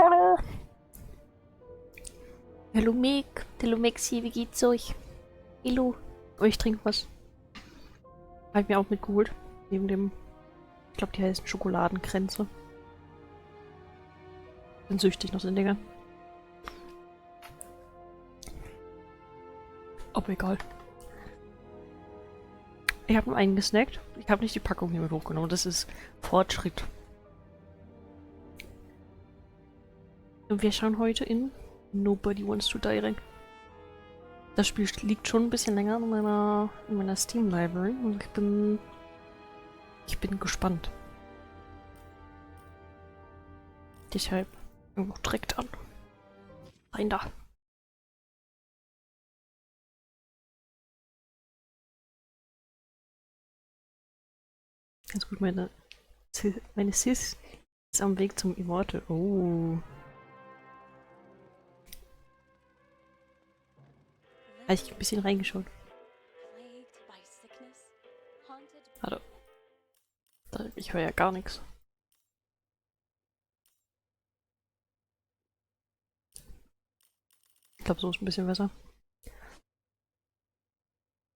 Hallo. Hallo Meg. Hallo Maxi, wie geht's euch? Hallo. Oh, ich trinke was. Hab ich mir auch mitgeholt. Neben dem, ich glaube, die heißen Schokoladenkränze. Bin süchtig nach den Dingern. Aber egal. Ich habe nur einen gesnackt. Ich habe nicht die Packung hier mit hochgenommen. Das ist Fortschritt. Und wir schauen heute in Nobody Wants to Die rein. Das Spiel liegt schon ein bisschen länger in meiner Steam Library und ich bin gespannt. Deshalb auch direkt an. Rein da. Ganz gut, meine Sis ist am Weg zum Immortal. Oh. Habe ich ein bisschen reingeschaut. Warte. Ich höre ja gar nichts. Ich glaube, so ist ein bisschen besser.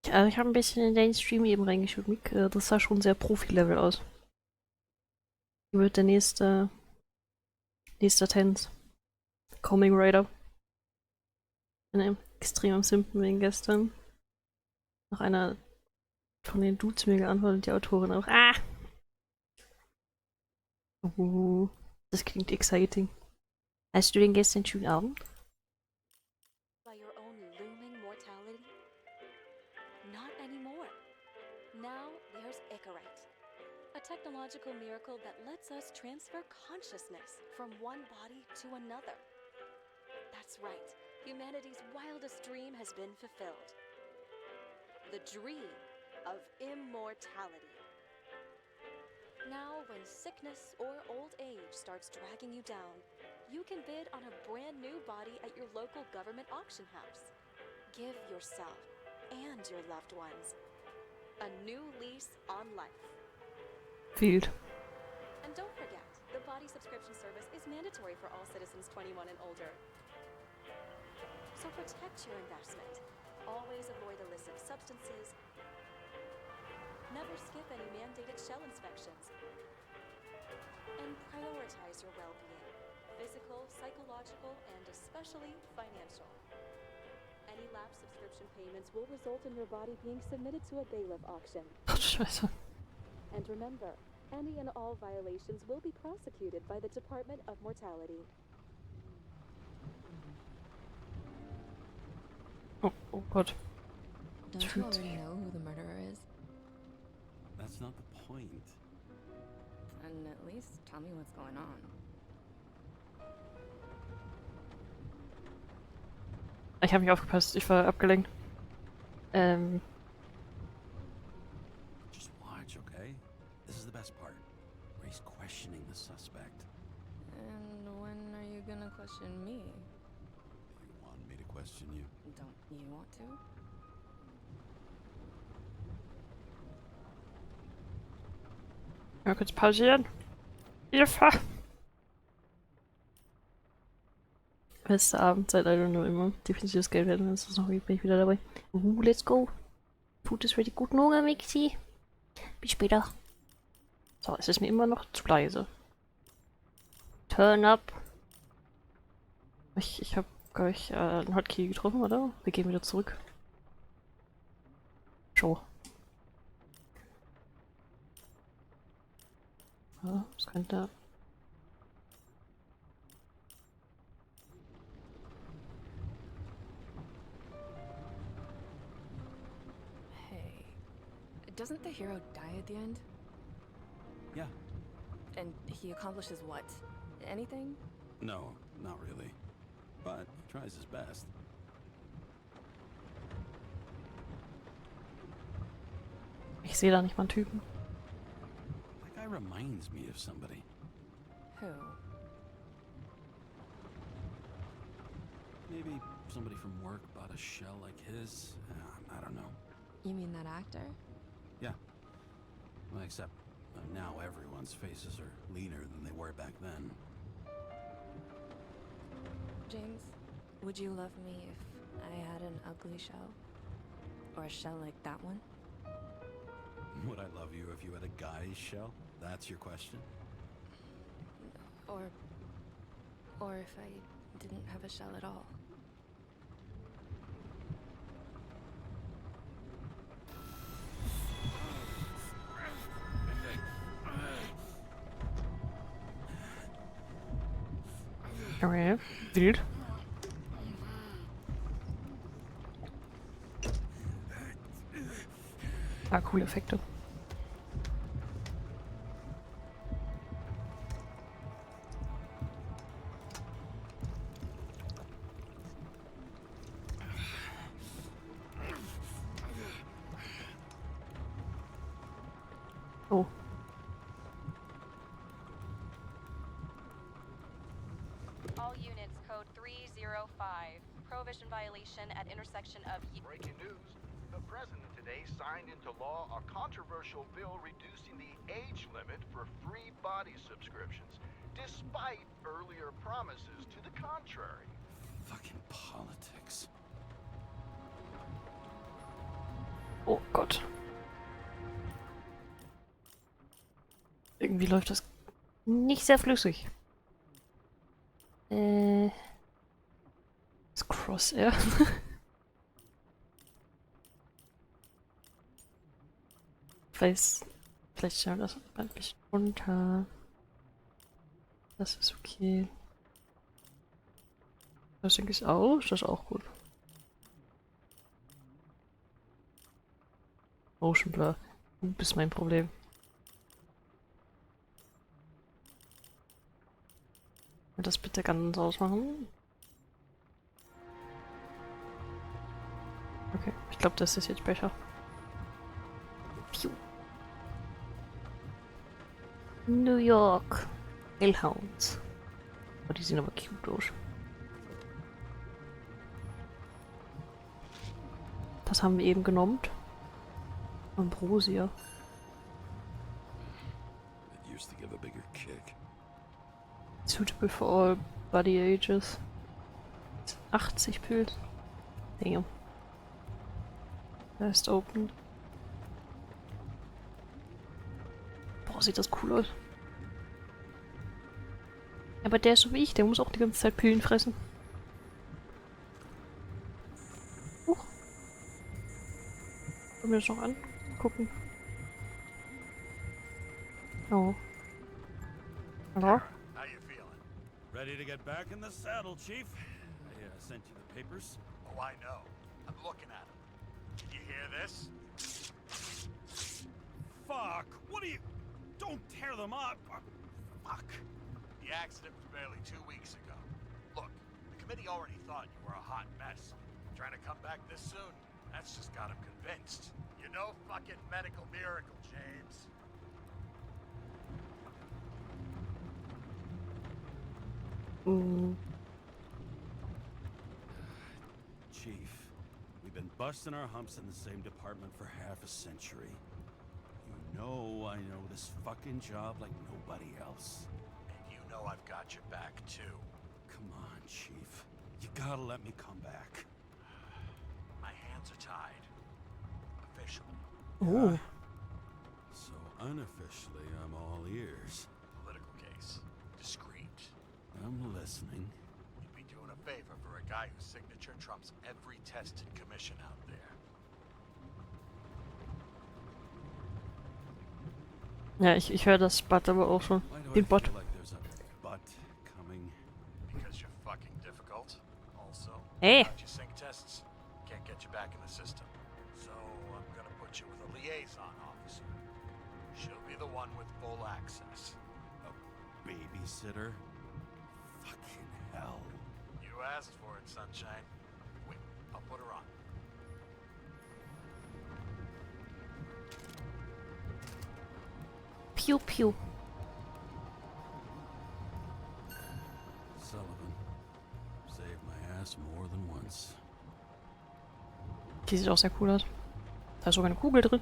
Also ich habe ein bisschen in deinen Stream eben reingeschaut, Mick. Das sah schon sehr Profi-Level aus. Hier wird der nächste Tanz. Coming Rider. Bin extrem am Simpen wegen gestern. Noch einer von den Dudes mir geantwortet, die Autorin auch. Ah! Das klingt exciting. Hast du den gestern schönen Abend? Technological miracle that lets us transfer consciousness from one body to another. That's right, humanity's wildest dream has been fulfilled. The dream of immortality. Now, when sickness or old age starts dragging you down, you can bid on a brand new body at your local government auction house. Give yourself and your loved ones a new lease on life. Field. And don't forget, the body subscription service is mandatory for all citizens 21 and older. So protect your investment. Always avoid illicit substances. Never skip any mandated shell inspections. And prioritize your well-being. Physical, psychological, and especially financial. Any lapsed subscription payments will result in your body being submitted to a bailiff auction. Ach, Scheiße. And remember, any and all violations will be prosecuted by the Department of Mortality. Oh Gott. Don't you already know who the murderer is? That's not the point. And at least tell me what's going on. Ich habe nicht aufgepasst, ich war abgelenkt. Just watch, okay? This is the best part. Where he's questioning the suspect. And when are you gonna question me? You want me to question you? Don't you want to? Mal kurz pausieren. Hilfe! Beste Abendzeit, leider nur immer. Definitiv das Geld werden, dann ist das noch bin ich wieder dabei. Let's go. Food ist ready. Guten Hunger, Mixi. Bis später. So, es ist mir immer noch zu leise. Turn up. Ich habe, glaube ich, einen Hotkey getroffen, oder? Wir gehen wieder zurück. Show. Ja, das könnte... Hey, doesn't the hero die at the end? Yeah. And he accomplishes what? Anything? No, not really. But he tries his best. Ich sehe da nicht mal einen Typen. That guy reminds me of somebody. Who? Maybe somebody from work bought a shell like his. I don't know. You mean that actor? Yeah. Well, except now everyone's faces are leaner than they were back then. James, would you love me if I had an ugly shell? Or a shell like that one? Would I love you if you had a guy's shell? That's your question? Or if I didn't have a shell at all? Okay, wild. Ah, coole Effekte. Oh. All units, code 305. Prohibition violation at intersection of... Breaking news. The president today signed into law a controversial bill reducing the age limit for free body subscriptions, despite earlier promises to the contrary. Fucking politics. Oh Gott. Irgendwie läuft das nicht sehr flüssig. Das Crosshair. Vielleicht stellen wir das ein bisschen runter. Das ist okay. Das denke ich auch. Das ist auch gut. Motion Blur. Du bist mein Problem. Das bitte ganz ausmachen. Okay, ich glaube, das ist jetzt besser. Phew. New York. Hellhounds. Oh, die sehen aber cute aus. Das haben wir eben genommen. Ambrosia. It used to give a bigger kick. Suitable for all body ages. 80 Pilz. Damn. Last open. Boah, sieht das cool aus. Aber der ist so wie ich, der muss auch die ganze Zeit Pillen fressen. Wollen wir das noch angucken? Oh. Hallo? How you feeling? Ready to get back in the saddle, Chief? I sent you the papers. Oh, I know. I'm looking at him. Can you hear this? Fuck! What are you... Don't tear them up! Fuck! The accident was barely 2 weeks ago. Look, the committee already thought you were a hot mess. Trying to come back this soon, that's just got him convinced. You're no fucking medical miracle, James. Chief, we've been busting our humps in the same department for half a century. You know I know this fucking job like nobody else. And you know I've got your back, too. Come on, Chief. You gotta let me come back. My hands are tied. Officially. Oh. So unofficially, I'm all ears. Political case. Discreet. I'm listening. You'd be doing a favor for a guy whose signature trumps every tested commission out there. Ja, ich höre das But aber auch schon. Why do I Den feel Bot. like there's a butt coming? Because you're fucking difficult. Also, Hey. without your sync tests, can't get you back in the system. So I'm gonna put you with a liaison officer. She'll be the one with full access. A babysitter? Fucking hell. You asked for it, sunshine. Wait, I'll put her on. Piu, piu. Sullivan. Saved my ass more than once. Die sieht auch sehr cool aus. Da ist sogar eine Kugel drin.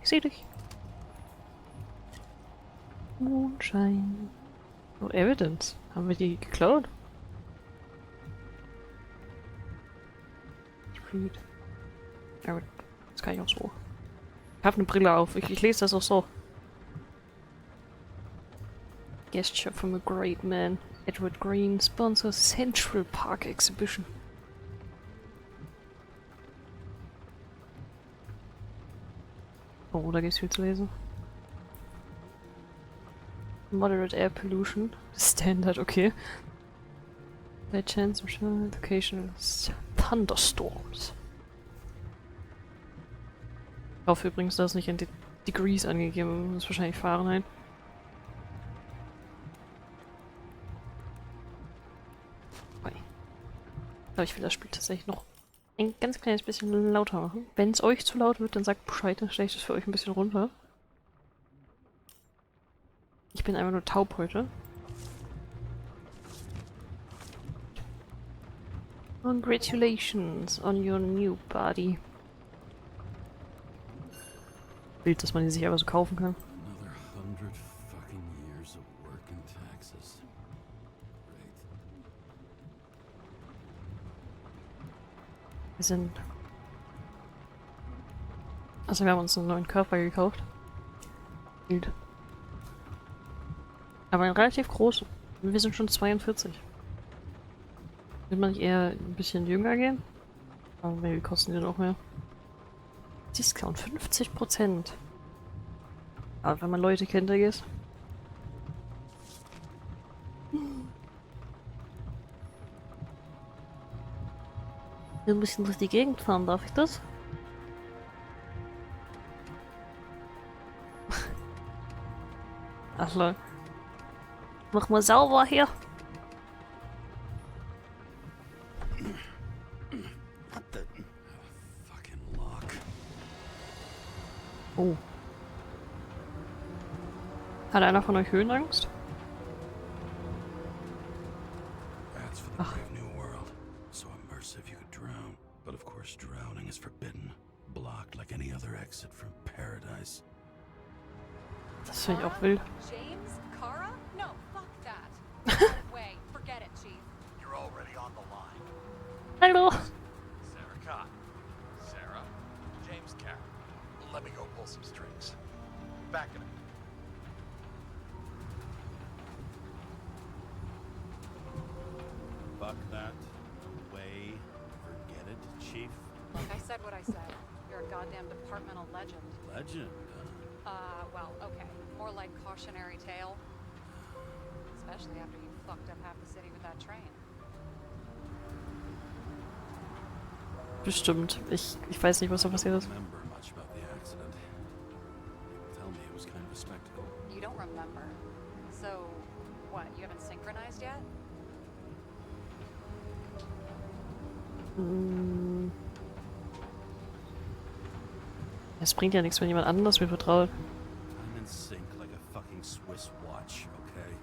Ich sehe dich. Mondschein. Oh, Evidence. Haben wir die geklaut? Street. Ja gut. Das kann ich auch so. Ich habe eine Brille auf. Ich lese das auch so. Gesture from a great man. Edward Green sponsors Central Park Exhibition. Oh, da gibt's viel zu lesen. Moderate air pollution. Standard, okay. By chance, occasional thunderstorms. Ich hoffe übrigens, da ist nicht in Degrees angegeben. Das ist wahrscheinlich Fahrenheit. Aber ich will das Spiel tatsächlich noch ein ganz kleines bisschen lauter machen. Wenn es euch zu laut wird, dann sagt Bescheid, dann stelle ich das für euch ein bisschen runter. Ich bin einfach nur taub heute. Congratulations on your new body. Bild, dass man die sich einfach so kaufen kann. Another 100 fucking years of work and taxes. Great. Wir sind... Also wir haben uns einen neuen Körper gekauft. Bild. Aber einen relativ großen. Wir sind schon 42. Will man nicht eher ein bisschen jünger gehen? Aber wie kosten die noch mehr? Discount 50%. Aber wenn man Leute kennt, da geht's. Wir müssen durch die Gegend fahren, darf ich das? Ach lol. Mach mal sauber hier. What the... Fucking lock. Oh. Hat einer von euch Höhenangst? That's for the brave new world. So immersive you could drown. But of course drowning is forbidden. Blocked like any other exit from paradise. Das finde ich auch wild. James Karra? No, fuck that. No way. Forget it, Chief. You're already on the line. Hallo. Sarah Cott. Sarah. James Karra. Let me go pull some strings. Back in a minute. Fuck that. Way. Forget it, Chief. I said what I said. You're a goddamn departmental legend. Legend. Well, okay. More like cautionary tale. Especially after you fucked up half the city with that train. Bestimmt. Ich weiß nicht, was da I passiert don't ist. remember much about the accident. People tell me it was kind of a spectacle. You don't remember. So, what, you haven't synchronized yet? Hm. Es bringt ja nichts, wenn jemand anders mir vertraut. I'm in sync like a fucking Swiss watch, okay?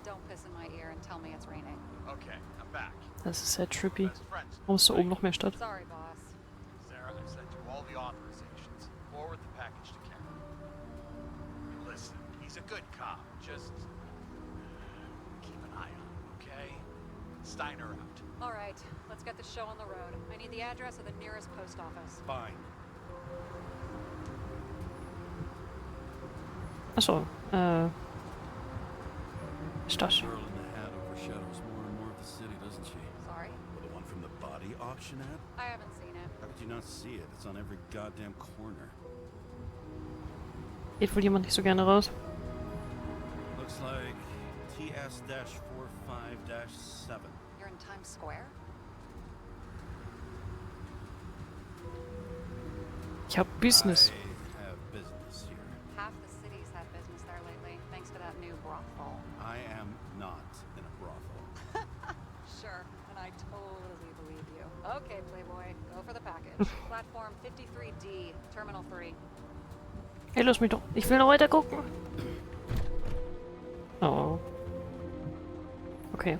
Don't piss in my ear and tell me it's raining. Okay, I'm back. Das ist sehr trippy. Best friends. Warum ist da oben noch mehr Stadt? Sorry, boss. Sarah, I've sent you all the authorizations. Forward the package to Karen. Listen, he's a good cop. Just keep an eye on him, okay? Steiner out. All right, let's get the show on the road. I need the address of the nearest post office. Fine. Achso, Stadt. The girl in the hat overshadows more and more of the city, doesn't she? Sorry? Well, the one from the body auction ad? I haven't seen it. How could you not see it? It's on every goddamn corner. Geht wohl jemand nicht so gerne raus. Looks like TS-45-7. You're in Times Square? Ich hab Business. I have business here. Half the city's had business there lately, thanks to that new brothel. I am not in a brothel. Sure, and I totally believe you. Okay, Playboy, go for the package. Platform 53D, Terminal 3. Hey, lass mich doch. Ich will noch weiter gucken. Oh. Okay.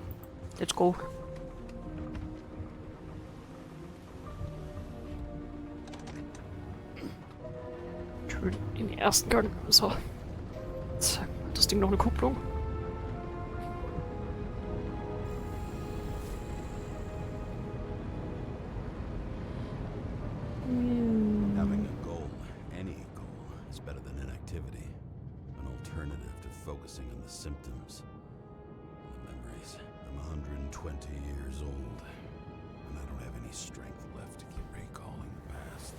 Let's go. Schön in den ersten Gang. So. Zack. Hat das Ding noch eine Kupplung? Having a goal, any goal, is better than inactivity. An alternative to focusing on the symptoms and the memories. I'm 120 years old, and I don't have any strength left to keep recalling the past.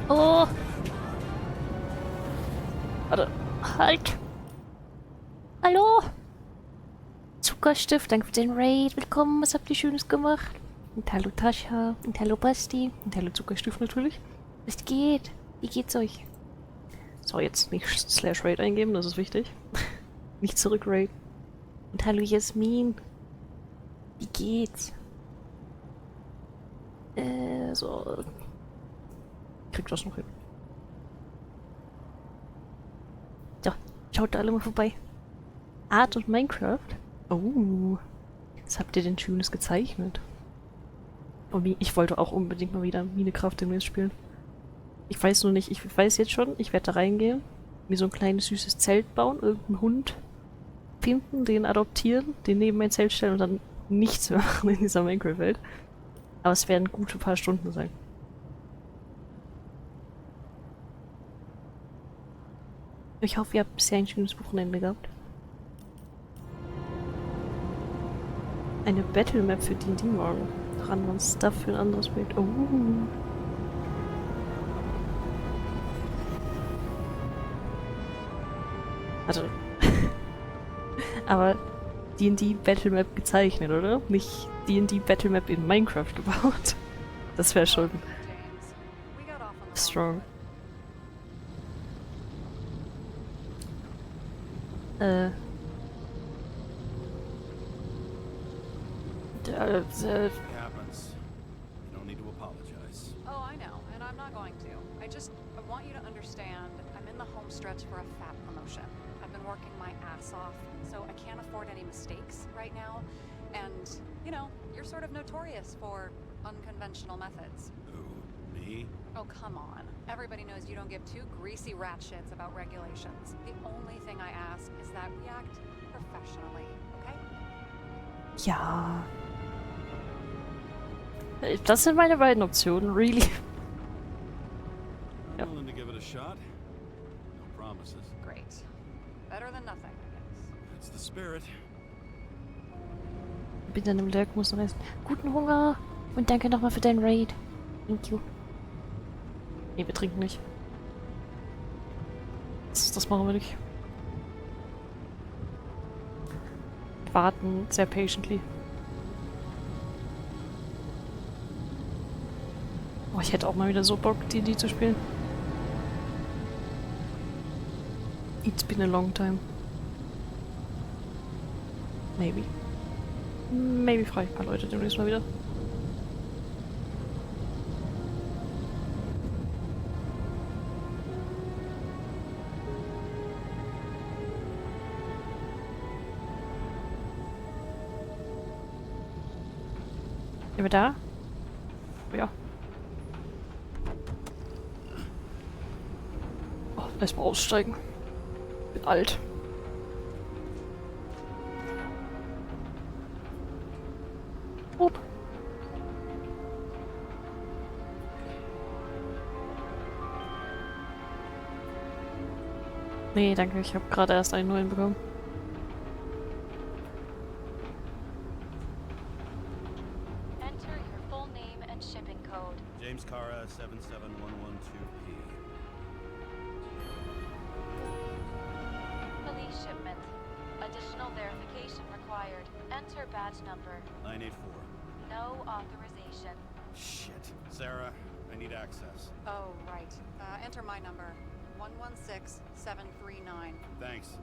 Oh! Warte. Halt! Hallo! Zuckerstift, danke für den Raid. Willkommen, was habt ihr Schönes gemacht? Und hallo Tascha. Und hallo Basti. Und hallo Zuckerstift natürlich. Was geht? Wie geht's euch? So, jetzt nicht /Raid eingeben, das ist wichtig. Nicht zurück Raid. Und hallo Jasmin. Wie geht's? So. Kriegt das noch hin. So, schaut da alle mal vorbei. Art und Minecraft. Oh. Was habt ihr denn Schönes gezeichnet? Und ich wollte auch unbedingt mal wieder Minecraft demnächst spielen. Ich weiß nur nicht, ich weiß jetzt schon, ich werde da reingehen, mir so ein kleines süßes Zelt bauen, irgendeinen Hund finden, den adoptieren, den neben mein Zelt stellen und dann nichts mehr machen in dieser Minecraft-Welt. Aber es werden gute paar Stunden sein. Ich hoffe, ihr habt bisher ein schönes Wochenende gehabt. Eine Battle-Map für D&D morgen. Random Stuff für ein anderes Bild. Oh. Also. Aber D&D Battle-Map gezeichnet, oder? Nicht D&D Battle-Map in Minecraft gebaut. Das wäre schon James, we got off on the wrong strong. foot. It happens. You don't need to apologize. Oh, I know, and I'm not going to. I want you to understand I'm in the home stretch for a fat promotion. I've been working my ass off, so I can't afford any mistakes right now. And, you know, you're sort of notorious for unconventional methods. Who? Me? Oh, come on. Everybody knows you don't give two greasy rat shits about regulations. The only thing I ask is that we act professionally, okay? Ja. Das sind meine beiden Optionen, really. I'm willing to give it a shot. No promises. Great. Better than nothing, I guess. It's the spirit. Bin dann im Lurk, muss noch essen. Guten Hunger! Und danke nochmal für deinen Raid. Thank you. Nee, wir trinken nicht. Das machen wir nicht. Wir warten sehr patiently. Oh, ich hätte auch mal wieder so Bock, D&D zu spielen. It's been a long time. Maybe. Maybe frage ich ein paar Leute demnächst mal wieder. Sind wir da? Ja. Oh, lass mal aussteigen. Bin alt. Up. Nee, danke, ich habe gerade erst einen neuen bekommen. Enter your full name and shipping code. James Karra, 77112P. Police shipment. Additional verification required. Enter badge number. 984. No authorization. Shit. Sarah, I need access. Oh, right. Enter my number. 116739. Thanks.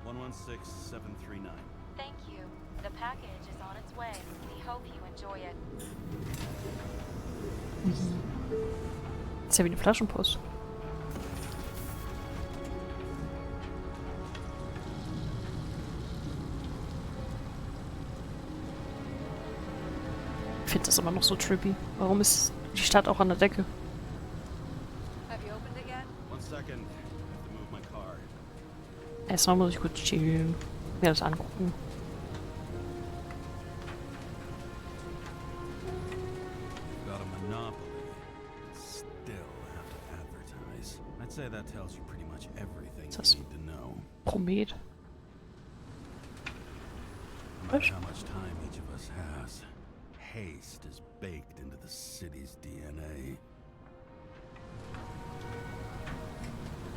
116739. Thank you. The package is on its way. We hope you enjoy it. Ist ja wie eine Flaschenpost. Ich finde das immer noch so trippy. Warum ist die Stadt auch an der Decke? Have you opened it yet? 1 second. I have to move my car. Erstmal muss ich kurz chillen. Mir das angucken. Got a monopoly. Still have to advertise. I'd say that tells you pretty much everything Das- you need to know. Promet. No matter how much time each of us has, haste is baked into the city's DNA.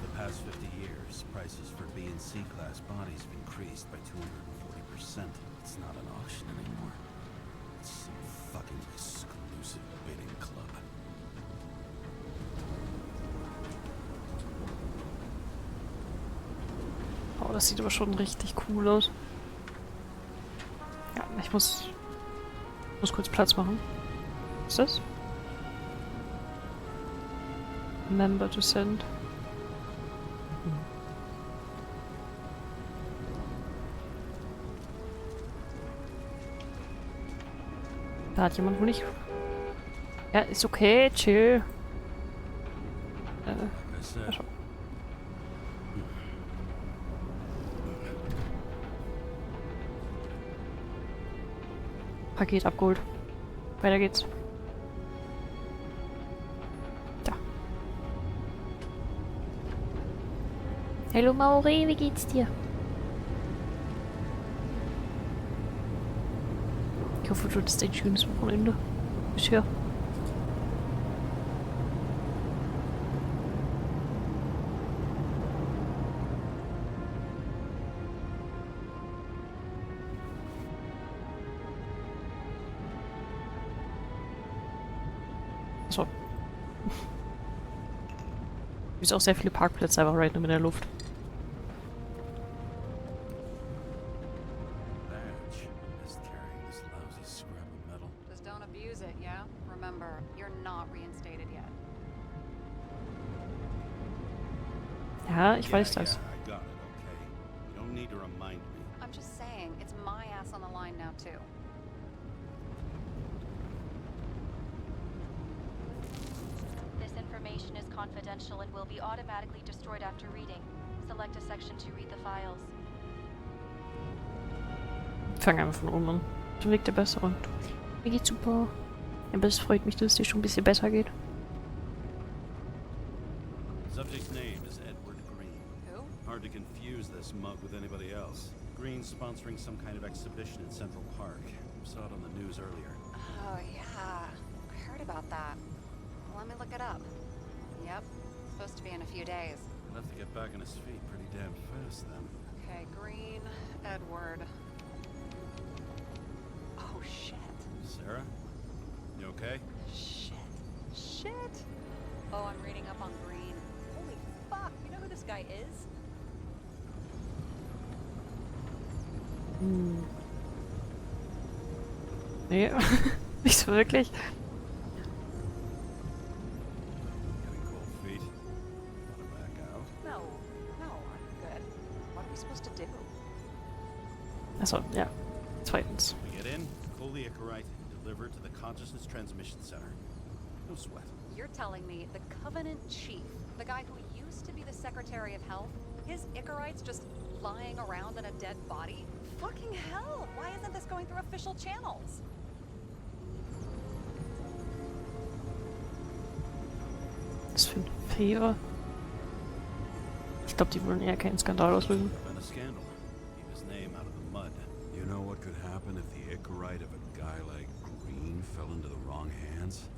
The past 50 years, prices for B and C class bodies have increased by 240%. It's not an auction anymore. It's some fucking exclusive bidding club. Oh, das sieht aber schon richtig cool aus. Ja, ich muss kurz Platz machen. Was ist das? Member to send. Da hat jemand wohl nicht... Ja, ist okay, chill. Like I said, ja, schon. Paket abgeholt. Weiter geht's. Da. Hallo Mauri, wie geht's dir? Ich hoffe, du hattest ein schönes Wochenende. Bisher. Achso. Gibt es auch sehr viele Parkplätze einfach random in der Luft. badge is carrying this lousy scrap of metal. Just don't abuse it, yeah? Remember, you're not reinstated yet. Ja, ich weiß das. Yeah, I got it, okay? You don't need to remind me. I'm just saying, it's my ass on the line now, too. This information is confidential and will be automatically destroyed after reading. Select a section to read the files. Fang einfach von oben an. Du Weg der Bessere. Mir geht's super. Aber es freut mich, dass es dir schon ein bisschen besser geht. Subject smug with anybody else. Green's sponsoring some kind of exhibition in Central Park. Saw it on the news earlier. Oh, yeah. I heard about that. Let me look it up. Yep. Supposed to be in a few days. He'll have to get back on his feet pretty damn fast then. Okay, Green, Edward. Oh, shit. Sarah? You okay? Shit. Shit. Oh, I'm reading up on Green. Holy fuck. You know who this guy is? Nee, nicht so wirklich. Getting cold feet. Want to back out? No. No, I'm good. What are we supposed to do? Achso, ja. Zweitens. We get in, pull the Icarite, and deliver it to the Consciousness Transmission Center. No sweat. You're telling me the Covenant Chief, the guy who used to be the Secretary of Health, his Icarite's just lying around in a dead body? Fucking hell! Why isn't this going through official channels? Was für ein Fehler. Ich glaube, die wollen eher keinen Skandal auslösen. Been a scandal. Keep his name out of the mud. You know what could happen if the Icarite of a guy like Green fell into the wrong hands?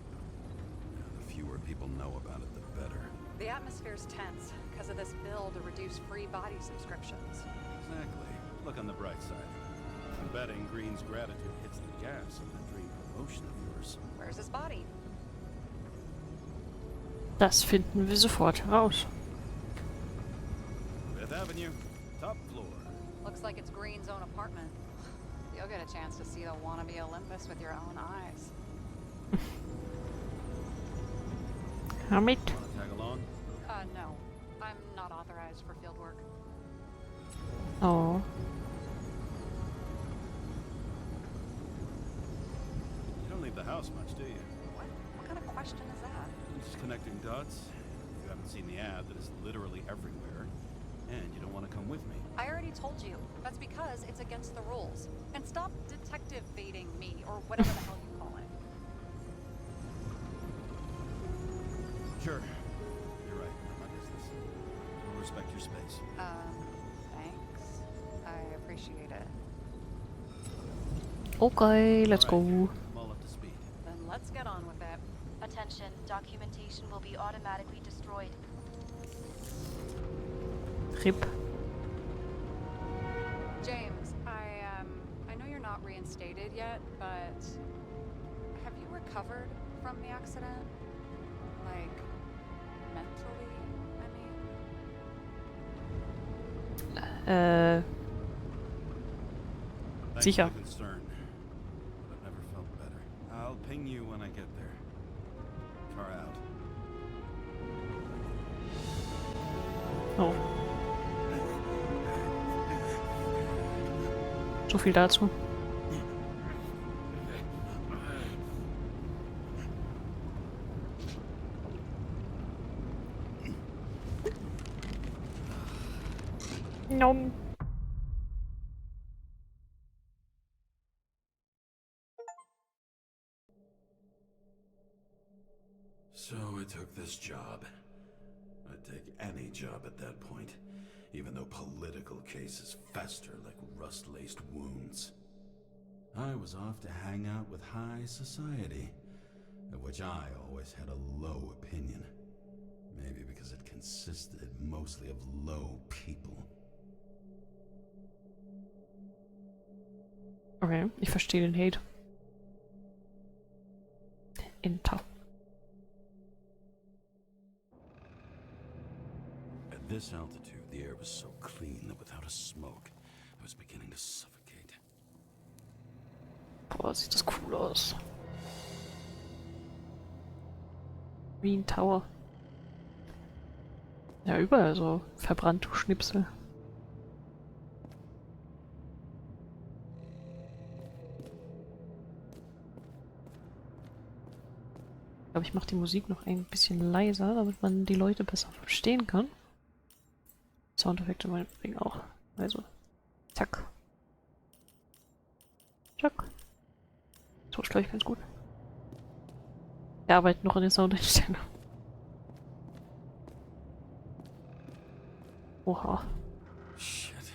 Yeah, the fewer people know about it, the better. The atmosphere's tense because of this bill to reduce free body subscriptions. Exactly. Look on the bright side. I'm betting Green's gratitude hits the gas on that dream promotion of yours. Where's his body? Das finden wir sofort heraus. Fifth Avenue, top floor. Looks like it's Green's own apartment. You'll get a chance to see the wannabe Olympus with your own eyes. Hamid. Wanna tag along? No. I'm not authorized for field work. Oh. You don't leave the house much, do you? What kind of question is that? Just connecting dots. You haven't seen the ad that is literally everywhere, and you don't want to come with me. I already told you. That's because it's against the rules. And stop detective baiting me, or whatever the hell you call it. Sure. You're right. Not my business. I'll respect your space. Thanks. I appreciate it. Okay, let's go. I'm all up to speed. Then let's get on with it. Attention, documentation will be automatically destroyed. RIP. James, I know you're not reinstated yet, but have you recovered from the accident? Like, mentally, I mean? Thanks Sicher. for the concern, but I've never felt better. I'll ping you when I get there. Car out. Oh. So viel dazu. Nom. So I took this job. I'd take any job at that point, even though political cases fester like rust-laced wounds. I was off to hang out with high society, of which I always had a low opinion. Maybe because it consisted mostly of low people. Okay, ich verstehe den Hate. Enter. At this altitude, the air was so clean that without a smoke, I was beginning to suffocate. Boah, sieht das cool aus. Green Tower. Ja, überall so verbrannte Schnipsel. Ich glaube, ich mache die Musik noch ein bisschen leiser, damit man die Leute besser verstehen kann. Soundeffekte meinetwegen auch. Also, zack. Zack. So ist, glaube ich, ganz gut. Wir arbeiten noch an den Soundeinstellungen. Shit.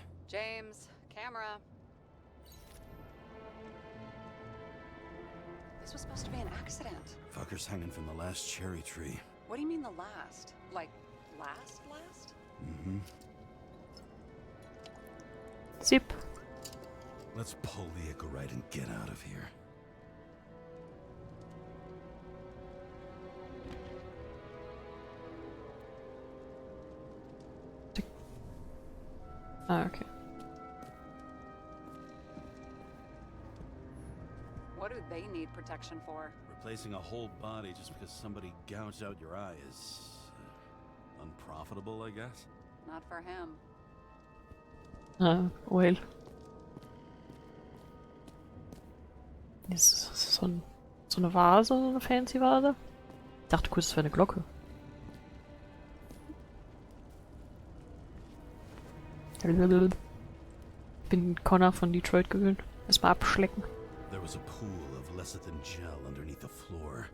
by an accident. Fucker's hanging from the last cherry tree. What do you mean the last? Like, last? Mm-hmm. Zip. Let's pull the Icarite and get out of here. Ah, okay. What do they need protection for? Replacing a whole body just because somebody gouged out your eye is unprofitable, I guess. Not for him. Ah, well. Ist das so eine Vase, so eine fancy Vase? Ich dachte kurz, es wäre eine Glocke. Bin Connor von Detroit gewöhnt. Erstmal abschlecken. There was a pool of lecithin gel underneath the floor,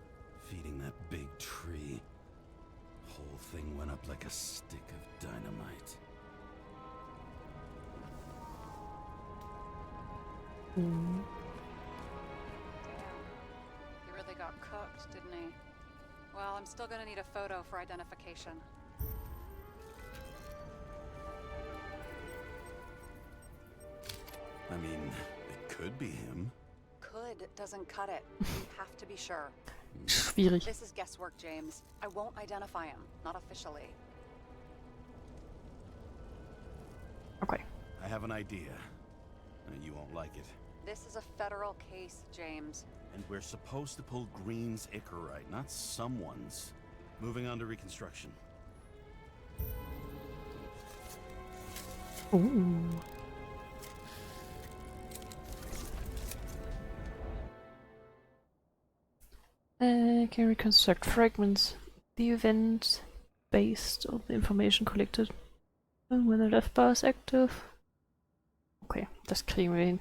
feeding that big tree. Whole thing went up like a stick of dynamite. Mhm. Damn. He really got cooked, didn't he? Well, I'm still gonna need a photo for identification. I mean, it could be him. Could doesn't cut it. We have to be sure. Schwierig. This is guesswork, James. I won't identify him. Not officially. Okay. I have an idea. You won't like it. This is a federal case, James. And we're supposed to pull Green's Icarite, not someone's. Moving on to reconstruction. Ooh. Can reconstruct fragments. The event based on the information collected. When the left bar is active. Okay, das kriegen wir hin.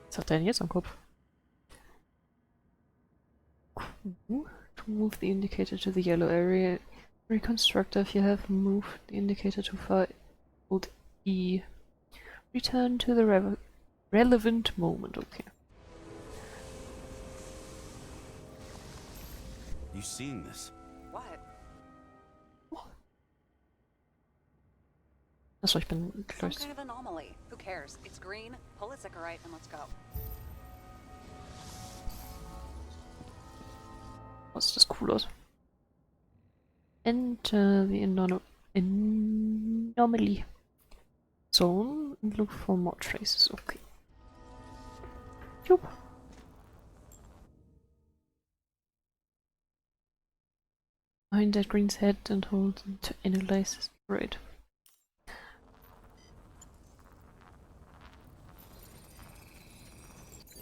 Was hat der denn jetzt am Kopf? Cool. To move the indicator to the yellow area. Reconstruct if you have moved the indicator too far. Hold E. Return to the relevant moment. Okay. You seeing this? What? Achso, ich bin Some gleich. kind of anomaly. Who cares? It's green. Pull its Icarite and let's go. Was sieht das cool aus? Enter the anomaly zone and look for more traces. Okay. Jupp. Find that green's head and hold it to analyze it. Right.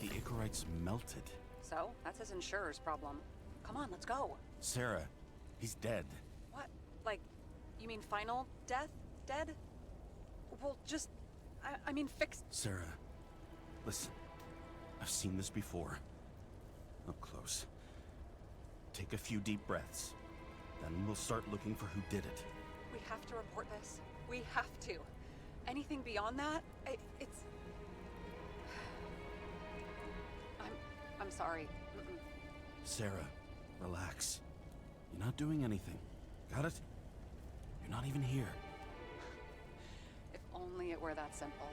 The Icarite's melted. So, that's his insurer's problem. Come on, let's go. Sarah, he's dead. What? Like, you mean final death? Dead? Well, just... I mean fix... Sarah, listen. I've seen this before. Up close. Take a few deep breaths. Then we'll start looking for who did it. We have to report this. We have to. Anything beyond that, it's... I'm sorry. Mm-mm. Sarah, relax. You're not doing anything. Got it? You're not even here. If only it were that simple.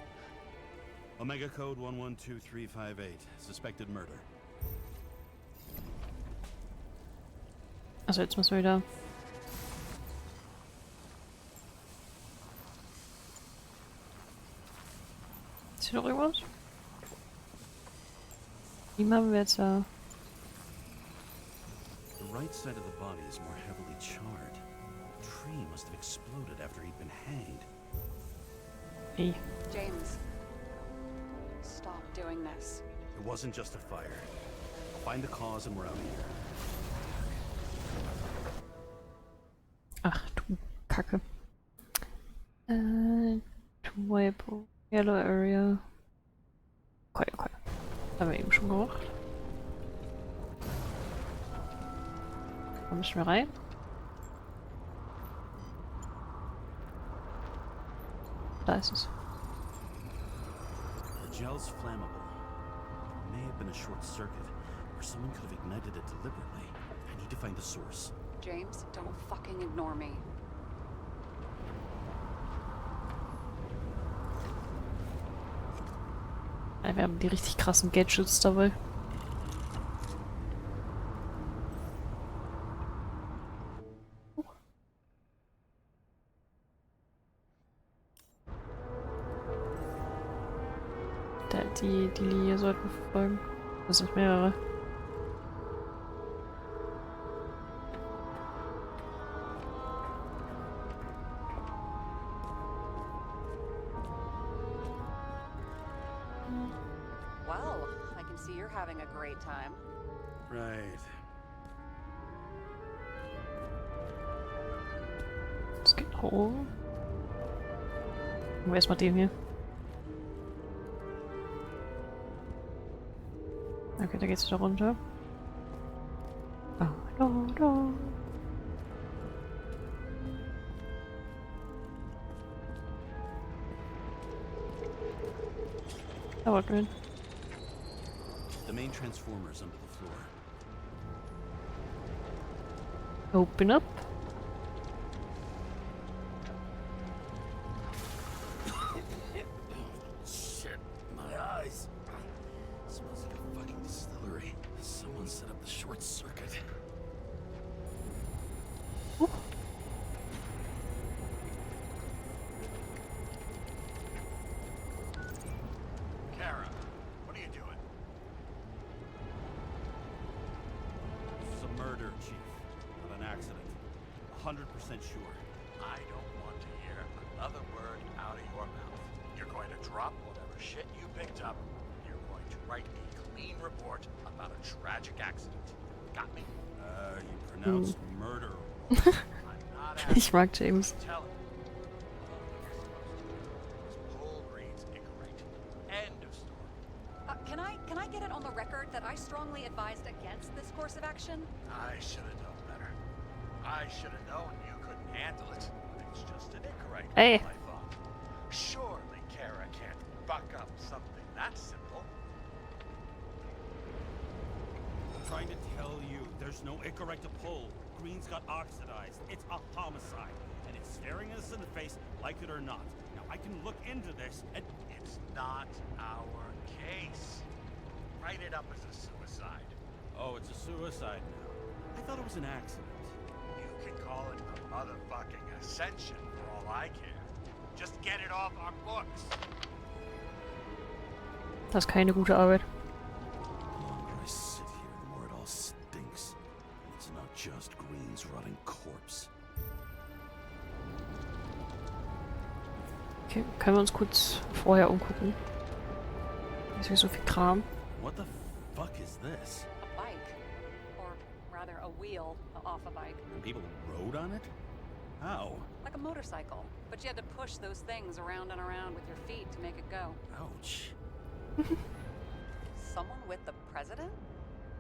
Omega code 112358. Suspected murder. Also jetzt müssen wir wieder. Ist hier noch irgendwas? Ihm haben wir jetzt ja. The right side of the body is more heavily charred. The tree must have exploded after he'd been hanged. Hey. James, stop doing this. It wasn't just a fire. Find the cause and we're out of here. Ach du Kacke. To wipe yellow area. Okay, okay. Haben wir eben schon gemacht. Da müssen wir rein. Da ist es. The gel's flammable. There may have been a short circuit, or someone could have ignited it deliberately. I need to find the source. James, don't fucking ignore me. Ja, wir haben die richtig krassen Gadgets dabei. Die Linie sollten wir verfolgen. Das sind mehrere. Well, I can see you're having a great time. Right. Es geht nach oben. Machen wir erstmal den hier. Okay, da geht's wieder runter. Ah, da. Da wollten wir hin. The main transformer's under the floor. Open up. Shit, my eyes. Smells like a fucking distillery. Someone set up the short circuit. Kara, what are you doing? It's a murder, Chief. Not an accident. 100% sure. I don't want to hear another word out of your mouth. You're going to drop whatever shit you picked up. You're going to write a clean report about a tragic accident. Got me? You pronounced murder. I'm not asking. Ich mag James. Tell him. This poll reads incorrect. End of story. Can I get it on the record that I strongly advised against this course of action? I should have known better. I should have known you couldn't handle it. It's just an incorrect Hey. poll, I thought. Surely Kara can't buck up something that simple. I'm trying to tell you, there's no incorrect to pull. Green's got oxidized. It's a homicide. And it's staring us in the face, like it or not. Now, I can look into this, and It's not our case. Write it up as a suicide. oh, it's a suicide now. I thought it was an accident. You can call it a motherfucking ascension for all I care. Just get it off our books. Das ist keine gute Arbeit. The longer I sit here, the more it all stinks. And it's not just Green's rotting corpse. Okay, können wir uns kurz vorher umgucken. Ist hier so viel Kram. What the fuck is this? A bike. Or rather, a wheel off a bike. And people rode on it? How? Like a motorcycle. But you had to push those things around and around with your feet to make it go. Ouch. Someone with the president?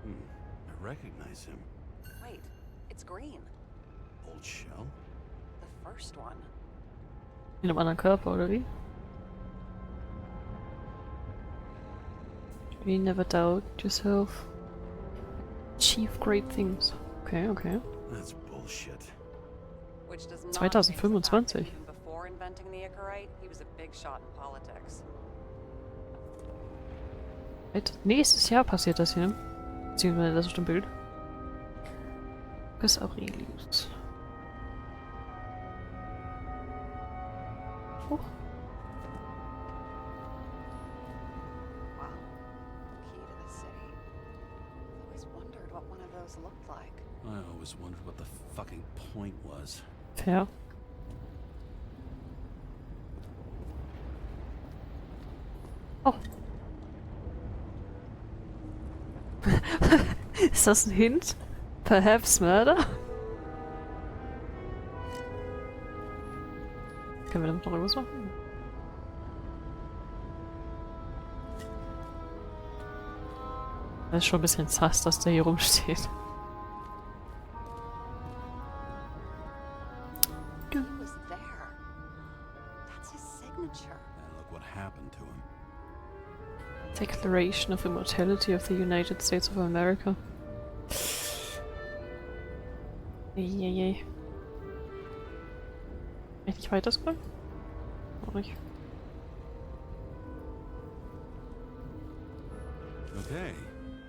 I recognize him. Wait, it's Green. Old Shell? The first one. In einem anderen Körper, oder wie? You never doubt yourself. Achieve great things. Okay, okay. That's bullshit. Which does not 2025. even before inventing the Icarite, he was a big shot in politics. Nächstes Jahr passiert das hier. Beziehungsweise das auf dem Bild. Bis Aurelius. Oh. Wow. Key to the city. I've always wondered what one of those looked like. I always wondered what the fucking point was. Fair. Oh. Ist das ein Hint? Perhaps Murder? Können wir damit noch irgendwas machen? Das ist schon ein bisschen sass, dass der hier rumsteht. He was there. That's his signature. look what happened to him. Declaration of Immortality of the United States of America. Eieiei. Richtig weiter scrollen? Auch nicht. Okay,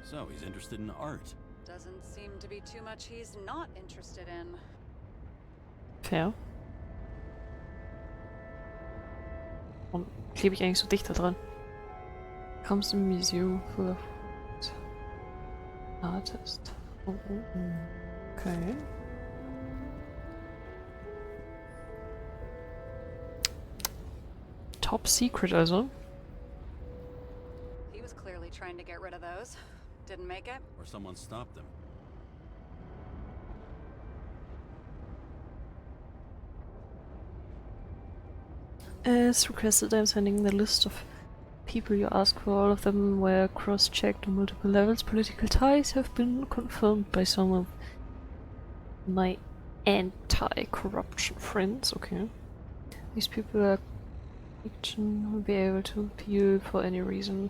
so he's interested in art. Doesn't seem to be too much he's not interested in. Fair. Warum klebe ich eigentlich so dicht da dran? Comes in Museum for Artist. Oh, oh, oh. Okay. Top Secret also. He was clearly trying to get rid of those. Didn't make it. Or someone stopped him. As requested, I'm sending the list of people you asked for. All of them were cross-checked on multiple levels. Political ties have been confirmed by some of my anti-corruption friends. Okay. These people are fiction, will be able to appeal for any reason.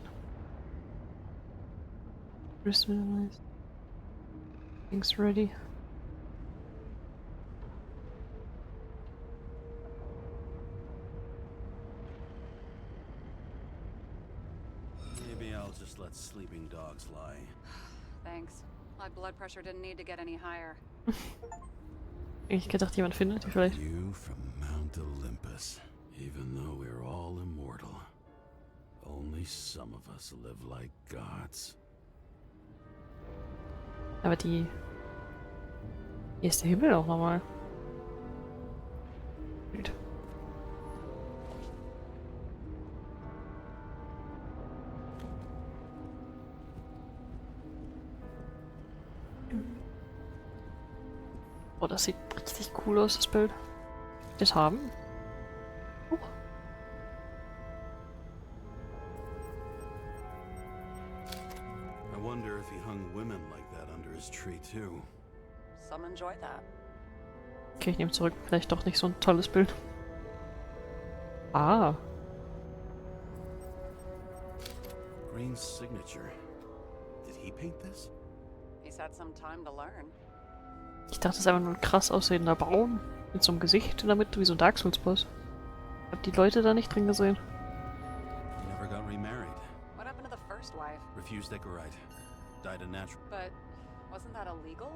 Personalized. Things ready. Maybe I'll just let sleeping dogs lie. Thanks. My blood pressure didn't need to get any higher. Ich gedacht, jemand findet die vielleicht. You from Mount Olympus. Even though we're all immortal, only some of us live like gods. Aber die... Hier ist der Himmel auch nochmal. Wild. Oh, das sieht richtig cool aus, das Bild. Das haben. Huch. I wonder if he hung women like that under his tree too. Some enjoy that. Okay, ich nehme zurück. Vielleicht doch nicht so ein tolles Bild. Ah. Green's signature. Did he paint this? He's had some time to learn. Ich dachte, das ist einfach nur ein krass aussehender Baum. Mit so einem Gesicht in der Mitte, wie so ein Dark Souls-Boss. Ich hab die Leute da nicht drin gesehen. He never got remarried. What happened to the first wife? Refused Decorite. Died a natural. But wasn't that illegal?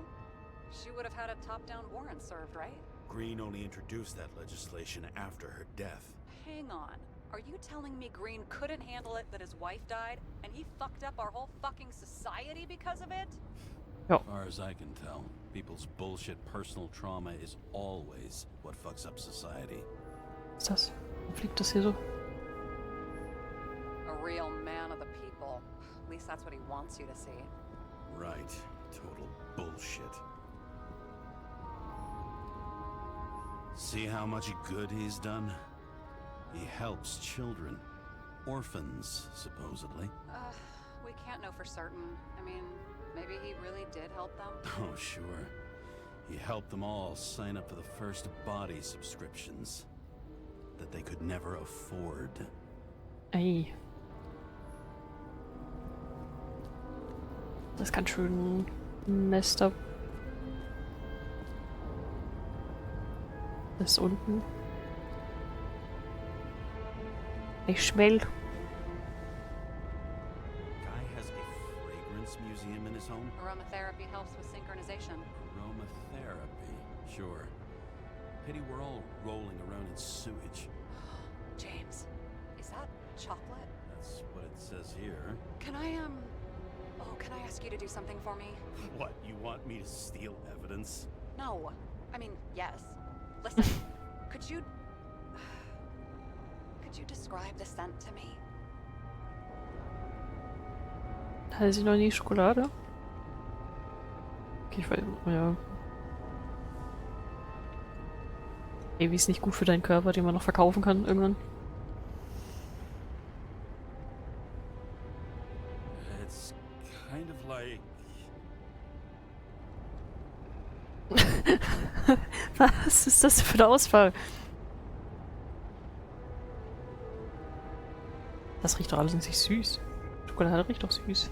She would have had a top-down warrant served, right? Green only introduced that legislation after her death. Hang on. Are you telling me Green couldn't handle it that his wife died, and he fucked up our whole fucking society because of it? Ja. As far as I can tell, people's bullshit personal trauma is always what fucks up society. Was ist das? Warum fliegt das hier so? A real man of the people. At least that's what he wants you to see. Right. Total bullshit. See how much good he's done? He helps children. Orphans, supposedly. We can't know for certain. I mean, maybe he really did help them. Oh, sure. He helped them all sign up for the first body subscriptions that they could never afford. Ey. Das ist ganz schön messed up. Das ist unten. Ich schmell. Guy has a fragrance museum in his home? Aromatherapy helps with synchronization. Aromatherapy, sure. Pity we're all rolling around in sewage. James, is that chocolate? That's what it says here. Can I, oh, can I ask you to do something for me? What, you want me to steal evidence? No. I mean, yes. Listen, could you describe the scent to me? Hatte sie noch nie Schokolade? Okay, ich weiß, ja. Irgendwie ist nicht gut für deinen Körper, den man noch verkaufen kann irgendwann. It's kind of like... Was ist das für eine Auswahl? Das riecht doch alles nicht süß. Schokolade riecht doch süß.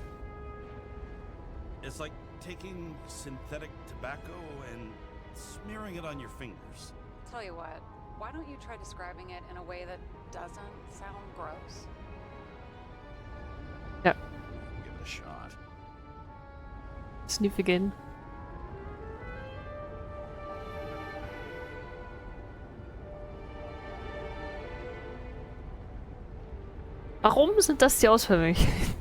It's like taking synthetic tobacco and smearing it on your fingers. Tell you what, why don't you try describing it in a way that doesn't sound gross? Ja. Give it a shot. Sniff again. Warum sind das die Auswahlmöglichkeiten?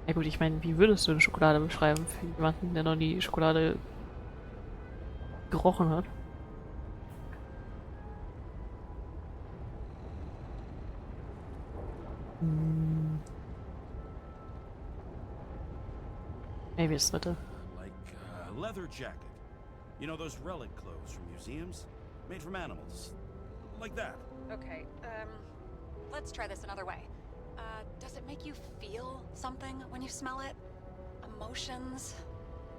Ja gut, ich meine, wie würdest du eine Schokolade beschreiben für jemanden, der noch nie Schokolade gerochen hat? Maybe das dritte. Like a leather jacket. You know those relic clothes from museums? Made from animals. Like that. Okay, let's try this another way. Does it make you feel something when you smell it? Emotions?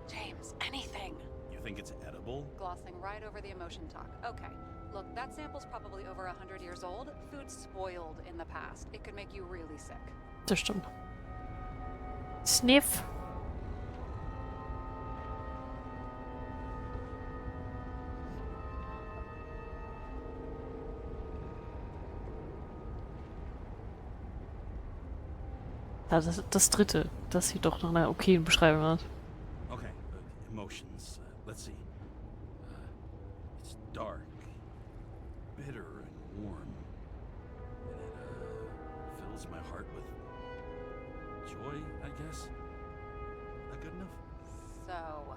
James, anything. You think it's edible? Glossing right over the emotion talk. Okay, look, that sample's probably over 100 years old. Food spoiled in the past. It could make you really sick. Das stimmt. Sniff. Ja, das dritte, das sieht doch nach einer okayen Beschreibung aus. Okay, emotions. Let's see. It's dark, bitter, and warm. And it fills my heart with joy, I guess. Not good enough? So,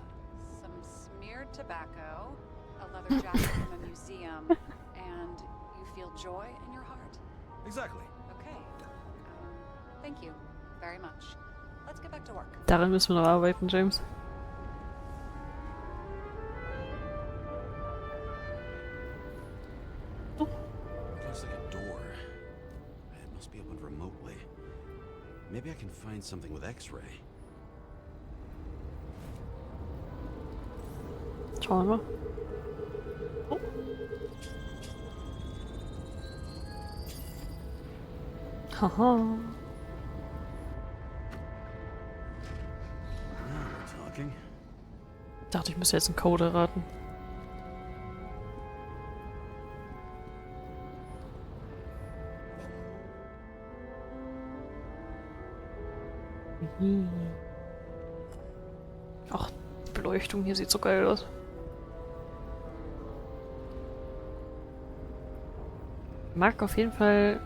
some smeared tobacco, a leather jacket from a museum, and you feel joy in your heart? Exactly. Okay. Thank you very much. Let's get back to work. Daran müssen wir noch arbeiten, James. It looks like a door. It must be opened remotely. Maybe I can find something with X-ray. Schauen wir mal. Oh. Haha. Now we're talking. Ich dachte, ich müsste jetzt einen Code erraten. Ach, die Beleuchtung hier sieht so geil aus. Ich mag auf jeden Fall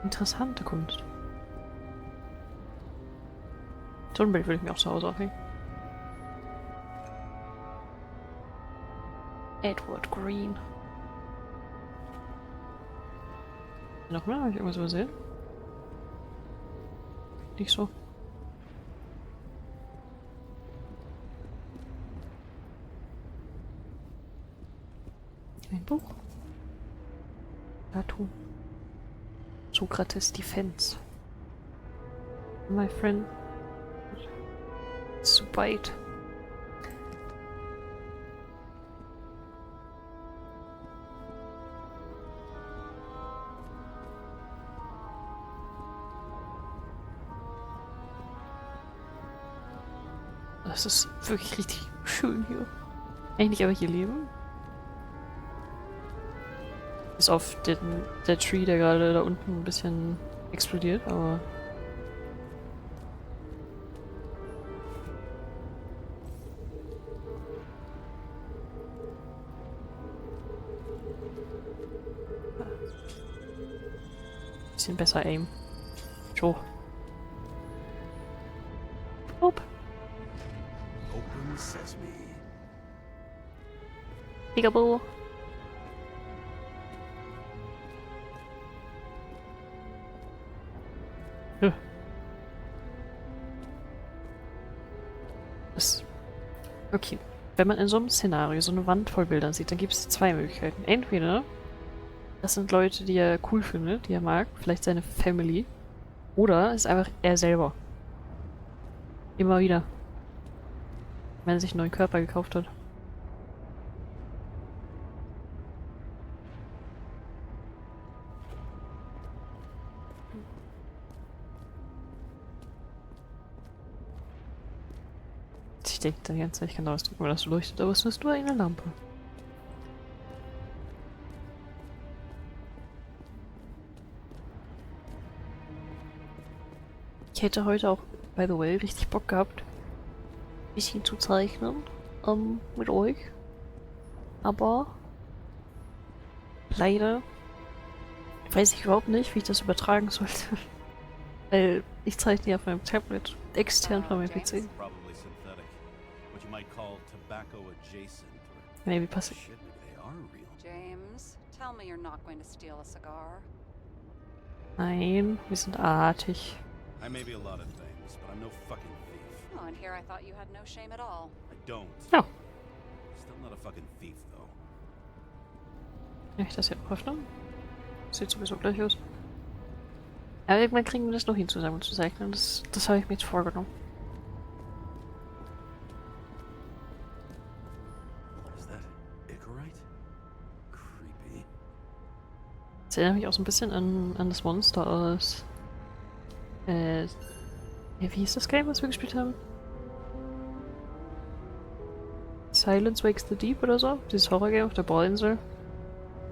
interessante Kunst. So ein Bild würde ich mir auch zu Hause aufhängen. Edward Green. Nochmal, habe ich irgendwas übersehen? Nicht so. Ein Buch. Plato. Sokrates Defense. My friend. Subite. Das ist wirklich richtig schön hier. Eigentlich aber hier leben. Bis auf der Tree, der gerade da unten ein bisschen explodiert, aber... Bisschen besser aim. So. Hopp. Open sesame. Peekaboo. Okay. Wenn man in so einem Szenario so eine Wand voll Bildern sieht, dann gibt es zwei Möglichkeiten. Entweder das sind Leute, die er cool findet, die er mag, vielleicht seine Family, oder es ist einfach er selber. Immer wieder. Wenn er sich einen neuen Körper gekauft hat. denke die ganze Zeit, ich kann ausdrücken, dass du leuchtet, aber es ist nur eine Lampe. Ich hätte heute auch, by the way, richtig Bock gehabt, ein bisschen zu zeichnen mit euch. Aber leider weiß ich überhaupt nicht, wie ich das übertragen sollte. Weil ich zeichne ja auf meinem Tablet, extern von meinem PC. Probably synthetic. What you might call tobacco adjacent or Maybe passiv. shit, maybe they are real. James, tell me you're not going to steal a cigar. Nein, wir sind artig. I may be a lot of things, but I'm no fucking thief. Oh, and here I thought you had no shame at all. I don't. Ja. Still not a fucking thief though. Kann ich das hier auch öffnen? Sieht sowieso gleich aus. Aber irgendwann kriegen wir das noch hin, zusammen zu zeichnen. Das habe ich mir jetzt vorgenommen. What is that? Icarite? Creepy. Das erinnert mich auch so ein bisschen an das Monster aus. Ja, wie hieß das Game, was wir gespielt haben? Silence Wakes the Deep oder so? Dieses Horror-Game auf der Bohrinsel.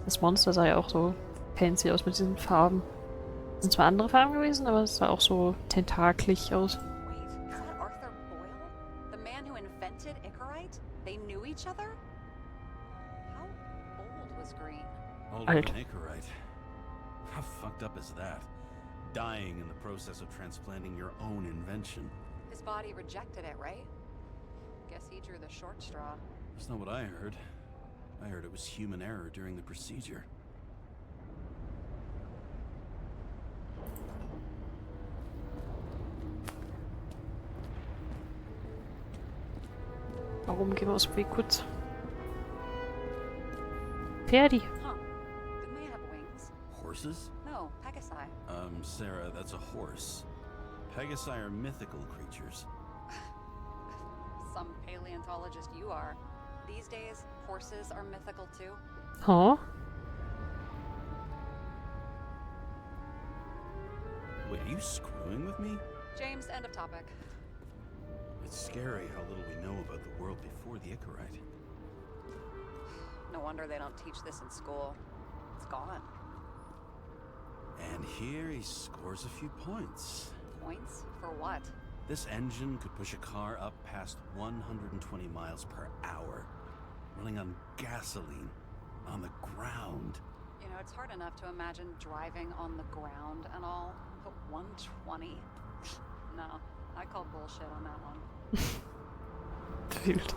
Das Monster sah ja auch so fancy aus mit diesen Farben. Das sind zwar andere Farben gewesen, aber es sah auch so tentaklig aus. Wait, is that Arthur Boyle? The man who invented Icarite? They knew each other? How old was Green? Older Alt. than Icarite. How fucked up is that? Dying in the process of transplanting your own invention. His body rejected it, right? Guess he drew the short straw. That's not what I heard. I heard it was human error during the procedure. Warum gehen wir aus dem Weg kurz? Pferdi. Huh. Didn't they have wings? Horses? No, Pegasi. Sarah, that's a horse. Pegasi are mythical creatures. Some paleontologist you are. These days, horses are mythical too. Huh? Wait, are you screwing with me? James, end of topic. It's scary how little we know about the world before the Icarite. No wonder they don't teach this in school. It's gone. And here he scores a few points. Points? For what? This engine could push a car up past 120 miles per hour, running on gasoline, on the ground. You know, it's hard enough to imagine driving on the ground and all, but 120? No, I call bullshit on that one. Wild.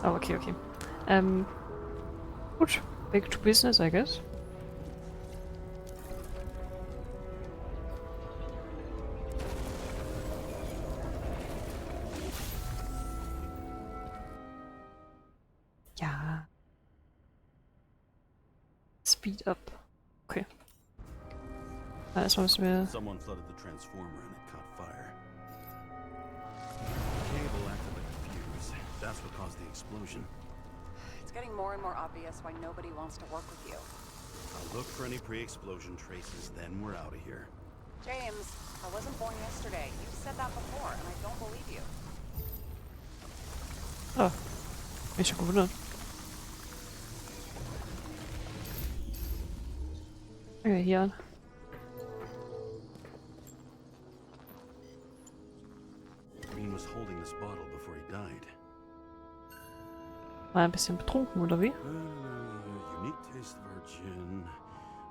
Oh, okay, okay. Gut. Back to business, I guess. Ja. Speed up. Okay. Erstmal müssen wir... Someone flooded the transformer and it caught fire. The cable acted like a fuse. That's what caused the explosion. It's getting more and more obvious why nobody wants to work with you. I'll look for any pre-explosion traces, then we're out of here. James, I wasn't born yesterday. You've said that before, and I don't believe you. Ah. Bin schon gewundert. Okay, hier an. Green was holding this bottle before he died. War ein bisschen betrunken, oder wie? Unique taste of our gin.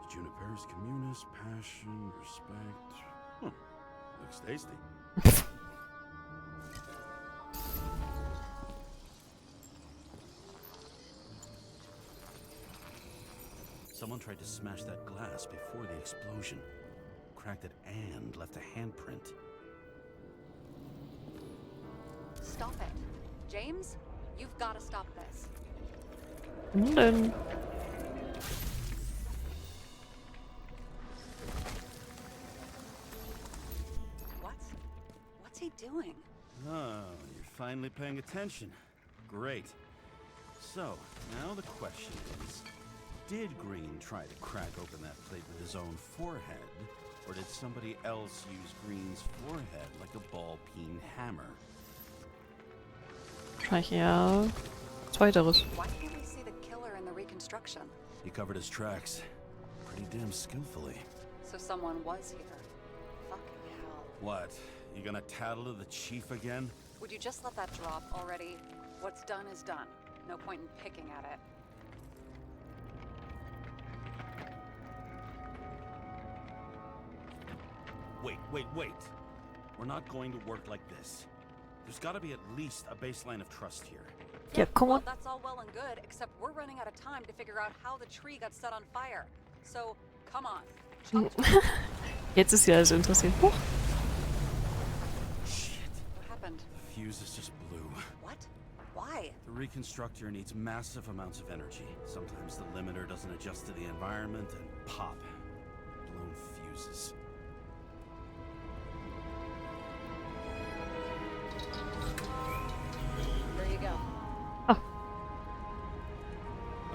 Juniper's communis, passion, respect. Looks tasty. Someone tried to smash that glass before the explosion. Cracked it and left a handprint. Stop it. James, you've got to stop this. Und dann... What's he doing? Oh, you're finally paying attention. Great. So, now the question is, did Green try to crack open that plate with his own forehead, or did somebody else use Green's forehead like a ball-peen hammer? Wahrscheinlich eher zweiteres. Why can't we see the killer in the reconstruction? He covered his tracks pretty damn skillfully. So someone was here. Fucking hell. What? You gonna tattle to the chief again? Would you just let that drop already? What's done is done. No point in picking at it. Wait. We're not going to work like this. There's gotta be at least a baseline of trust here. Ja, komm Well, on. that's all well and good, except we're running out of time to figure out how the tree got set on fire. So, come on. Jetzt ist sie also interessiert. Huch. Shit. What happened? The fuses just blew. What? Why? The reconstructor needs massive amounts of energy. Sometimes the limiter doesn't adjust to the environment and pop. Blown fuses. There you go.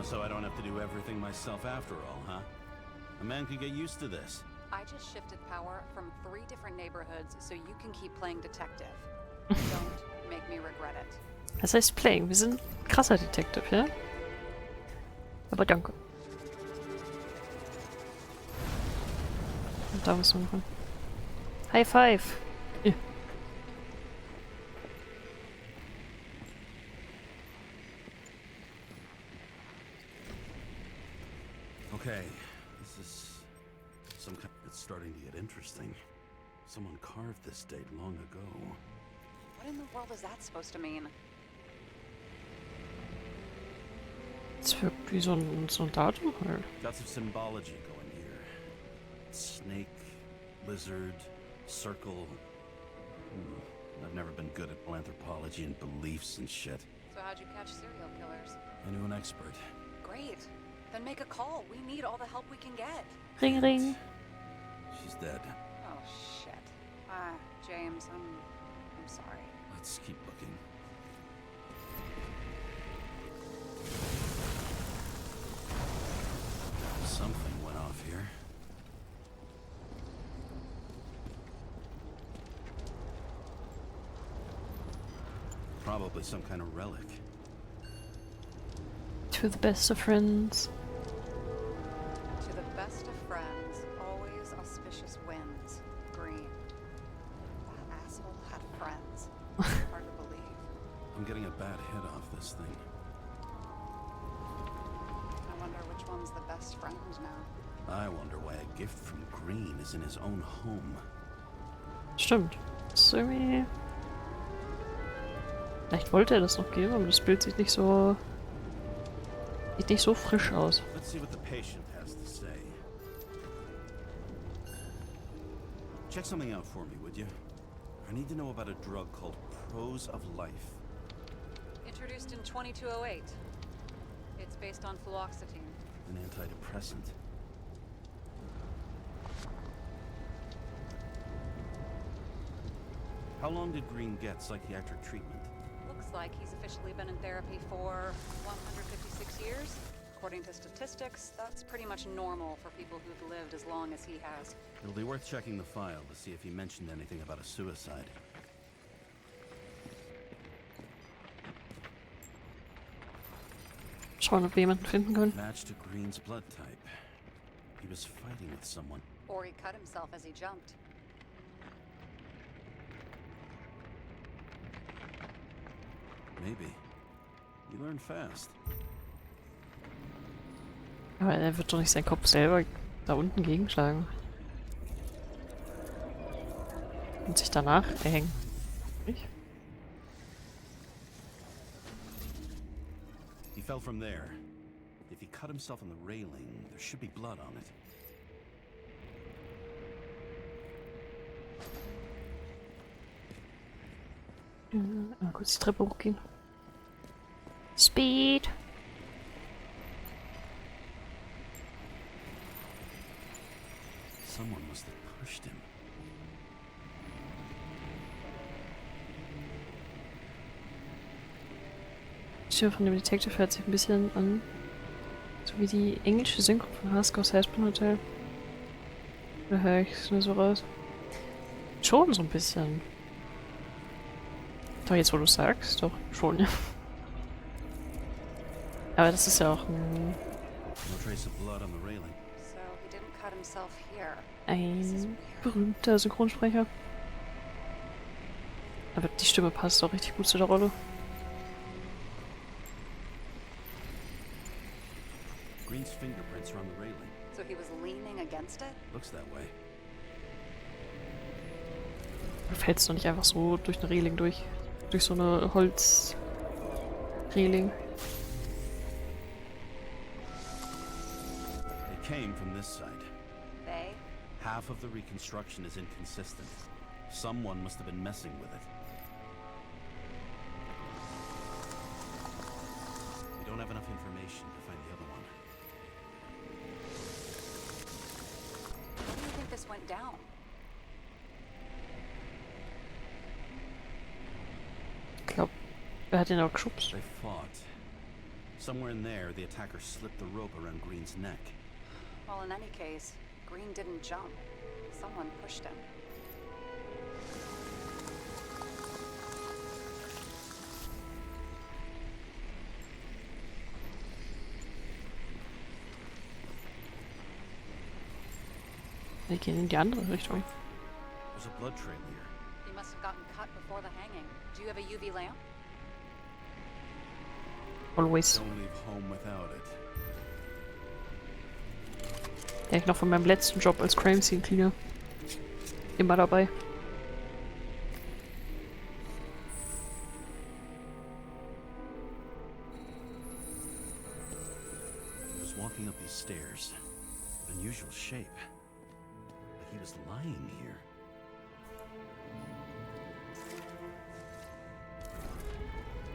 So I don't have to do everything myself after all, huh? A man could get used to this. I just shifted power from 3 different neighborhoods so you can keep playing detective. Don't make me regret it. Das heißt Playing. Wir sind krasser Detective, ja? Aber danke. Und da müssen wir machen. High Five! Ja. Okay, this is some kind. It's starting to get interesting. Someone carved this date long ago. What in the world is that supposed to mean? Das wirkt wie so ein Datum halt. Got some symbology going here. Snake, lizard, circle. I've never been good at anthropology and beliefs and shit. So how'd you catch serial killers? I knew an expert. Great. Then make a call. We need all the help we can get. Ring, ring. She's dead. Oh shit. James, I'm sorry. Let's keep looking. Something went off here. Probably some kind of relic. To the best of friends. To the best of friends, always auspicious winds. Green. That asshole had friends. Hard to believe. I'm getting a bad hit off this thing. I wonder which one's the best friend now. I wonder why a gift from Green is in his own home. Stimmt. Das ist irgendwie... Vielleicht wollte er das noch geben, aber das Bild sieht nicht so... Sieht nicht so frisch aus. Let's see what the patient has to say. Check something out for me, would you? I need to know about a drug called Prose of Life. Introduced in 2208. It's based on fluoxetine. An antidepressant. How long did Green get psychiatric treatment? Looks like he's officially been in therapy for 156 years. According to statistics, that's pretty much normal for people who've lived as long as he has. It'll be worth checking the file to see if he mentioned anything about a suicide. Schauen, ob wir jemanden finden können. Match to Green's blood type. He was fighting with someone. Or he cut himself as he jumped. Maybe. You learn fast. Aber er wird doch nicht seinen Kopf selber da unten gegenschlagen. Und sich danach erhängen. Nicht? He fell from there. If he cut himself on the railing, there should be blood on it. Mal kurz die Treppe hochgehen. Speed! Someone must have pushed him. Die Stimme von dem Detective hört sich ein bisschen an. So wie die englische Synchro von Haskell's Husband Hotel. Oder höre ich es nur so raus? Schon so ein bisschen. Doch jetzt, wo du sagst, doch schon. Aber das ist ja auch No trace of blood on the railing. So he didn't cut himself here. ein berühmter Synchronsprecher. Aber die Stimme passt auch richtig gut zu der Rolle. Green's fingerprints are on the railing. So he was leaning against it? Looks that way. Du fällst doch nicht einfach so durch eine Reling durch. Durch so eine Holzreling. It came from this side. They? Half of the reconstruction is inconsistent. Someone must have been messing with it. We don't have enough information to find the other one. How do you think this went down? Ich glaube, er hat ihn auch geschubst. They fought. Somewhere in there, the attacker slipped the rope around Green's neck. Well, in any case, Green didn't jump. Someone pushed him. Wir gehen in die andere Richtung. There's a blood trail here. He must have gotten cut before the hanging. Do you have a UV lamp? Always. Don't leave home without it. Ja, ich noch von meinem letzten Job als Crime Scene Cleaner. Immer dabei. He was walking up these stairs. Unusual shape. Like he was lying here.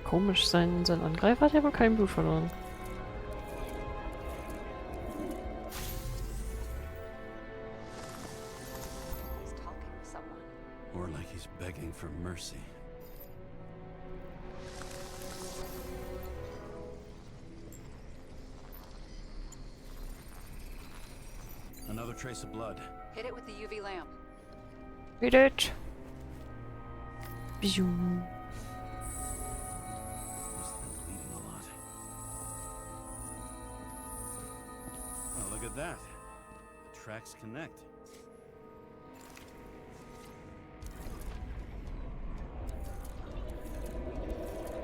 Komisch, sein Angreifer hat ja aber kein Blut verloren. He's talking to someone. Or like he's begging for mercy. Another trace of blood. Hit it with the UV lamp. Hit it! Biu. Must have been bleeding a lot. Oh, look at that. The tracks connect.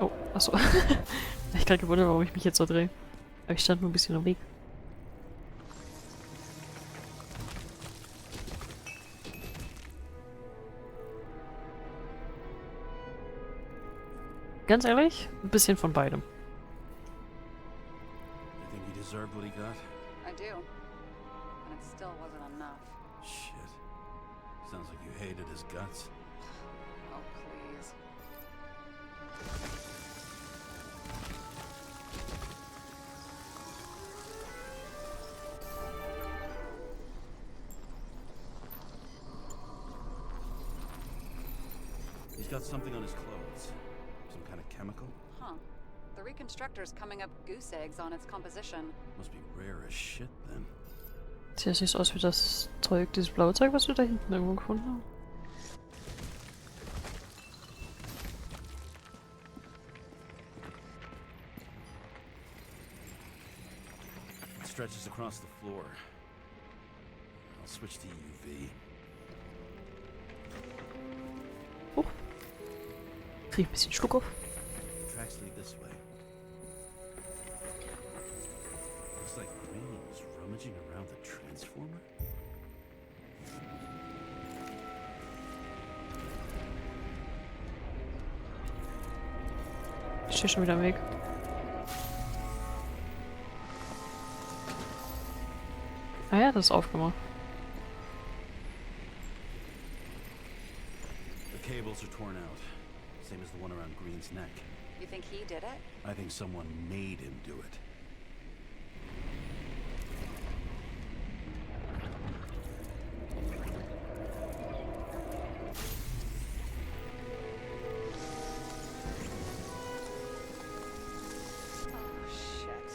Oh, achso. Ich kann gewundert, warum ich mich jetzt so drehe. Aber ich stand nur ein bisschen am Weg. Ganz ehrlich, ein bisschen von beidem. You think he deserved what he got? I do. And it still wasn't enough. Shit. Sounds like you hated his guts. Oh, please. He's got something on his clothes. Some kind of chemical? Huh. The reconstructor's coming up goose eggs on its composition. Must be rare as shit then. Sieht das nicht so aus wie das Zeug, dieses blaue Zeug, was wir da hinten irgendwo gefunden haben? It stretches across the floor. I'll switch to UV. Oh. Krieg ein bisschen Schluck auf. Tracks lead this way. Looks like Green was rummaging around the transformer. Ich stehe schon wieder am Weg. Ah ja, das ist aufgemacht. The cables are torn out. Same as the one around Green's neck. You think he did it? I think someone made him do it. Oh, shit.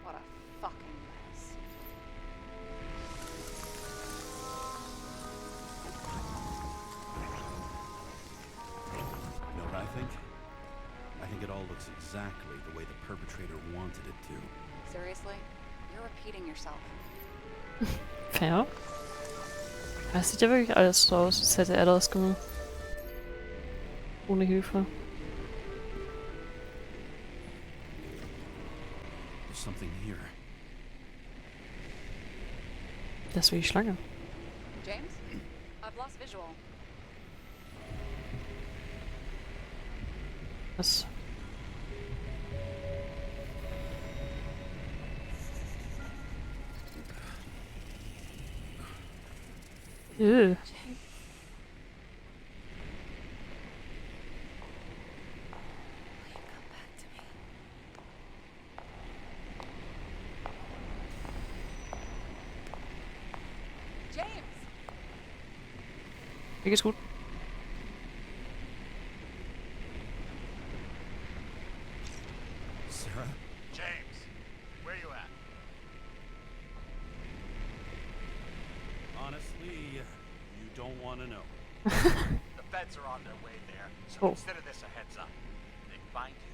What a fucking mess. You know what I think? I think it all looks exactly the way the perpetrator wanted it to. Seriously? You're repeating yourself. Fair. Das sieht ja wirklich alles so aus, als hätte er das gemacht. Ohne Hilfe. There's something here. Das ist wie die Schlange. James? I've lost visual. Was? Ew. Come back to me. James! Mir geht's gut. Sarah? James, where you at? Honestly, you don't want to know. The feds are on their way there, so Oh. consider this a heads up. They find you,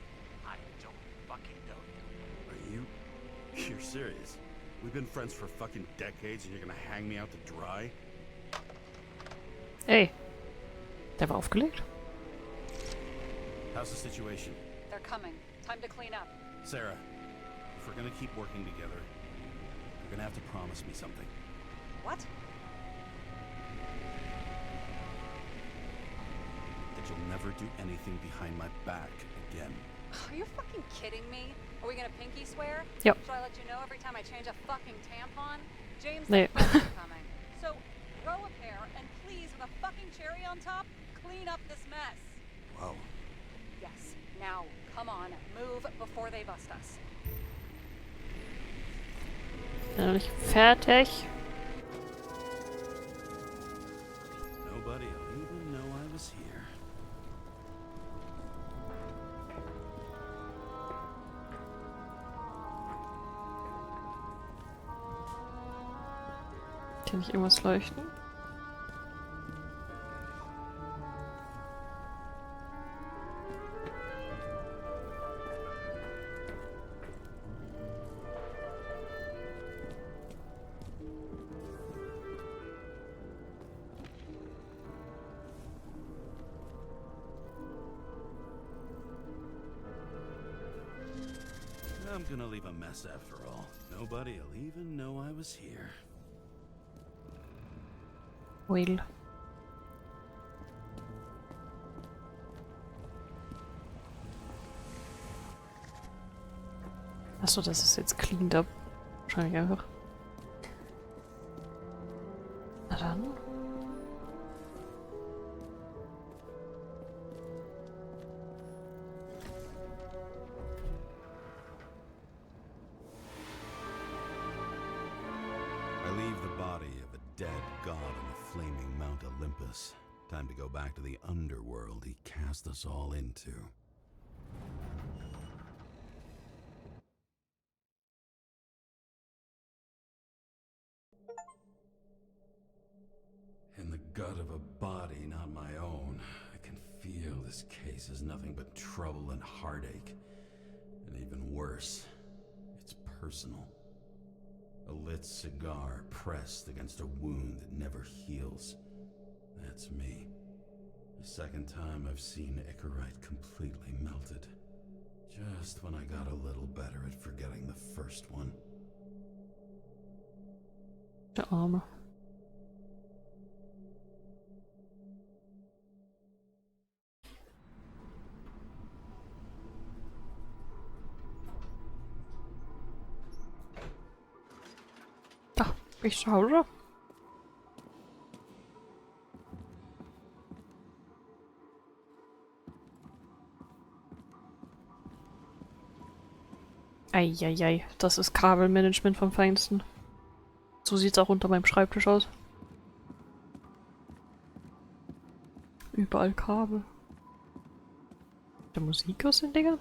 I don't fucking know you. Are you? You're serious? We've been friends for fucking decades and you're gonna hang me out to dry? Ey. Der war aufgelegt. How's the situation? They're coming. Time to clean up. Sarah, if we're gonna keep working together, you're gonna have to promise me something. What? That you'll never do anything behind my back again. Are you fucking kidding me? Are we gonna pinky swear? Yep. Should I let you know every time I change a fucking tampon? James, Nee. the feds are coming. So, grow a pair, and please, with a fucking cherry on top, clean up this mess. Wow. Yes. Now, come on, move before they bust us. Bin noch nicht fertig. Nobody'll even know I was here. Kann ich irgendwas leuchten? I'm gonna leave a mess after all. Nobody'll even know I was here. Well. Achso, das ist jetzt cleaned up. Wahrscheinlich einfach. Na dann. I leave the body of a dead god on the flaming Mount Olympus. Time to go back to the underworld he cast us all into. In the gut of a body not my own, I can feel this case is nothing but trouble and heartache. And even worse, it's personal. A lit cigar pressed against a wound that never heals. That's me. The second time I've seen Icarite completely melted. Just when I got a little better at forgetting the first one. Der Arme. Ach, bin ich zu Hause? Eieiei, das ist Kabelmanagement vom Feinsten. So sieht's auch unter meinem Schreibtisch aus. Überall Kabel. Der Musik aus den Dingern?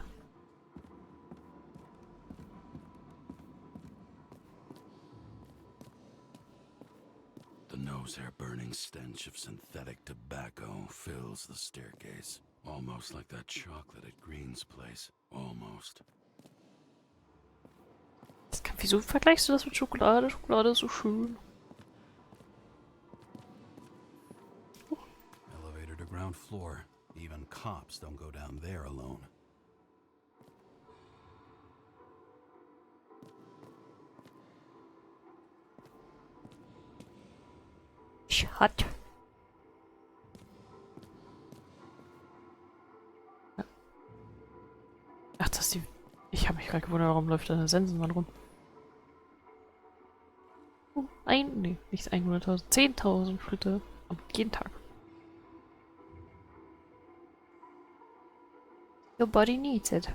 The nose hair burning stench of synthetic tobacco fills the staircase. Almost like that chocolate at Green's place. Almost. Wieso vergleichst du das mit Schokolade? Schokolade ist so schön. Elevator to ground floor. Even cops don't go down there alone. Schat. Ach, das ist die... Ich habe mich gerade gewundert, warum läuft da eine Sensenmann rum. Oh, nee, nicht 100.000, 10.000 Schritte jeden Tag. Your body needs it.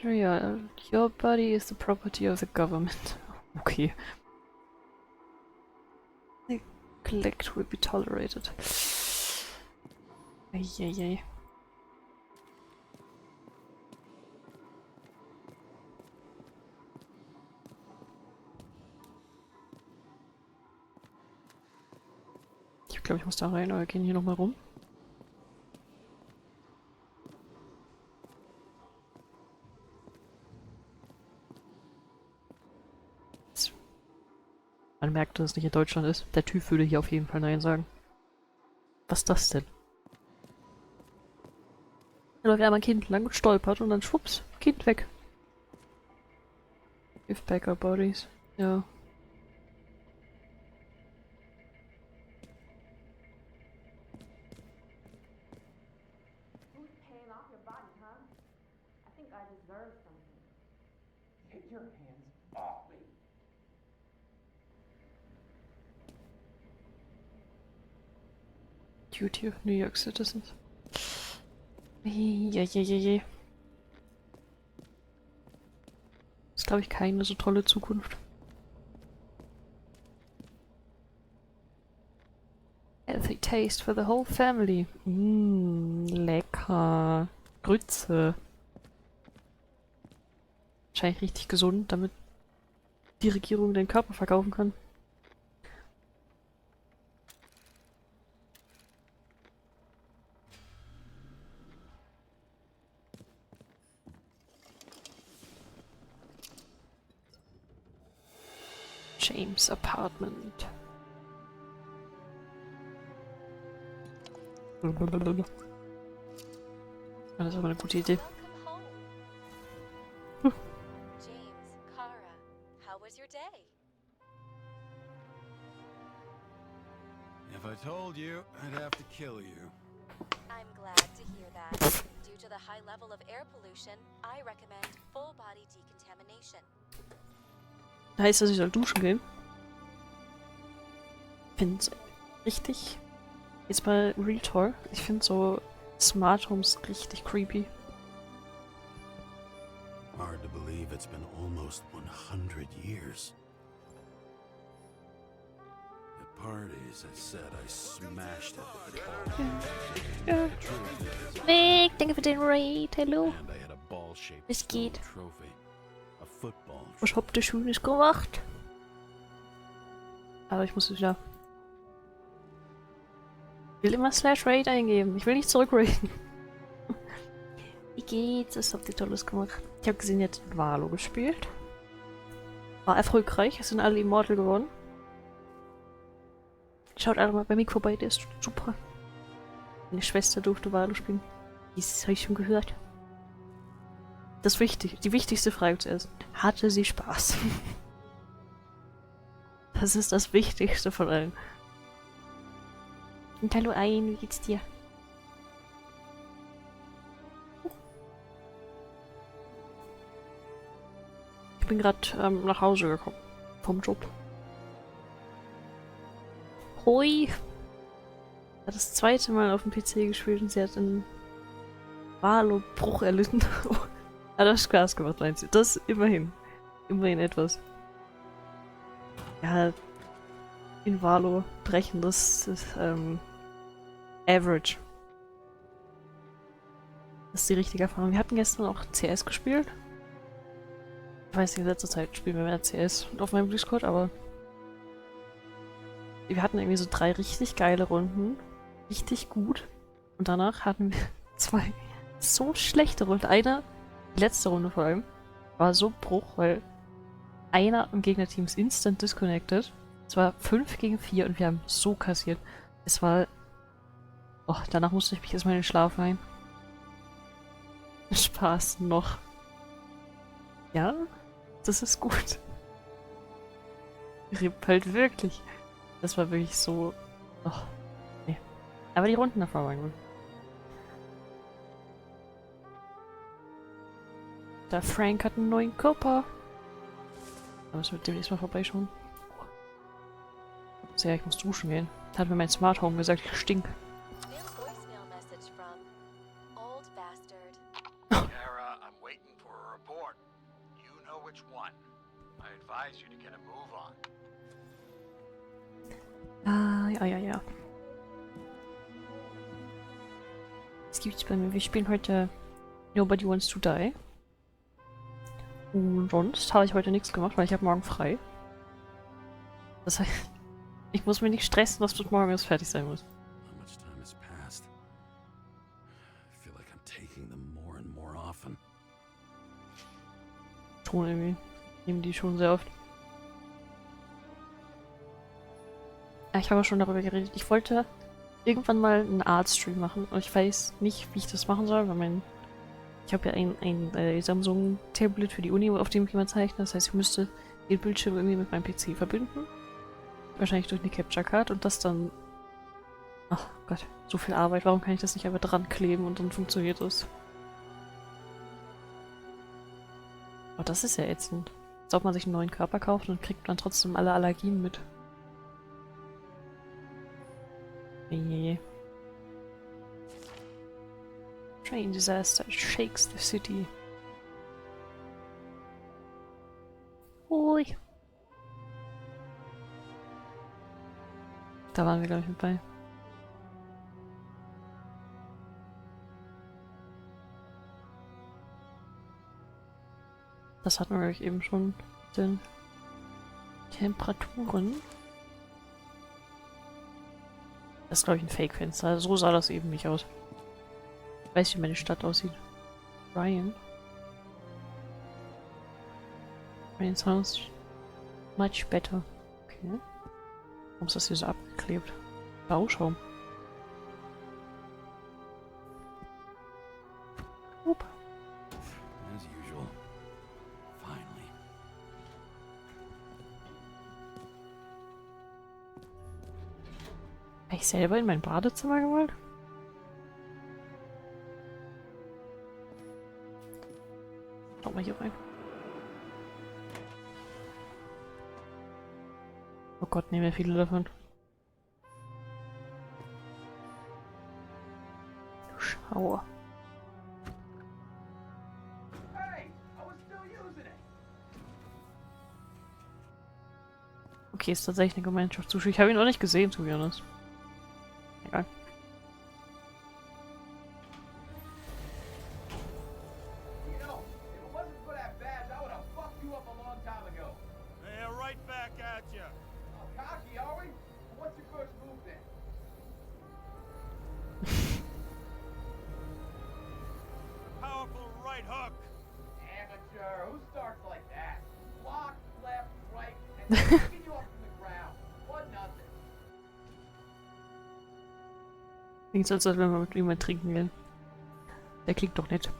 Sure, yeah, your body is the property of the government. Okay. Neglect will be tolerated. Eieiei. Ich glaube, ich muss da rein, aber wir gehen hier nochmal rum. Man merkt, dass es nicht in Deutschland ist. Der Typ würde hier auf jeden Fall Nein sagen. Was ist das denn? Da läuft einmal ein Kind lang und stolpert und dann schwupps, Kind weg. Give back our bodies. Ja. Who's paying off your body, huh? I think I deserve something. Get your hands off me. Duty of New York Citizens. Jejejeje. Ist, glaube ich, keine so tolle Zukunft. Healthy taste for the whole family. Lecker. Grütze. Wahrscheinlich richtig gesund, damit die Regierung den Körper verkaufen kann. James Apartment. Das ist aber eine gute Idee. Welcome home. James Karra, how was your day? If I told you, I'd have to kill you. I'm glad to hear that. Due to the high level of air pollution, I recommend full body decontamination. Heißt das, ich soll duschen gehen? Find's richtig. Jetzt mal Real Talk. Ich finde so Smart Homes richtig creepy. Hard to believe it's been almost 100 years. At parties, I said I smashed it with a ball. Nick, danke für den Raid. Hallo. And I had a ball-shaped Es geht. silver trophy. A football Was habt ihr Schönes gemacht? Aber ich muss wieder... Ich will immer /raid eingeben. Ich will nicht zurückraiden. Wie geht's? Was habt ihr Tolles gemacht? Ich habe gesehen, ihr habt Valo gespielt. War erfolgreich. Es sind alle Immortal geworden. Schaut alle mal bei Mick vorbei, der ist super. Meine Schwester durfte Valo spielen. Das habe ich schon gehört. Das wichtig, die wichtigste Frage zuerst. Hatte sie Spaß? Das ist das Wichtigste von allen. Und hallo Ein, wie geht's dir? Ich bin gerade nach Hause gekommen. Vom Job. Hoi! Hat das zweite Mal auf dem PC gespielt und sie hat einen Valo-Bruch erlitten. Hat das Spaß gemacht, meinst du? Das immerhin. Immerhin etwas. Ja, in Valo brechen, das ist average. Das ist die richtige Erfahrung. Wir hatten gestern auch CS gespielt. Ich weiß nicht, in letzter Zeit spielen wir mehr CS auf meinem Discord, aber wir hatten irgendwie so 3 richtig geile Runden. Richtig gut. Und danach hatten wir 2 so schlechte Runden. Eine, die letzte Runde vor allem, war so Bruch, weil einer im Gegnerteam ist instant disconnected. Es war 5 gegen 4 und wir haben so kassiert. Es war... Oh, danach musste ich mich erstmal in den Schlaf rein. Spaß noch. Ja, das ist gut. RIP halt wirklich. Das war wirklich so... Oh, nee. Aber die Runden davor waren gut. Der Frank hat einen neuen Körper. Da müssen wir demnächst mal vorbeischauen. Sehr, ich muss duschen gehen. Da hat mir mein Smart Home gesagt, ich stink. New voicemail message from old bastard. Kara, I'm waiting for a report. You know which one. I advise you to get a move on. Ah, ja. Es gibt's bei mir. Wir spielen heute Nobody Wants to Die. Und sonst habe ich heute nichts gemacht, weil ich habe morgen frei. Das heißt, ich muss mich nicht stressen, dass bis morgen erst fertig sein muss. How much time has passed? I feel like I'm taking them more and more often. Schon irgendwie. Nehmen die schon sehr oft. Ja, ich habe schon darüber geredet. Ich wollte irgendwann mal einen Artstream machen. Und ich weiß nicht, wie ich das machen soll, weil ich habe ja ein Samsung-Tablet für die Uni, auf dem ich immer zeichne. Das heißt, ich müsste den Bildschirm irgendwie mit meinem PC verbinden. Wahrscheinlich durch eine Capture Card und das dann... Ach Gott, so viel Arbeit. Warum kann ich das nicht einfach dran kleben und dann funktioniert das? Aber das ist ja ätzend. Als ob man sich einen neuen Körper kauft und kriegt man trotzdem alle Allergien mit. Nee. Train disaster shakes the city. Ui. Da waren wir, glaube ich, mit bei. Das hatten wir, glaube ich, eben schon. Den Temperaturen. Das ist, glaube ich, ein Fake-Fenster. So sah das eben nicht aus. Ich weiß, wie meine Stadt aussieht. Ryan. Ryan's House. Much better. Okay. Warum ist das hier so abgeklebt? Bauschaum. Up. As usual. Finally. Habe ich selber in mein Badezimmer gemalt? Schau mal hier rein. Oh Gott, nehmen wir viele davon. Schauer. Okay, ist tatsächlich eine Gemeinschaftszuschauer. Ich habe ihn noch nicht gesehen, zu be honest. Egal. Yeah, right back at you. Cocky, are we? What's your first move then? Powerful right hook. Amateur. Who starts like that? Block, left, right, and then picking you up from the ground. What nothing. Klingt so, als wenn wir mit jemandem trinken gehen. Der klingt doch nett.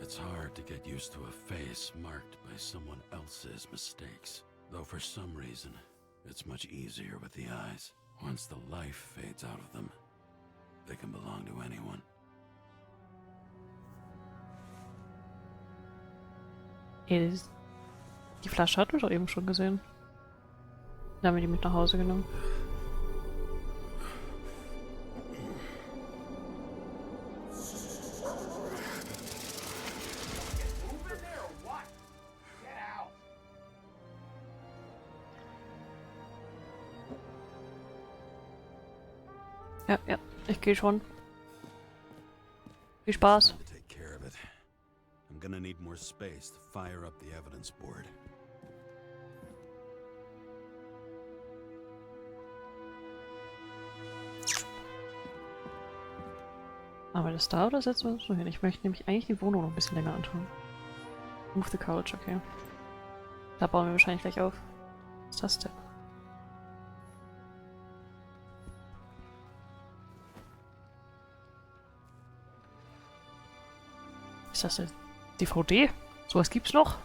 It's hard to get used to a face marked by someone else's mistakes. Though for some reason, it's much easier with the eyes. Once the life fades out of them, they can belong to anyone. Die Flasche hatten wir doch eben schon gesehen. Dann haben wir die mit nach Hause genommen. Moving there or what? Get out. Ja, ich gehe schon. Viel Spaß. Time to take care of it. I'm gonna need more space to fire up the evidence board. Aber das da oder setzen wir uns so hin? Ich möchte nämlich eigentlich die Wohnung noch ein bisschen länger anschauen. Move the couch, okay. Da bauen wir wahrscheinlich gleich auf. Was ist das denn? Ist das eine DVD? Sowas gibt's noch?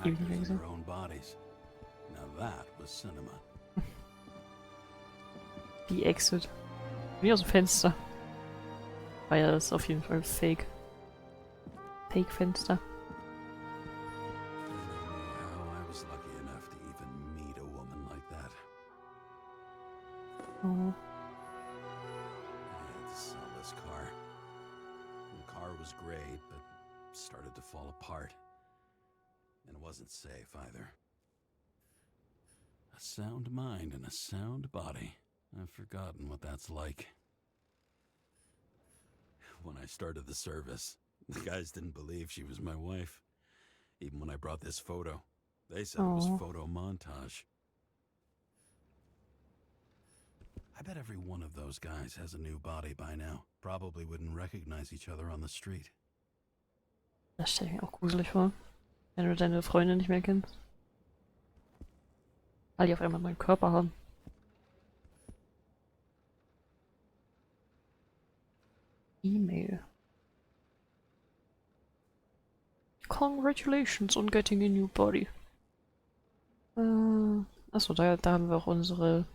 Ewig nicht mehr Actors in gesehen. their own bodies. Now that was cinema. Die Exit. Wie aus dem Fenster. War ja das ist auf jeden Fall Fake. Fake-Fenster. I don't know how I was lucky enough to even meet a woman like that. Oh. I had to sell this car. The car was great, but started to fall apart. And it wasn't safe either. A sound mind and a sound body. I've forgotten what that's like. When I started the service, the guys didn't believe she was my wife. Even when I brought this photo, they said it was Aw. photo montage. I bet every one of those guys has a new body by now. Probably wouldn't recognize each other on the street. Das stelle ich mir auch gruselig vor. Wenn du deine Freundin nicht mehr kennst. Weil die auf einmal meinen Körper haben. E-Mail. Congratulations on getting a new body. Achso, da haben wir auch unsere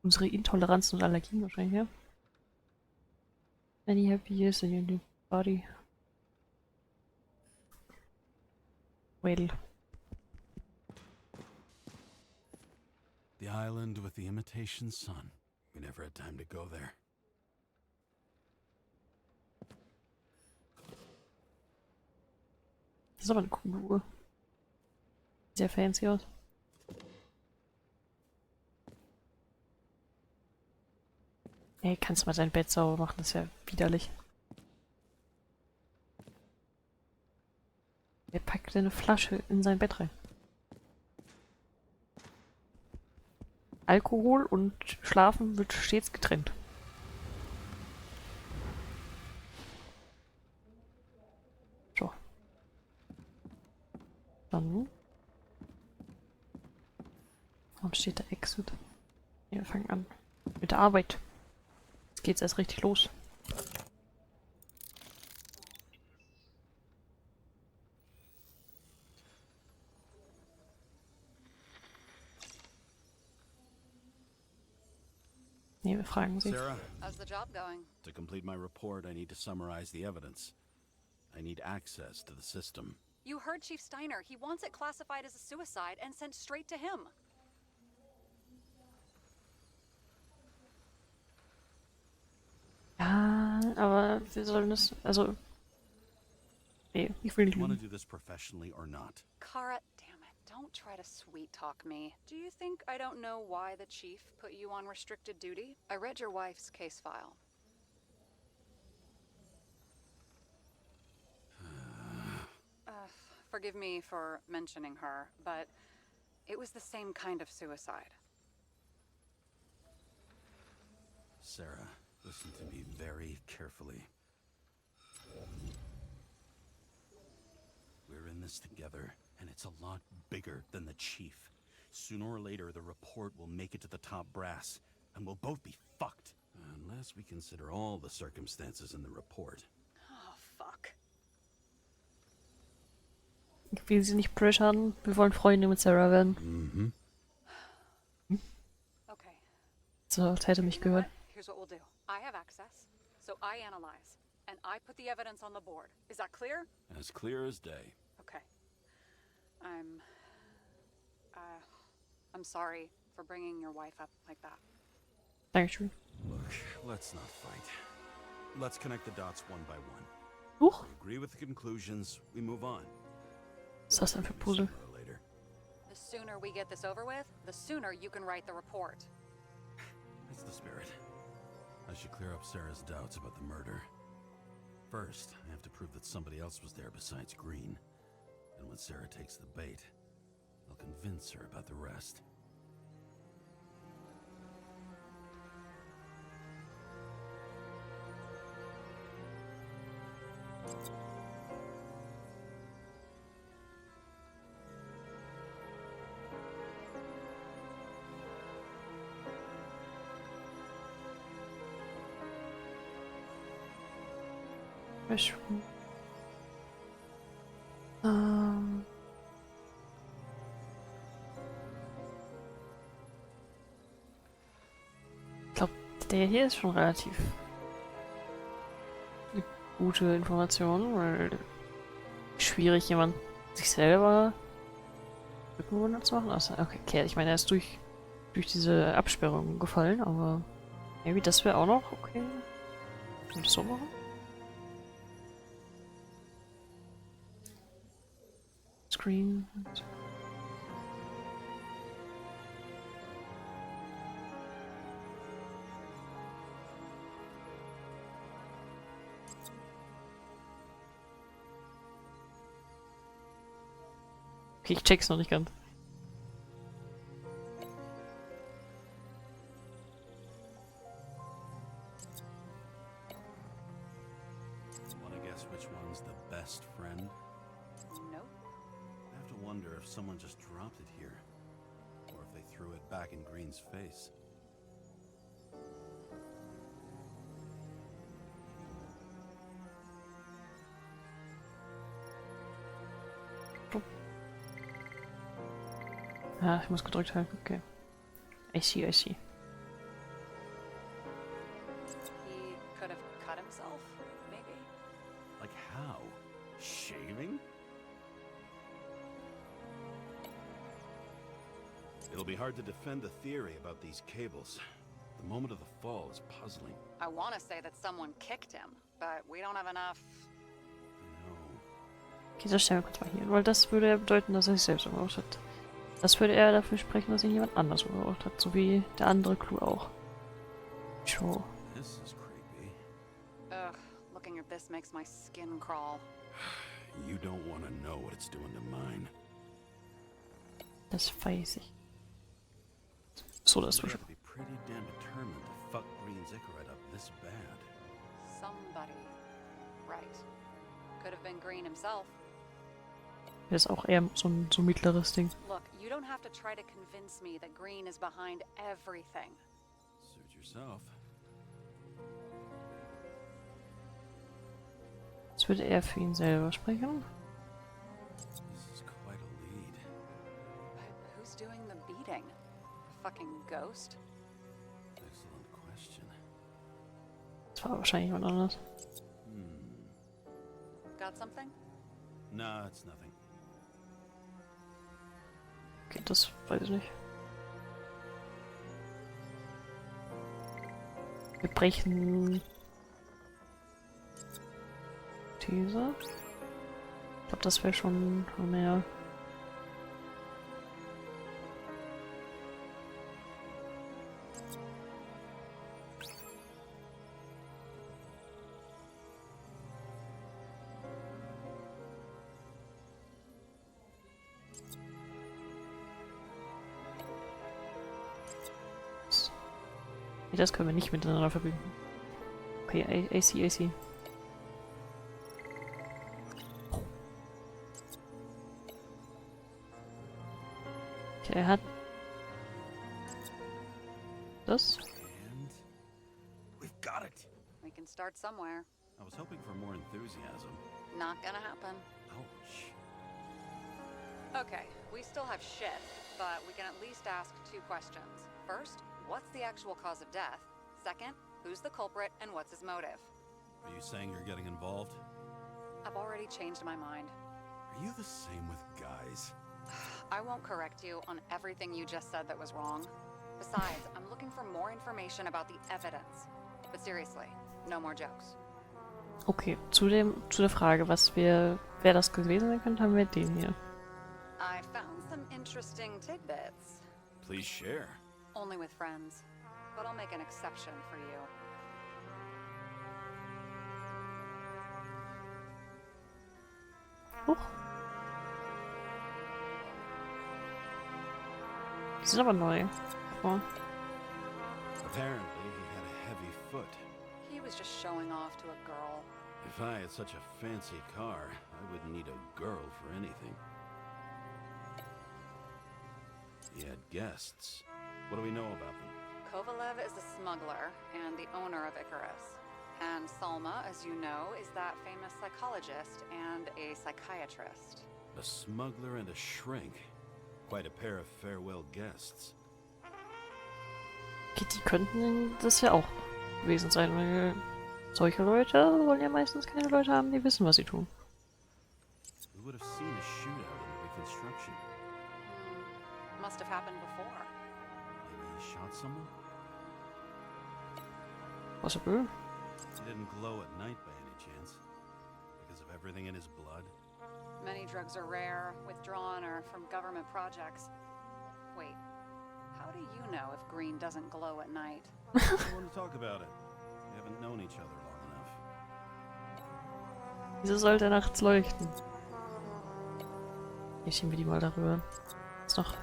Intoleranzen und Allergien wahrscheinlich, ja? Many happy years in your new body. Well. The island with the imitation sun. We never had time to go there. Das ist aber eine coole Uhr. Sehr fancy aus. Ey, kannst du mal dein Bett sauber machen? Das ist ja widerlich. Er packt eine Flasche in sein Bett rein. Alkohol und Schlafen wird stets getrennt. So. Dann. Warum steht da Exit? Ja, wir fangen an mit der Arbeit. Jetzt geht's erst richtig los. Nee, wir fragen sie. Sarah, How's the job going? to complete my report, I need to summarize the evidence. I need access to the system. You heard Chief Steiner. He wants it classified as a suicide and sent straight to him. Ja, aber wir sollen es. Also. Nee, ich will nicht Do you want to lügen. do this professionally or not? Kara, damn it. Don't try to sweet talk me. Do you think I don't know why the chief put you on restricted duty? I read your wife's case file. Forgive me for mentioning her, but it was the same kind of suicide. Sarah, listen to me very carefully. We're in this together, and it's a lot bigger than the chief. Sooner or later, the report will make it to the top brass, and we'll both be fucked. Unless we consider all the circumstances in the report. Oh, fuck. Ich will sie nicht pressern. Wir wollen Freunde mit Sarah werden. Mm-hmm. Okay. So, das hätte mich You know gehört. what? Here's what we'll do. I have access, so I analyze, and I put the evidence on the board. Is that clear? As clear as day. Okay. I'm sorry for bringing your wife up like that. Dankeschön. Look, let's not fight. Let's connect the dots one by one. Huch, We agree with the conclusions, we move on. was ist das denn für Puzzle? Sooner or later. The sooner we get this over with, the sooner you can write the report. That's the spirit. I should clear up Sarah's doubts about the murder. First, I have to prove that somebody else was there besides Green. And when Sarah takes the bait, I'll convince her about the rest. Verschwunden. Ich glaube, der hier ist schon relativ eine gute Information, weil schwierig jemand sich selber Rückenwunder zu machen. Also, okay, ich meine, er ist durch diese Absperrung gefallen, aber maybe das wäre auch noch okay. Kann ich das so machen? Screen. Okay, ich check's noch nicht ganz. Wanna guess which one's the best friend? Nope. I have to wonder if someone just dropped it here. Or if they threw it back in Green's face. Ah, ich muss gedrückt halten. Okay. I see, I see. He could have cut himself, maybe. Like how? Shaving? It'll be hard to defend the theory about these cables. The moment of the fall is puzzling. I want to say that someone kicked him, but we don't have enough. No. Okay, das stellen wir kurz mal hier hin, weil das würde ja bedeuten, dass er sich selbst umgebracht hat. Das würde eher dafür sprechen, dass ihn jemand anders umgebracht hat, so wie der andere Clou auch. Sure. This is creepy. Ugh, looking at this makes my skin crawl. You don't want to know what it's doing to mine. Das weiß ich. So, das You war have schon. to be pretty damn determined to fuck Green's Icarite up this bad. Somebody. Right. Could have been Green himself. Das ist auch eher so ein mittleres Ding. Look, you don't have to try to convince me that Green is behind everything. Suit yourself. Das würde eher für ihn selber sprechen. This is quite a lead. But who's doing the beating? A fucking ghost? Excellent question. Das war wahrscheinlich jemand anderes. Got something? Nah, it's nothing. Okay, das weiß ich nicht. Wir brechen These. Ich glaube, das wäre schon mehr. Nee, das können wir nicht miteinander verbinden. Okay, I see, I see. Okay, er hat das. And we've got it. We can start somewhere. I was hoping for more enthusiasm. Not gonna happen. Ouch. Okay, we still have shit, but we can at least ask 2 questions. First, what's the actual cause of death? Second, who's the culprit and what's his motive? Are you saying you're getting involved? I've already changed my mind. Are you the same with guys? I won't correct you on everything you just said that was wrong. Besides, I'm looking for more information about the evidence. But seriously, no more jokes. Okay, zu der Frage, wer das gewesen sein könnte, haben wir den hier. I found some interesting tidbits. Please share. Only with friends. But I'll make an exception for you. Huch. Die sind aber neu. Oh. Apparently, he had a heavy foot. He was just showing off to a girl. If I had such a fancy car, I wouldn't need a girl for anything. He had guests. What do we know about them? Kovalev is a smuggler and the owner of Icarus. And Salma, as you know, is that famous psychologist and a psychiatrist. A smuggler and a shrink. Quite a pair of farewell guests. Okay, die könnten das ja auch gewesen sein, weil solche Leute wollen ja meistens keine Leute haben, die wissen, was sie tun. We would have seen a shootout in the reconstruction. Must have happened before. Maybe he shot someone? Possible. He didn't glow at night by any chance. Because of everything in his blood. Many drugs are rare, withdrawn, or from government projects. Wait, how do you know if green doesn't glow at night? I want to talk about it. We haven't known each other long enough. Wieso sollte er nachts leuchten? Ich schieben wir die mal darüber. Ist noch.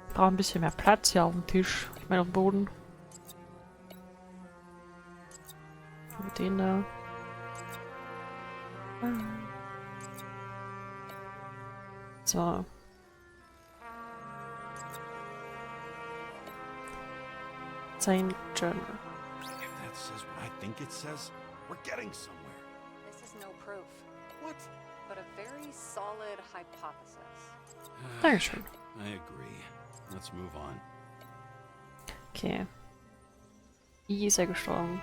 Ich brauche ein bisschen mehr Platz hier auf dem Tisch. Ich meine auf dem Boden. Mit denen da. So. Sein Journal. If that says what I think it says, we're getting somewhere. This is no proof, What? but a very solid hypothesis. Dankeschön. I agree. Let's move on. Okay. Wie ist er gestorben?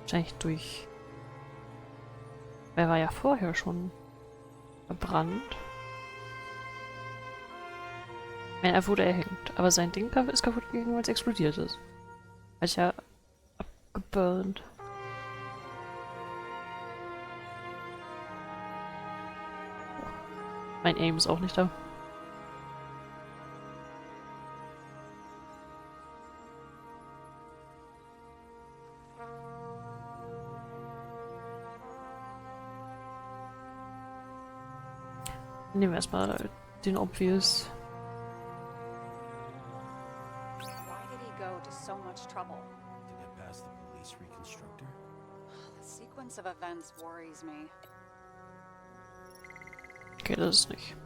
Wahrscheinlich durch. Er war ja vorher schon verbrannt. Ich meine, er wurde erhängt, aber sein Ding ist kaputt gegangen, weil es explodiert ist. Er ist ja abgeburnt. Mein Aim ist auch nicht da. Nehmen wir erstmal den Obvious. Why did he go to so much trouble? To get past the police reconstructor? The sequence of events worries me. Okay, das ist nicht.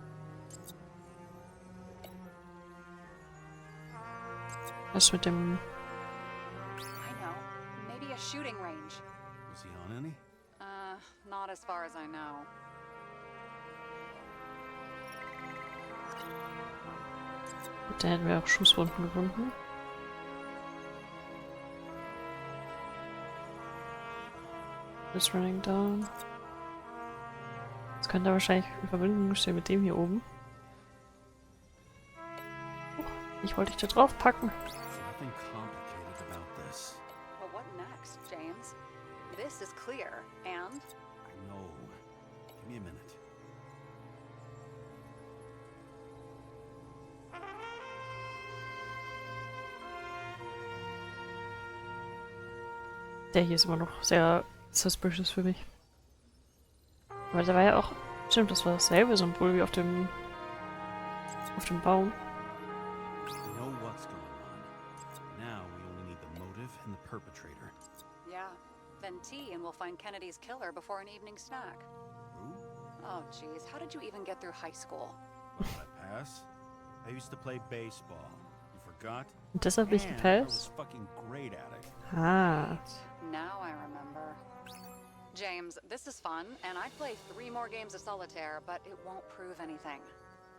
Was mit dem... I know. Maybe a shooting range. Was he on any? Not as far as I know. Da hätten wir auch Schusswunden gefunden. Ist running down. Das könnte er wahrscheinlich in Verbindung stehen mit dem hier oben. Oh, ich wollte dich da drauf packen. There's nothing complicated about this. But what next, James? This is clear, and I know. Give me a minute. Der hier ist immer noch sehr suspicious für mich. Weil da war ja auch... Stimmt, das war dasselbe Symbol wie auf dem Baum. We know what's going on. Now we only need the motive and the perpetrator. yeah, then tea and we'll find Kennedy's killer before an evening snack. Who? Oh, geez, how did you even get through high school? What did I pass? I used to play baseball. You forgot? Und deshalb bin ich And I gepasst. was fucking great at it. Ah. Now I remember. James, this is fun, and I'd play 3 more games of solitaire, but it won't prove anything.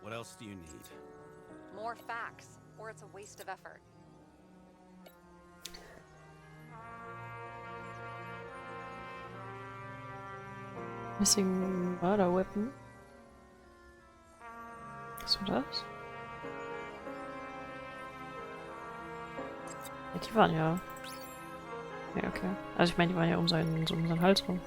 What else do you need? More facts, or it's a waste of effort. Missing Murder Weapon. Was war das? Ja, die waren ja... Ja, okay. Also ich meine, die waren ja um seinen Hals rum.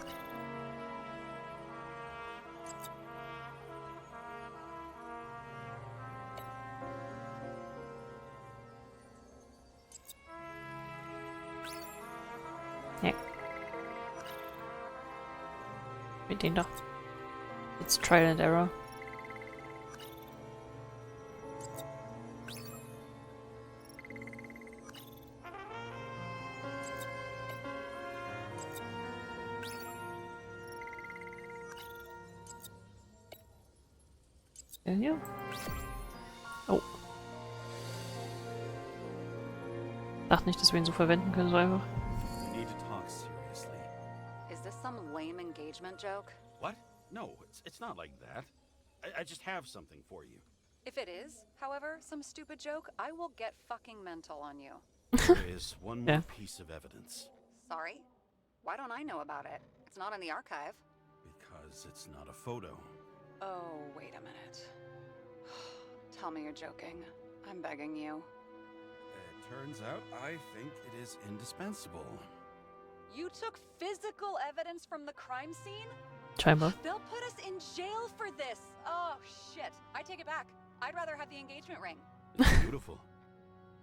Ja. Mit denen da. It's Trial and Error. Der hier. Oh. Dachte nicht, dass wir ihn so verwenden können, so einfach. We need to talk seriously. Is this some lame engagement joke? What? No, it's not like that. I just have something for you. If it is, however, some stupid joke, I will get fucking mental on you. There is one more Yeah. piece of evidence. Sorry? Why don't I know about it? It's not in the archive. Because it's not a photo. Oh, wait a minute. Tell me you're joking. I'm begging you. It turns out I think it is indispensable. You took physical evidence from the crime scene? Scheinbar. They'll put us in jail for this. Oh, shit. I take it back. I'd rather have the engagement ring. It's beautiful.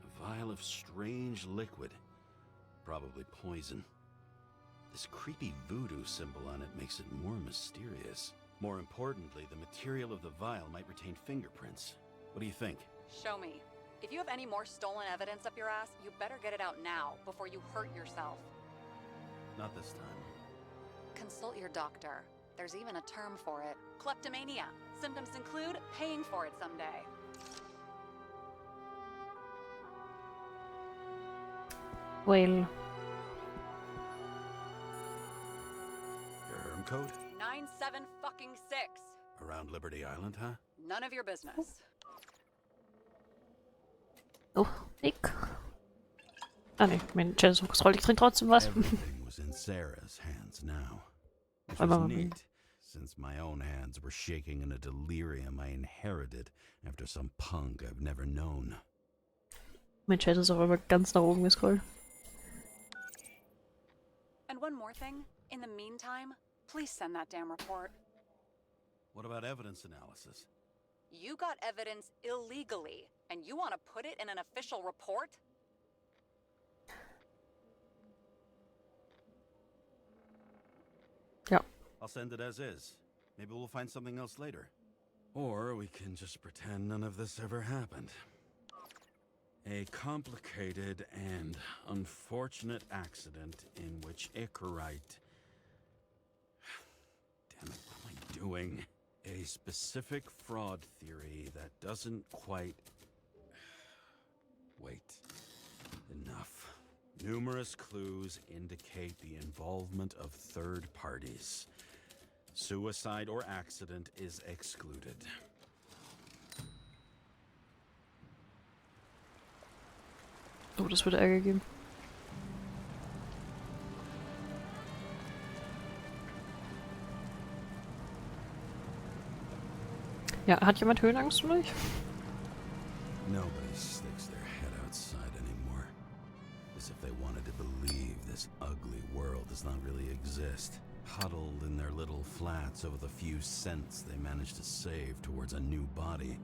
A vial of strange liquid. Probably poison. This creepy voodoo symbol on it makes it more mysterious. More importantly, the material of the vial might retain fingerprints. What do you think? Show me. If you have any more stolen evidence up your ass, you better get it out now before you hurt yourself. Not this time. Consult your doctor. There's even a term for it. Kleptomania. Symptoms include paying for it someday. Well. Your herm code? 97-fucking-6. Around Liberty Island, huh? None of your business. Oh, Nick. Ah ne, mein Channel ist hochgescrollt, ich trinke trotzdem was. Everything was in Sarah's hands now. Which Warte was mal. neat, since my own hands were shaking in a delirium I inherited after some punk I've never known. Mein Chat ist auch immer ganz nach oben gescrollt. And one more thing. In the meantime, please send that damn report. What about evidence analysis? You got evidence illegally, and you want to put it in an official report? Ja. I'll send it as is. Maybe we'll find something else later. Or we can just pretend none of this ever happened. A complicated and unfortunate accident in which Icarite... Damn it, what am I doing? A specific fraud theory that doesn't quite... Wait. Enough. Numerous clues indicate the involvement of third parties. Suicide or accident is excluded. Oh, das würde Ärger geben. Ja, hat jemand Höhenangst von euch? Nobody sticks their head outside anymore. As if they wanted to believe this ugly world does not really exist. Huddled in their little flats over the few cents they managed to save towards a new body.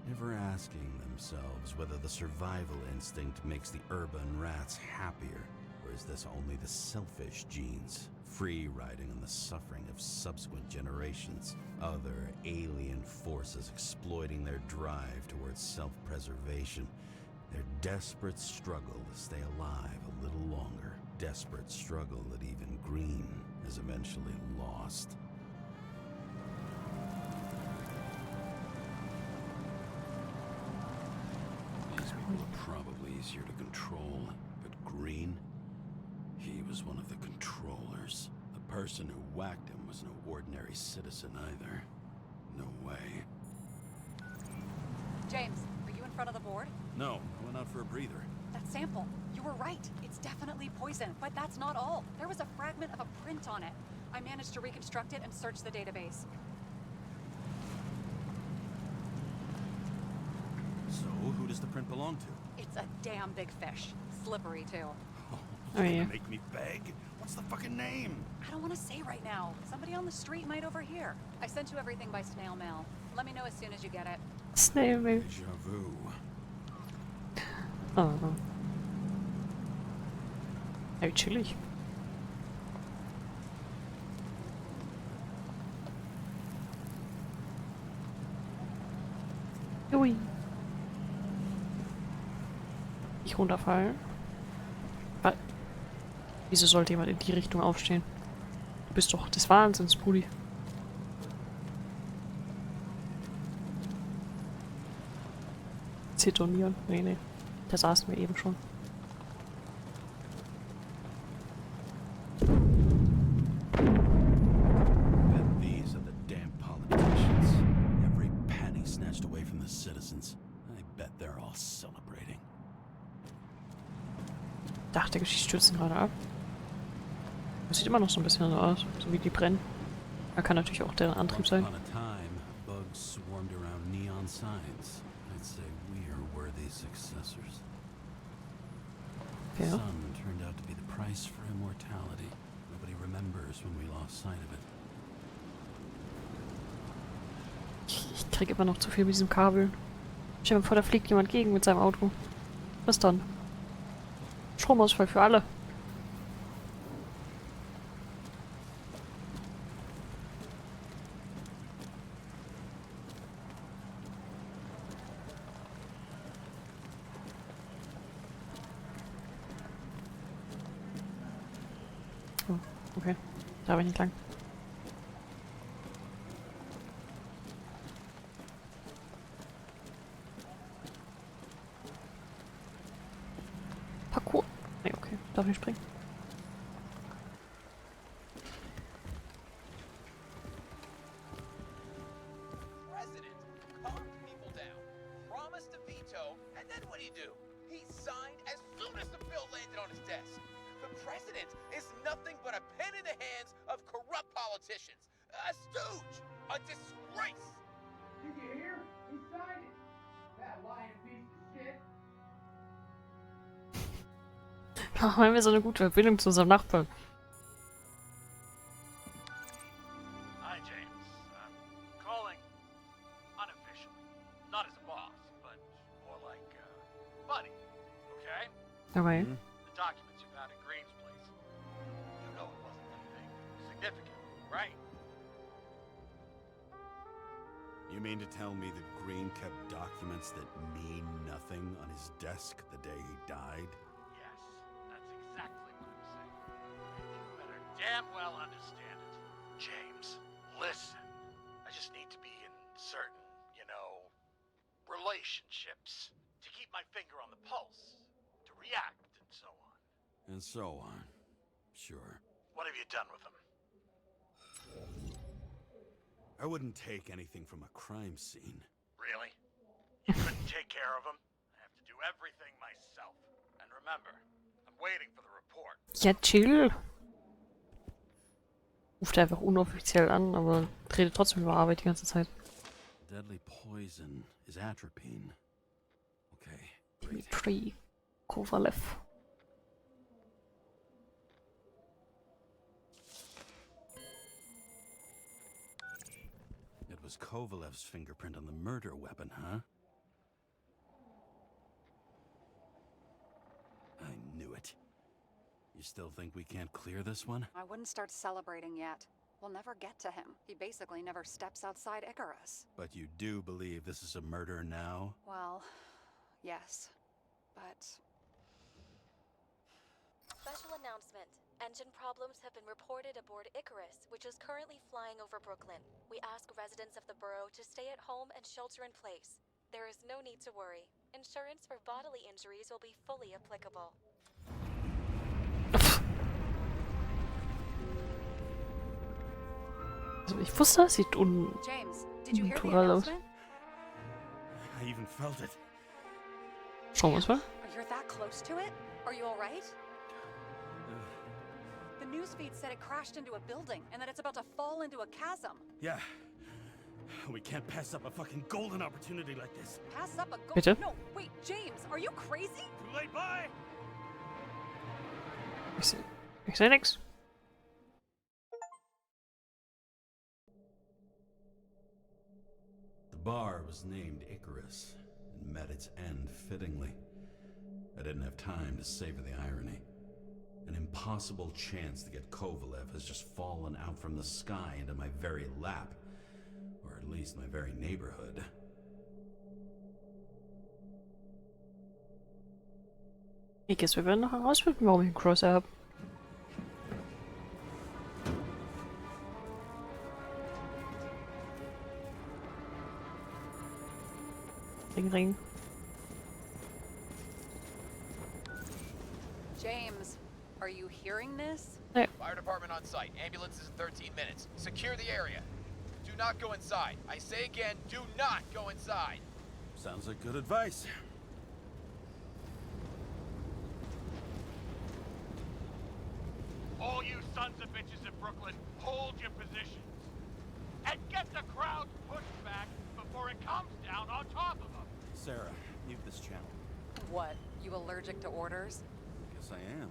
Never asking themselves whether the survival instinct makes the urban rats happier, or is this only the selfish genes, free riding on the suffering of subsequent generations, other alien forces exploiting their drive towards self-preservation, their desperate struggle to stay alive a little longer, desperate struggle that even Green has eventually lost. These people are probably easier to control, but Green, he was one of the controllers. The person who whacked him was no ordinary citizen either. No way. James, are you in front of the board? No, I went out for a breather. That sample. You were right. It's definitely poison, but that's not all. There was a fragment of a print on it. I managed to reconstruct it and search the database. So, who does the print belong to? It's a damn big fish. Slippery, too. Oh yeah. Make me beg? What's the fucking name? I don't want to say right now. Somebody on the street might overhear. I sent you everything by snail mail. Let me know as soon as you get it. Snail Mail. Deja vu. Oh. Ja, wie chillig. Ui. Nicht runterfallen. Wieso sollte jemand in die Richtung aufstehen? Du bist doch des Wahnsinns, Brudi. Zitonieren. Nee. Da saßen wir eben schon. Bet these are the damn politicians. Every penny snatched away from the citizens. I bet they're all celebrating. Dachte, Geschichte stürzen gerade ab. Das sieht immer noch so ein bisschen so aus, so wie die brennen. Er kann natürlich auch deren Antrieb sein. Once upon a time, bugs swarmed around neon signs. I'd say we're worthy successors. The Ja. sun turned out to be the price for immortality. Nobody remembers when we lost sight of it. Ich krieg immer noch zu viel mit diesem Kabel. Stell dir vor, da fliegt jemand gegen mit seinem Auto. Was dann? Stromausfall für alle. Oh, okay. Da bin ich nicht lang. Parkour. Nee, okay. Darf ich springen? President calmed people down, promised to veto, and then what do? He signed as soon as the bill landed on his desk. The president is nothing but a pen in the hands of corrupt politicians. A stooge! A disgrace! Did you hear? He signed it. That lying piece of shit. Warum haben wir so eine gute Verbindung zu unserem Nachbarn? Hi, James. I'm calling unofficially. Not as a boss, but more like, buddy. Okay? Okay. The documents you found at Green's place. You know it wasn't anything significant, right? You mean to tell me that Green kept documents that mean nothing on his desk the day he died? Yes, that's exactly what I'm saying. You better damn well understand it. James, listen. I just need to be in certain, relationships to keep my finger on the pulse, to react, and so on. And so on. Sure. What have you done with them? I wouldn't take anything from a crime scene. Really? You couldn't take care of them? I have to do everything myself. And remember, I'm waiting for the report. Ja, chill. Ruft er einfach unoffiziell an, aber redet trotzdem über Arbeit die ganze Zeit. Deadly poison is atropine. Okay. Dmitri Kovalev. It was Kovalev's fingerprint on the murder weapon, huh? I knew it. You still think we can't clear this one? I wouldn't start celebrating yet. We'll never get to him. He basically never steps outside Icarus. But you do believe this is a murder now? Well, yes. But Special announcement. Engine problems have been reported aboard Icarus, which is currently flying over Brooklyn. We ask residents of the borough to stay at home and shelter in place. There is no need to worry. Insurance for bodily injuries will be fully applicable. Also ich wusste, es sieht James, did you hear the unnatural aus. announcement? I even felt it. Schauen wir uns mal. You're that close to it? Are you all right? The newsfeed said it crashed into a building and that it's about to fall into a chasm. Yeah. We can't pass up a fucking golden opportunity like this. Pass up a go- Bitte? No, wait, James, are you crazy? Too late, bye! Ich seh nix. The bar was named Icarus and met its end fittingly. I didn't have time to savor the irony. An impossible chance to get Kovalev has just fallen out from the sky into my very lap. Or at least my very neighborhood. Ich guess wir werden noch herausfinden, warum ich einen Crosser habe. Ring, ring. Are you hearing this? Fire department on site. Ambulances in 13 minutes. Secure the area. Do not go inside. I say again, do not go inside. Sounds like good advice. All you sons of bitches in Brooklyn, hold your positions. And get the crowd pushed back before it comes down on top of them. Sarah, mute this channel. What? You allergic to orders? Guess I am.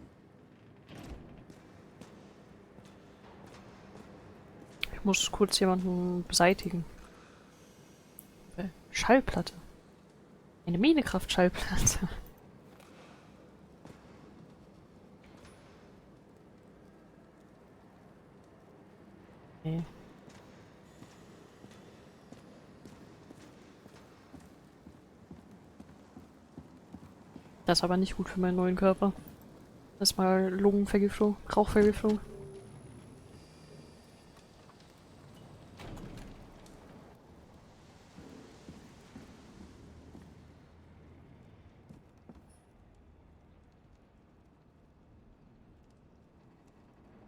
Ich muss kurz jemanden beseitigen. Schallplatte. Eine Minecraft-Schallplatte. Okay. Das ist aber nicht gut für meinen neuen Körper. Erstmal Lungenvergiftung, Rauchvergiftung.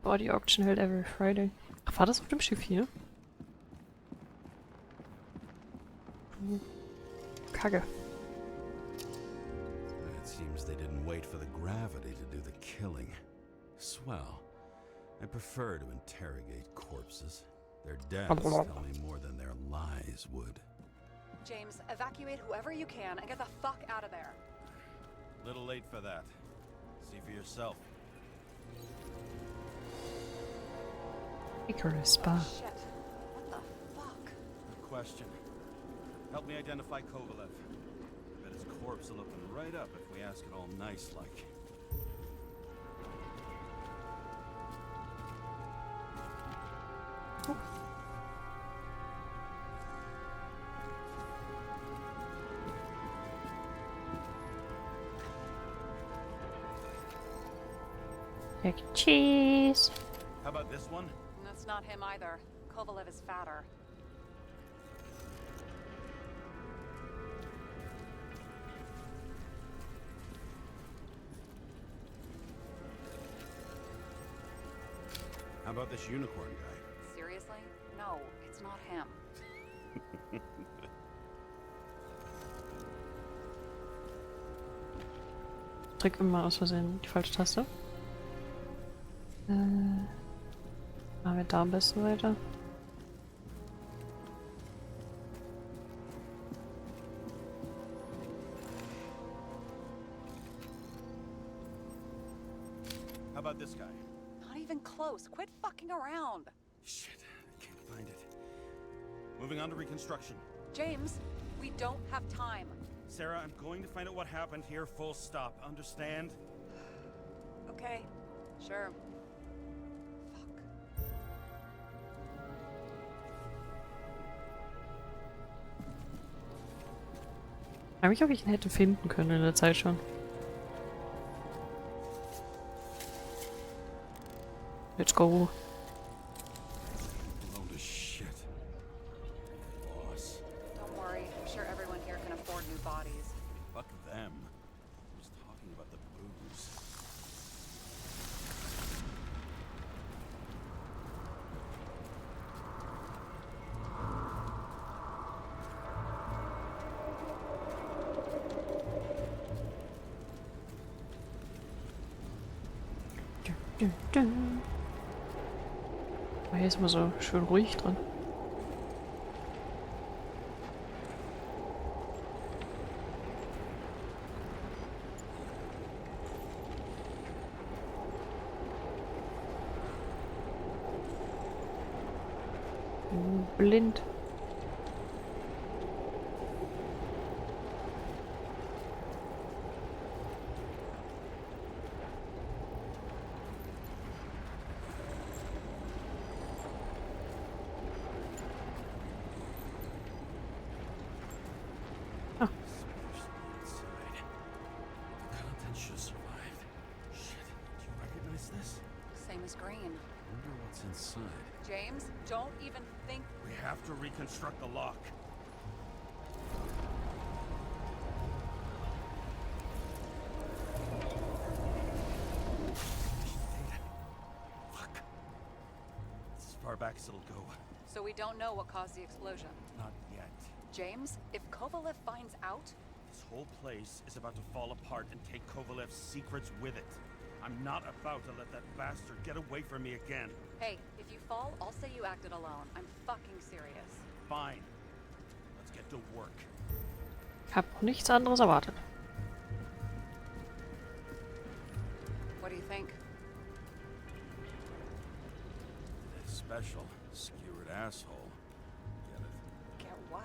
Body Auction held every Friday. Ach, war das auf dem Schiff hier? Kacke. It seems they didn't wait for the gravity to do the killing. Swell. I prefer to interrogate corpses. Their deaths tell me more than their lies would. James, evacuate whoever you can and get the fuck out of there. Little late for that. See for yourself. Icarus Spa. Shit. What the fuck? Good question. Help me identify Kovalev. Bet his corpse will open right up if we ask it all nice-like. Egg cheese. How about this one? That's not him either. Kovalev is fatter. How about this unicorn guy? Seriously? No, it's not him. Drück immer aus Versehen die falsche Taste. Machen wir da am besten weiter. How about this guy? Not even close. Quit fucking around. Shit, I can't find it. Moving on to reconstruction. James, we don't have time. Sarah, I'm going to find out what happened here, full stop. Understand? Okay, sure. Ich frage mich, ob ich ihn hätte finden können in der Zeit schon. Let's go. Load of shit. Boss. Don't worry, I'm sure everyone here can afford new bodies. Fuck them. I was talking about the booze. Oh, hier ist immer so schön ruhig drin. Blind. Inside. James, don't even think. We have to reconstruct the lock. far back as it'll go. So we don't know what caused the explosion. Not yet. James, if Kovalev finds out, This whole place is about to fall apart and take Kovalev's secrets with it. I'm not about to let that bastard get away from me again. hey, if you fall, I'll say you acted alone. I'm fucking serious. Fine. Let's get to work. Hab nichts anderes erwartet. What do you think? That special, skewered asshole. Get it? Get what?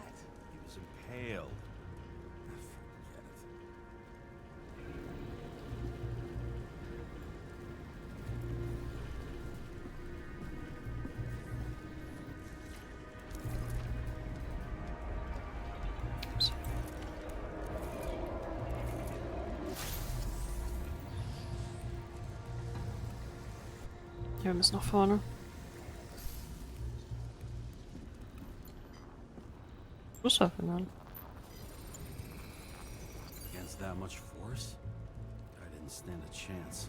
He was impaled. Forget it. Ups. Ja, wir müssen nach vorne. Schlusswaffen. Against that much force? I didn't stand a chance.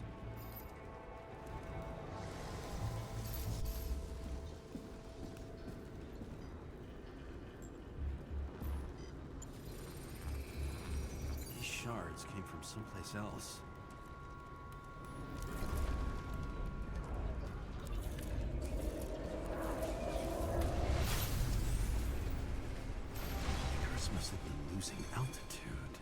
These shards came from someplace else. Icarus must have been losing altitude.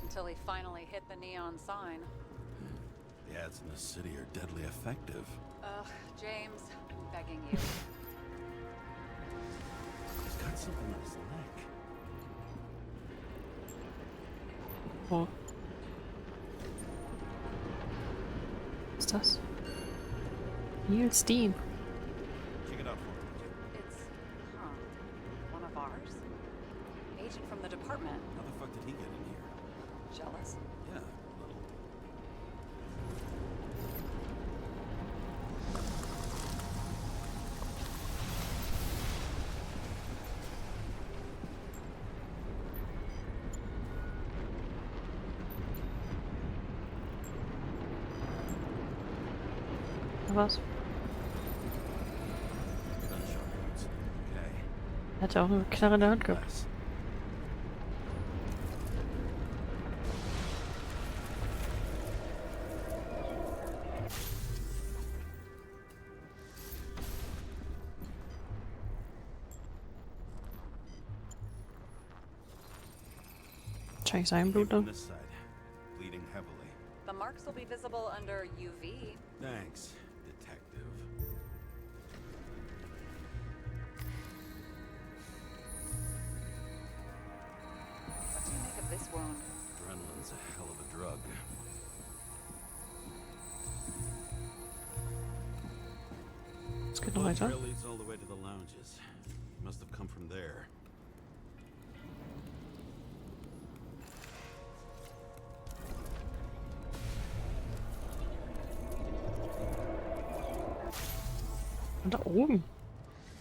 Until he finally hit the neon sign. The ads in the city are deadly effective. Ugh, James, I'm begging you. He's got something on his neck. Oh. Was ist das? Neil Steam. Check it out for me. It's, one of ours? Agent from the department. How the fuck did he get in here? Jealous? Yeah, a little. Was? Gunshot wounds. Okay. Er hat ja auch eine Knarre in der Hand gehabt. Glass. Wahrscheinlich sein Came Blut from dann. this side, bleeding heavily. The marks will be visible under UV. Thanks, detective. What do you make of this wound? Adrenaline's a hell of a drug. Es geht noch Blood weiter. trail leads all the way to the lounges. He must have come from there. Und da oben.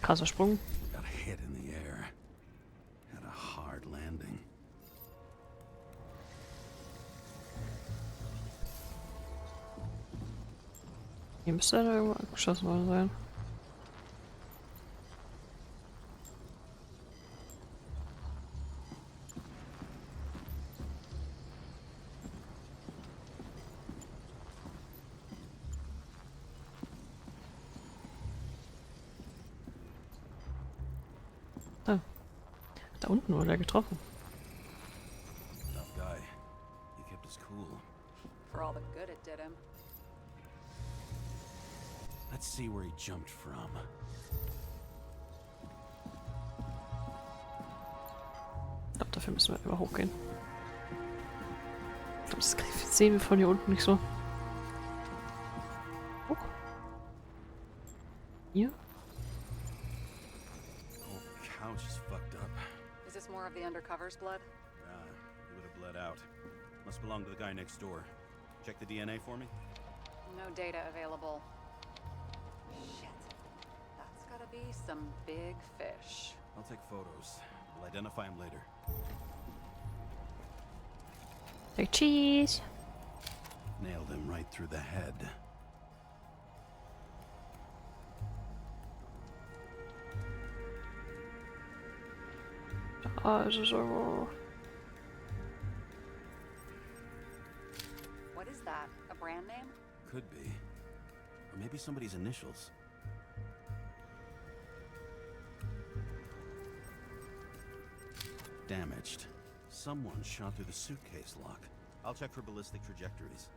Krasser Sprung. Got hit in the air. Had a hard landing. Hier müsste er da irgendwo abgeschossen worden sein. Da. Da unten wurde er getroffen. Tough guy. He kept his cool. For all the good it did him. Let's see where he jumped from. Ich glaube, dafür müssen wir immer hochgehen. Ich glaube, das sehen wir von hier unten nicht so. Hoch. Hier? Whole couch is fucked up. Is this more of the undercover's blood? He would have bled out. Must belong to the guy next door. Check the DNA for me. No data available. Shit. That's gotta be some big fish. I'll take photos. We'll identify him later. Like cheese. Nailed him right through the head. Also. What is that? A brand name? Could be. Or maybe somebody's initials. Damaged. Someone shot through the suitcase lock. I'll check for ballistic trajectories.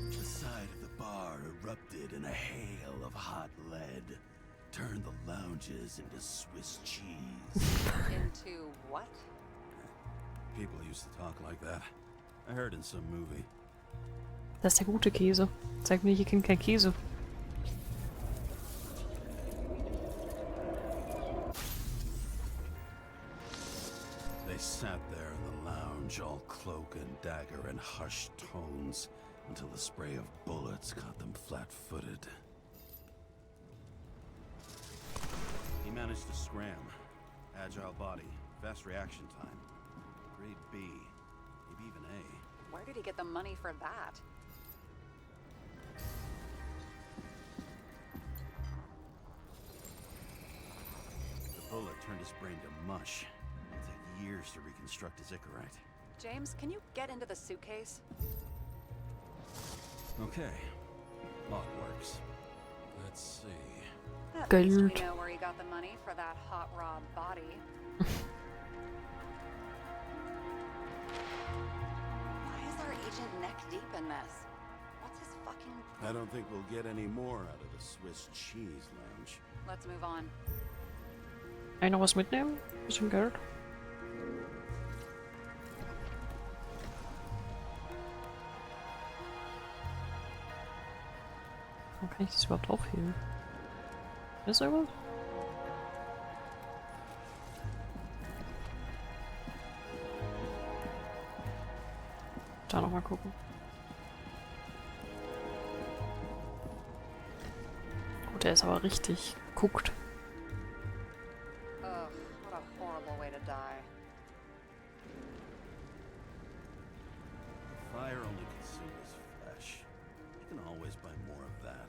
The side of the bar erupted in a hail of hot lead. Turned the lounges into Swiss cheese. Into what? People used to talk like that. I heard in some movie. Das ist der gute Käse. Zeig mir, hier kennt kein Käse. They sat there in the lounge, all cloak and dagger and hushed tones, until the spray of bullets caught them flat-footed. He managed to scram. Agile body, fast reaction time. Grade B, maybe even A. Where did he get the money for that? The bullet turned his brain to mush. It'll take years to reconstruct his Icarite. James, can you get into the suitcase? Okay. Lock works. Let's see. At least we Geld. know where he got the money for that hot raw body. Why is our agent neck deep in this? What's his fucking... I don't think we'll get any more out of the Swiss cheese lounge. Let's move on. Kann ich noch was mitnehmen? Bisschen Geld. Wo kann ich das überhaupt aufheben? Ist da was? Da noch mal gucken. Oh, der ist aber richtig guckt. Ugh, what a horrible way to die. Fire only consumes flesh. You can always buy more of that.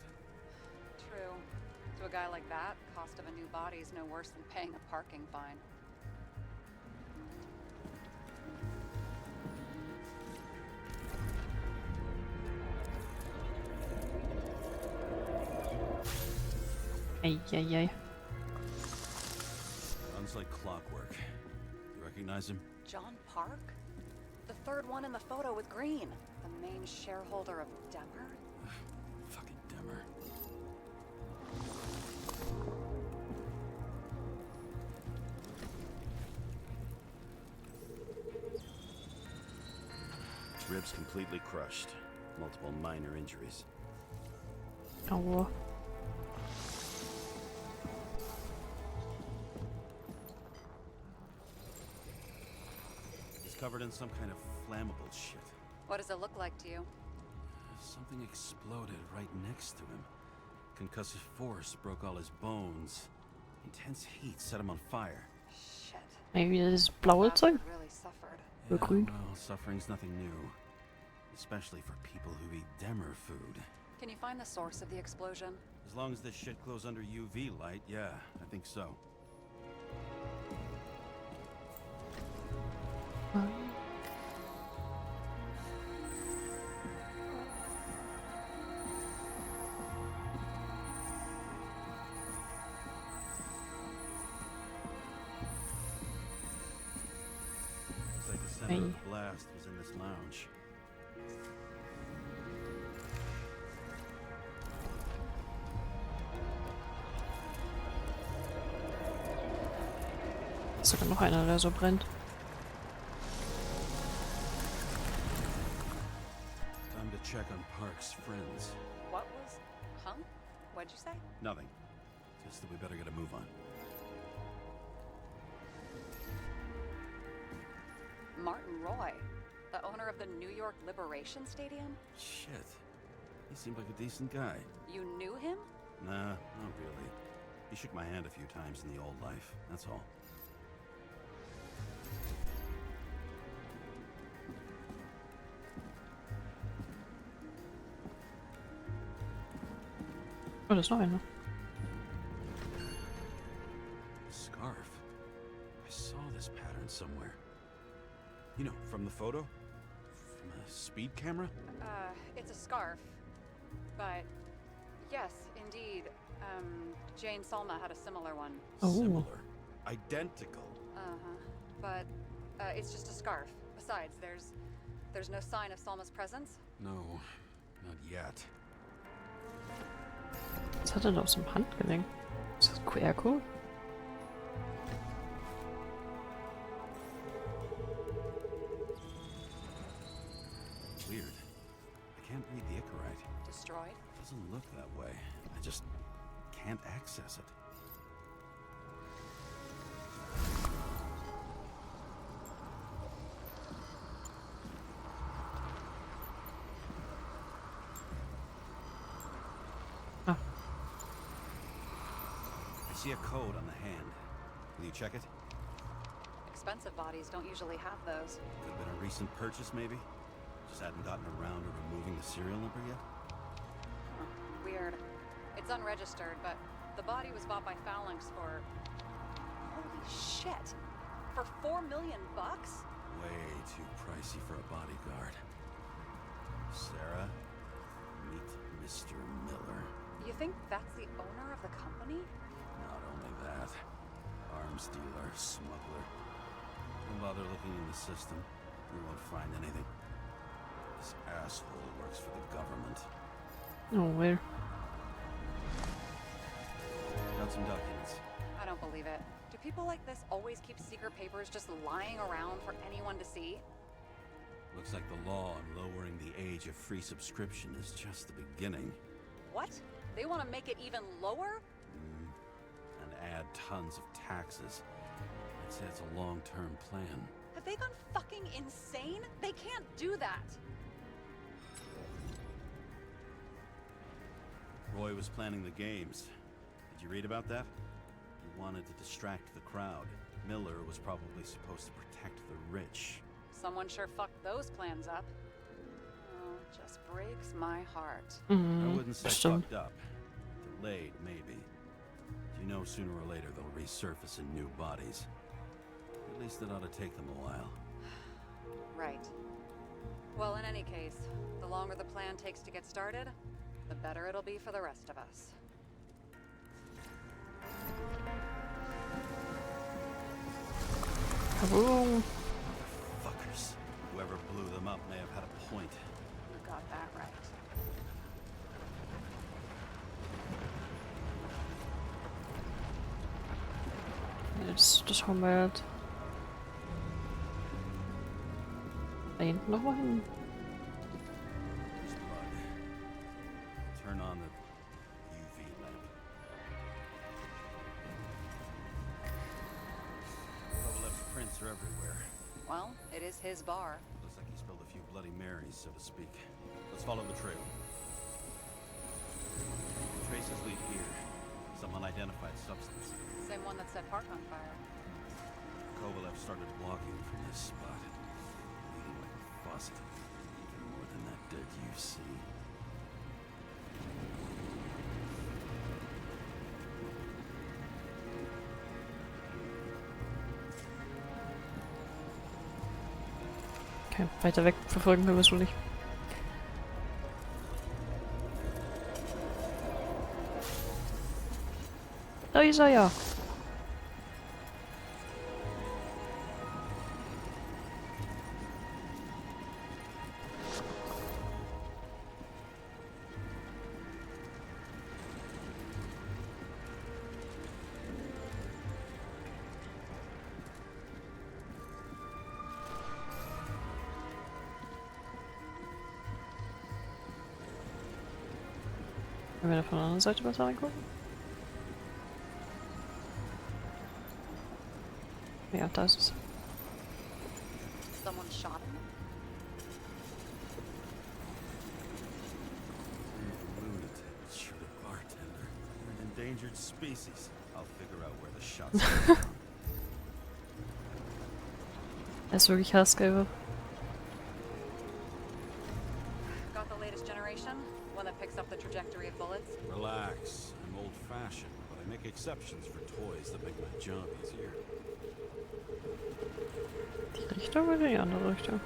True. To a guy like that, cost of a new body is no worse than paying a parking fine. Ei, ei, ei. Runs like clockwork. You recognize him? John Park? The third one in the photo with Green. The main shareholder of Demmer? Fucking Demmer. Ribs completely crushed. Multiple minor injuries. Aua. He's covered in some kind of flammable shit. What does it look like to you? Something exploded right next to him. Concussive force broke all his bones. Intense heat set him on fire. Shit. Maybe das blaue Zeug? Bastard really suffered. Or grün. Well, suffering's nothing new. Especially for people who eat Demmer food. Can you find the source of the explosion? As long as this shit glows under UV light, yeah, I think so. Looks like the center of the blast was in this lounge. Ist sogar noch einer, der so brennt. Time to check on Park's friends. What was... Huh? What'd you say? Nothing. Just that we better get a move on. Martin Roy, the owner of the New York Liberation Stadium? Shit. He seemed like a decent guy. You knew him? Nah, not really. He shook my hand a few times in the old life, that's all. Oh, das ist noch einer. Scarf. I saw this pattern somewhere. You know, from the photo? From a speed camera? It's a scarf. But yes, indeed. Jane Salma had a similar one. Oh. Similar. Identical. Uh-huh. But it's just a scarf. Besides, there's no sign of Salma's presence. No, not yet. Was hat er da auf dem Handgelenk? Ist das QR-Code? Weird. I can't read the Icarite. Destroyed? Doesn't look that way. I just can't access it. Ah. I see a code on the hand. Will you check it? Expensive bodies don't usually have those. Could have been a recent purchase, maybe? Just hadn't gotten around to removing the serial number yet? Huh. Weird. It's unregistered, but the body was bought by Phalanx for... Holy shit! For $4 million bucks? Way too pricey for a bodyguard. Sarah, meet Mr. Miller. You think that's the owner of the company? Not only that, arms dealer, smuggler. Don't bother looking in the system. You won't find anything. This asshole works for the government. Oh, where? Got some documents. I don't believe it. Do people like this always keep secret papers just lying around for anyone to see? Looks like the law on lowering the age of free subscription is just the beginning. What? They want to make it even lower? And add tons of taxes. I'd say it's a long-term plan. Have they gone fucking insane? They can't do that. Roy was planning the games. Did you read about that? He wanted to distract the crowd. Miller was probably supposed to protect the rich. Someone sure fucked those plans up. Oh, it just breaks my heart. I wouldn't say stimmt. fucked up. Delayed, maybe. You know, sooner or later they'll resurface in new bodies. At least it ought to take them a while. Right. Well, in any case, the longer the plan takes to get started, the better it'll be for the rest of us. Kaboom! Fuckers. Whoever blew them up may have had a point. You got that right. Das schauen wir halt. Da hinten noch mal hin. There's blood. Turn on the UV lamp. Kovalev's prints are everywhere. Well, it is his bar. Looks like he spilled a few Bloody Marys, so to speak. Let's follow the trail. Traces lead here. Some unidentified substance. Same one that set Park on fire. Kovalev started walking from this spot. Bleeding like a faucet. Even more than that dirt you see. Okay, weiter weg verfolgen wir es wohl nicht. Da ist er ja. Können wir da von der anderen Seite besser reingucken? Ja, da ist es. Someone shot him. Lunatic shoot a bartender. An endangered species. I'll figure out where the shots come from. Er ist wirklich Hassgeber. Got the latest generation? One that picks up the trajectory of bullets? Relax. I'm old-fashioned, but I make exceptions for toys that make my job easier. Die Richtung oder die andere Richtung?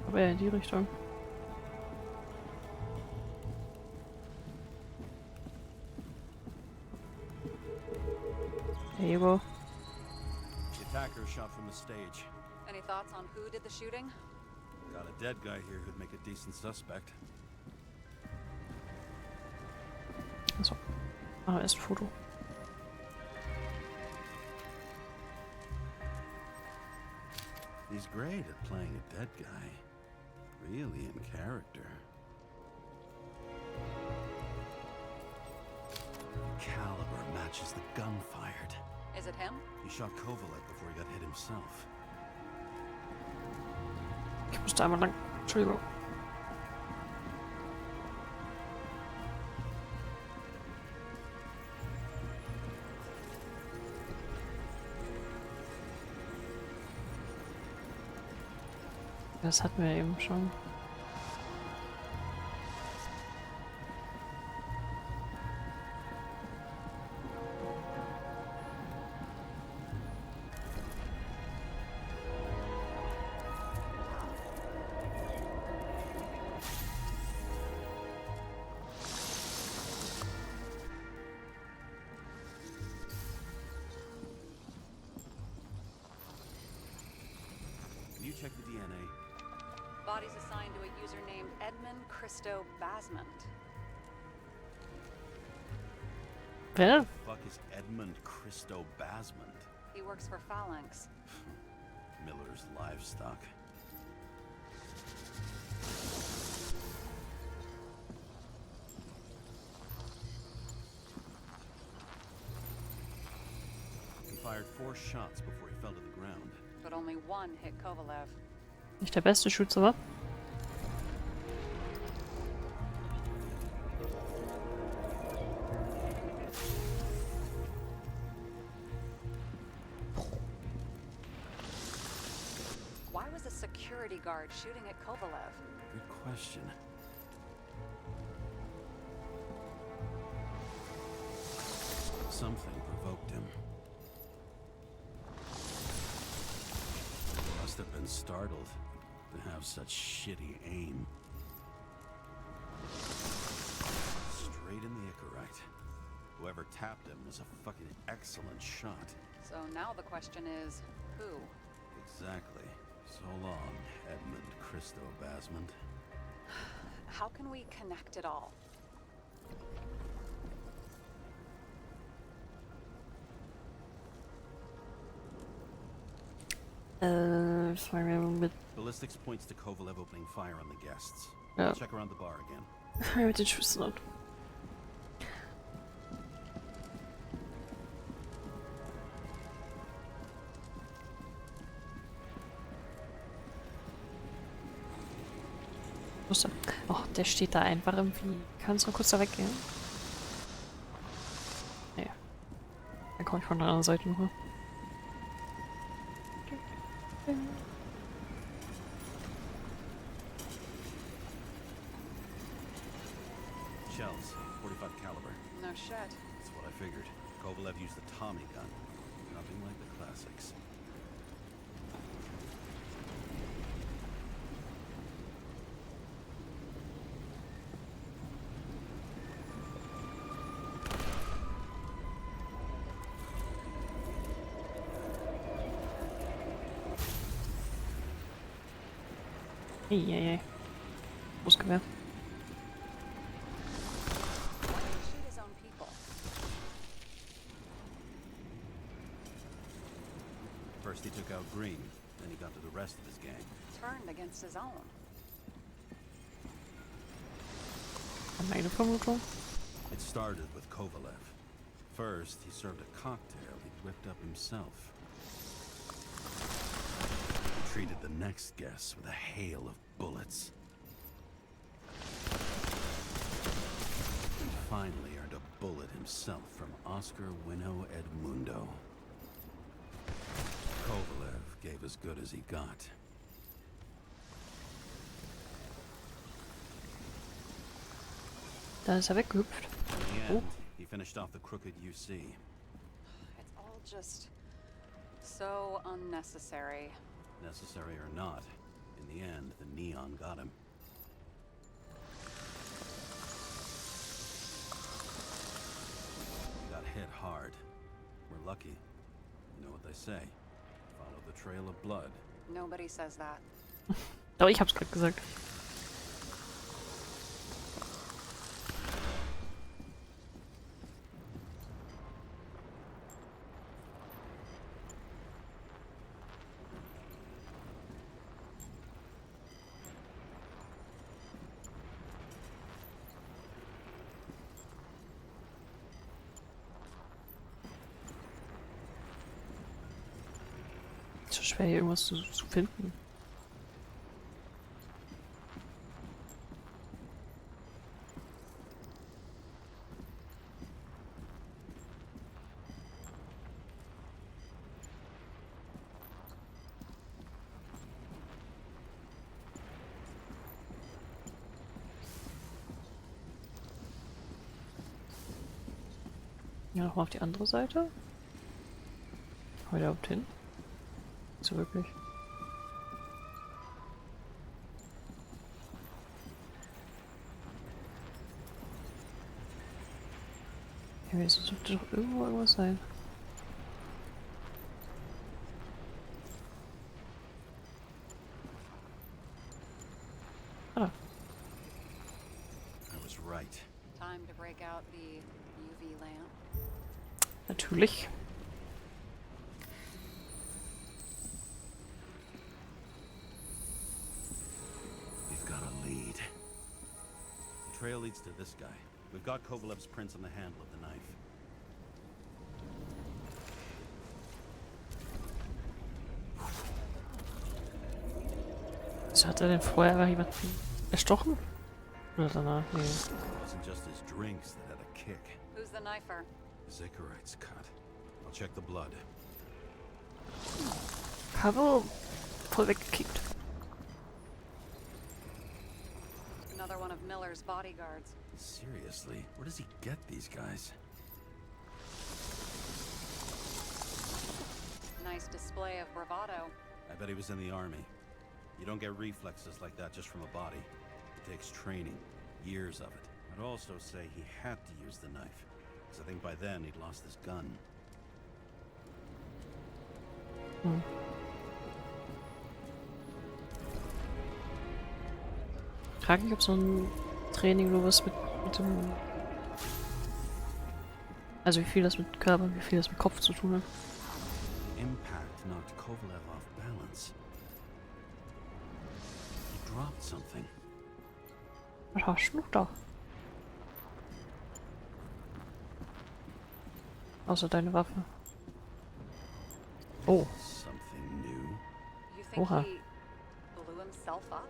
Aber ja, in die Richtung. There you go. The attacker shot from the stage. Any thoughts on who did the shooting? Got a dead guy here who'd make a decent suspect. Achso. Ah, erst ein Foto. He's great at playing a dead guy. Really in character. The caliber matches the gun fired. Is it him? He shot Kovalev before he got hit himself. Ich muss da einmal lang. Entschuldigung. Das hatten wir eben schon. You check the DNA. Body's assigned to a user named Edmund Christo Basmond. Wer? The fuck is Edmund Christo Basmond? He works for Phalanx. Miller's livestock. He fired 4 shots before he fell to the ground. But only one hit Kovalev. Nicht der beste Schütze, wa? Why was a security guard shooting at Kovalev? Good question. Something provoked him. Must have been startled to have such shitty aim. Straight in the Icarite. Whoever tapped him was a fucking excellent shot. So now the question is, who? Exactly. So long, Edmund Christo Basmond. How can we connect it all? Fangen wir mit, Ballistics points to Kovalev opening fire on the guests. Ja. I'll check around the bar again. fangen wir mit den Schüssen an. Wo ist der? Oh, der steht da einfach irgendwie. Kannst du mal kurz da weggehen? Nee. Dann komme ich von der anderen Seite noch. Shells, 45 caliber. No shit. That's what I figured. Kovalev used the Tommy gun. Nothing like the classics. Eieiei. Großgewehr. Why did he shoot his own people? First he took out Green, then he got to the rest of his gang. Turned against his own. Meine Vermutung. It started with Kovalev. First, he served a cocktail he'd whipped up himself. He treated the next guests with a hail of bullets. himself from Oscar Winnow Edmundo. Kovalev gave as good as he got. Da ist er weggehüpft. In the Oh. end, he finished off the crooked UC. It's all just so unnecessary. Necessary or not, in the end, the neon got him. He got hit hard. We're lucky. You know what they say. Follow the trail of blood. Nobody says that. Aber ich hab's gerade gesagt. Ist so schwer, hier irgendwas zu finden. Ja, nochmal auf die andere Seite. Wo überhaupt hin? Nicht so wirklich. Ja, wieso sollte doch irgendwo irgendwas sein? Ah, I was right. Time to break out the UV lamp. natürlich. We've got a lead. The trail leads to this guy. We've got Kovalev's prints on the handle of the knife. Wieso hat er denn vorher jemanden erstochen? Oder danach? Nee. It wasn't just his drinks that had a kick. Who's the knifer? Zicharites cut. I'll check the blood. Habe voll weggekickt. Another one of Miller's bodyguards. Seriously, where does he get these guys? Nice display of bravado. I bet he was in the army. You don't get reflexes like that just from a body. It takes training, years of it. I'd also say he had to use the knife, because I think by then he'd lost his gun. Hm. Frage mich, ob so ein Training nur was mit dem... Also wie viel das mit Körper und wie viel das mit Kopf zu tun hat. The impact knocked Kovalev off balance. He dropped something. Was hast du noch da? Außer deine Waffe. Oh. Something new? You think Oha. he blew himself up?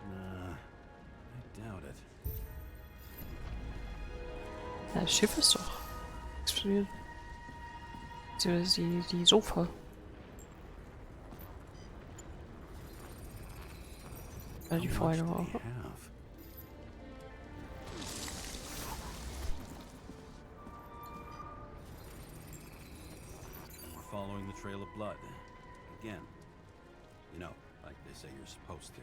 Nah, I doubt it. Ja, das Schiff ist doch explodiert. Beziehungsweise die Sofa. Ja, die How Vorhänge much war do auch. we have? We're following the trail of blood. Again. You know, like they say you're supposed to.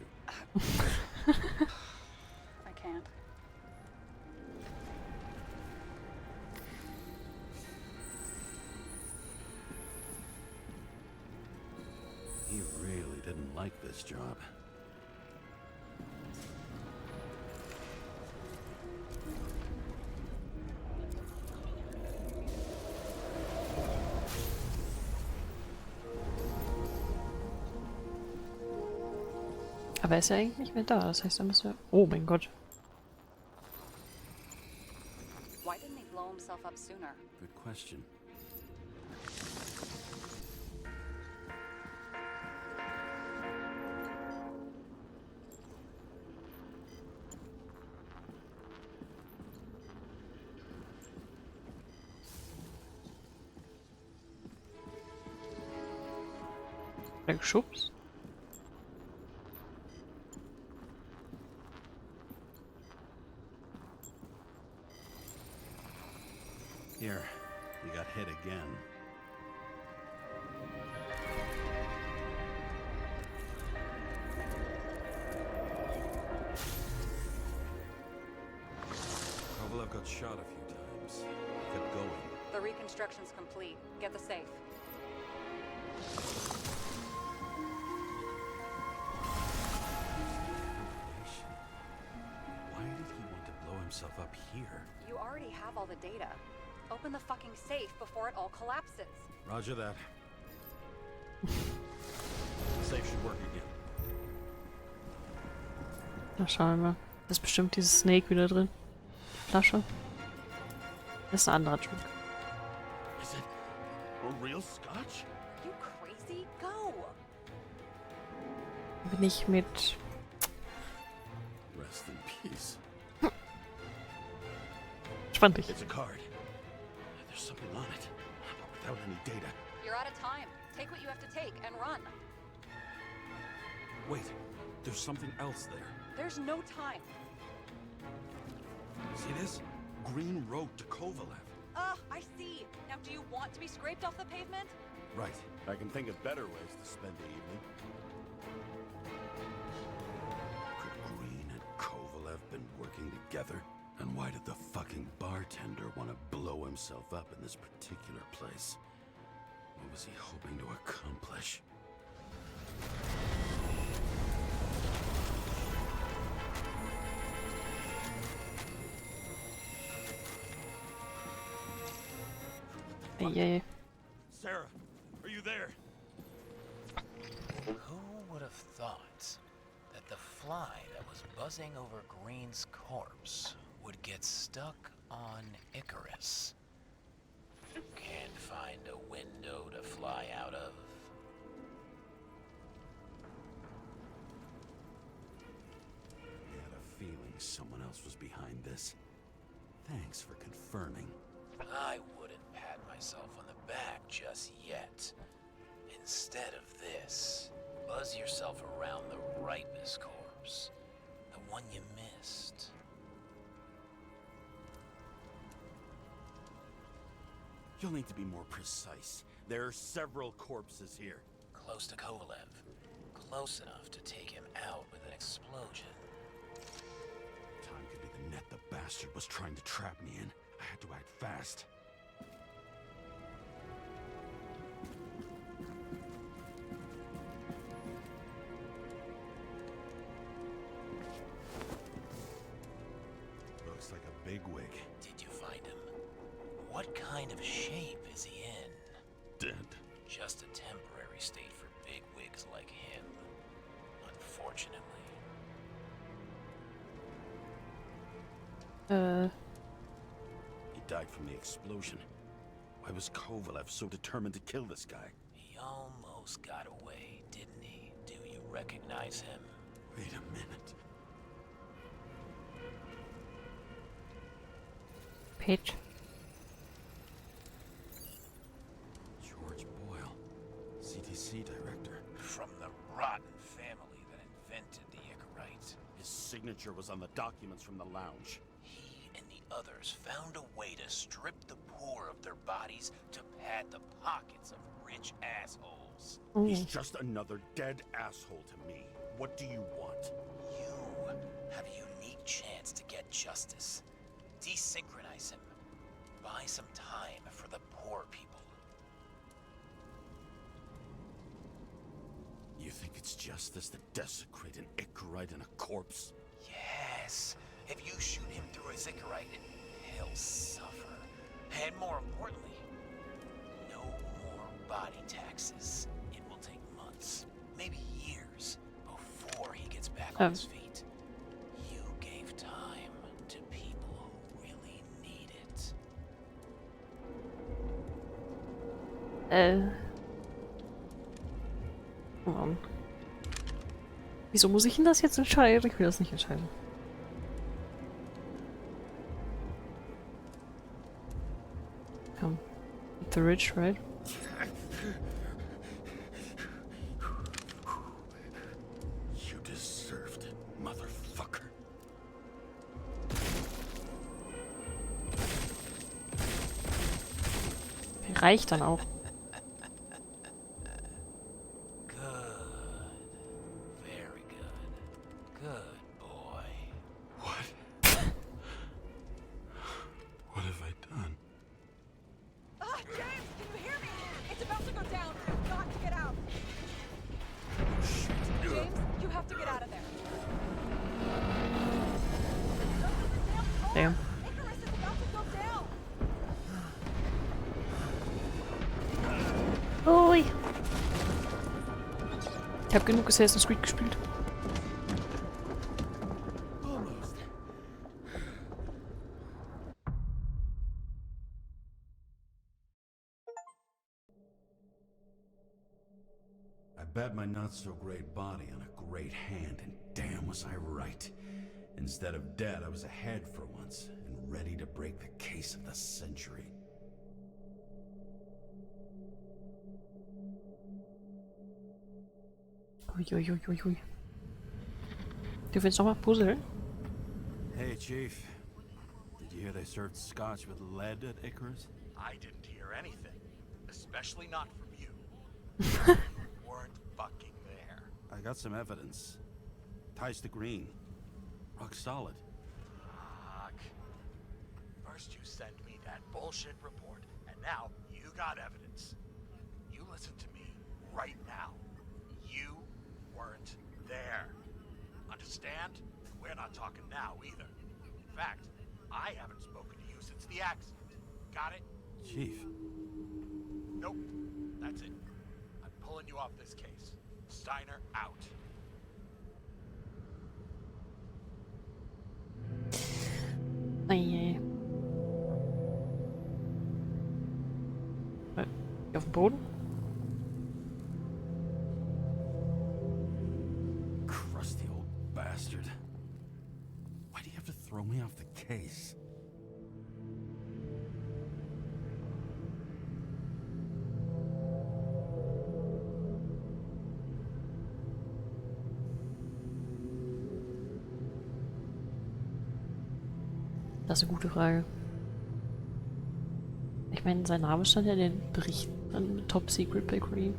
I can't. He really didn't like this job. Aber er ist ja eigentlich nicht mehr da. Das heißt, er müsste... Oh mein Gott. Why didn't he blow himself up sooner? Good question. Geschubst. Here, you got hit again. Kovalev got shot a few times. Kept going. The reconstruction's complete. Get the safe. Why did he want to blow himself up here? You already have all the data. Open the fucking safe before it all collapses. Roger that. Safe should work again. Na, schauen wir mal. Da ist bestimmt dieses Snake wieder drin. Flasche. Das ist ein anderer Trick. Is it a real scotch? You crazy? Go! Bin ich mit... Rest in peace. Spann dich. It's a card. There's something on it, but without any data. You're out of time. Take what you have to take and run. Wait, there's something else there. There's no time. See this? Green road to Kovalev. I see. Now do you want to be scraped off the pavement? Right. I can think of better ways to spend the evening. Could Green and Kovalev been working together? And why did the fucking bartender want to blow himself up in this particular place? What was he hoping to accomplish? Eieiei. Sarah, are you there? Who would have thought that the fly that was buzzing over Green's corpse would get stuck on Icarus? Can't find a window to fly out of. I had a feeling someone else was behind this. Thanks for confirming. I wouldn't pat myself on the back just yet. Instead of this, buzz yourself around the Ripus corpse. The one you missed. You'll need to be more precise. There are several corpses here. Close to Kovalev. Close enough to take him out with an explosion. Time could be the net the bastard was trying to trap me in. I had to act fast. Looks like a bigwig. Did you find him? What kind of shape is he in? Dead. Just a temporary state for bigwigs like him. Unfortunately. He died from the explosion. Why was Kovalev so determined to kill this guy? He almost got away, didn't he? Do you recognize him? Wait a minute. Page. George Boyle, CTC director. From the rotten family that invented the Icarite. His signature was on the documents from the lounge. He and the others found a way to strip the poor of their bodies to pad the pockets of rich assholes. He's just another dead asshole to me. What do you want? You have a unique chance to get justice. Desynchronize him. Buy some time for the poor people. You think it's justice to desecrate an Icarite and a corpse? Yes. If you shoot him through his Icarite, he'll suffer. And more importantly, no more body taxes. It will take months, maybe years, before he gets back on his feet. You gave time to people who really need it. Mann. Wieso muss ich denn das jetzt entscheiden? Ich will das nicht entscheiden. Komm. The rich, right? Reicht dann auch. Good. Very good. Good boy. What have I done? Ah, James, can you hear me? It's about to go down. You've got to get out. James, you have to get out of there. Damn. Icarus is about to go down. Ui. Ich habe genug Assassin's Creed gespielt. I bet my not-so-great body on a great hand, and damn was I right. Instead of dead, I was ahead for once, and ready to break the case of the century. Uiuiuiui. Du willst nochmal puzzeln? Hey, Chief. Did you hear they served scotch with lead at Icarus? I didn't hear anything. Especially not from you. You weren't fucking there. I got some evidence. Ties to Green. Rock solid. Fuck. First you send me that bullshit report, and now you got evidence. You listen to me right now. You weren't there. Understand? We're not talking now either. In fact, I haven't spoken to you since the accident. Got it? Chief. Nope. That's it. I'm pulling you off this case. Steiner out. Eieiei. Hier auf dem Boden? Crusty old bastard. Why do you have to throw me off the case? Das ist eine gute Frage. Ich meine, sein Name stand ja in den Berichten an Top Secret bei Green.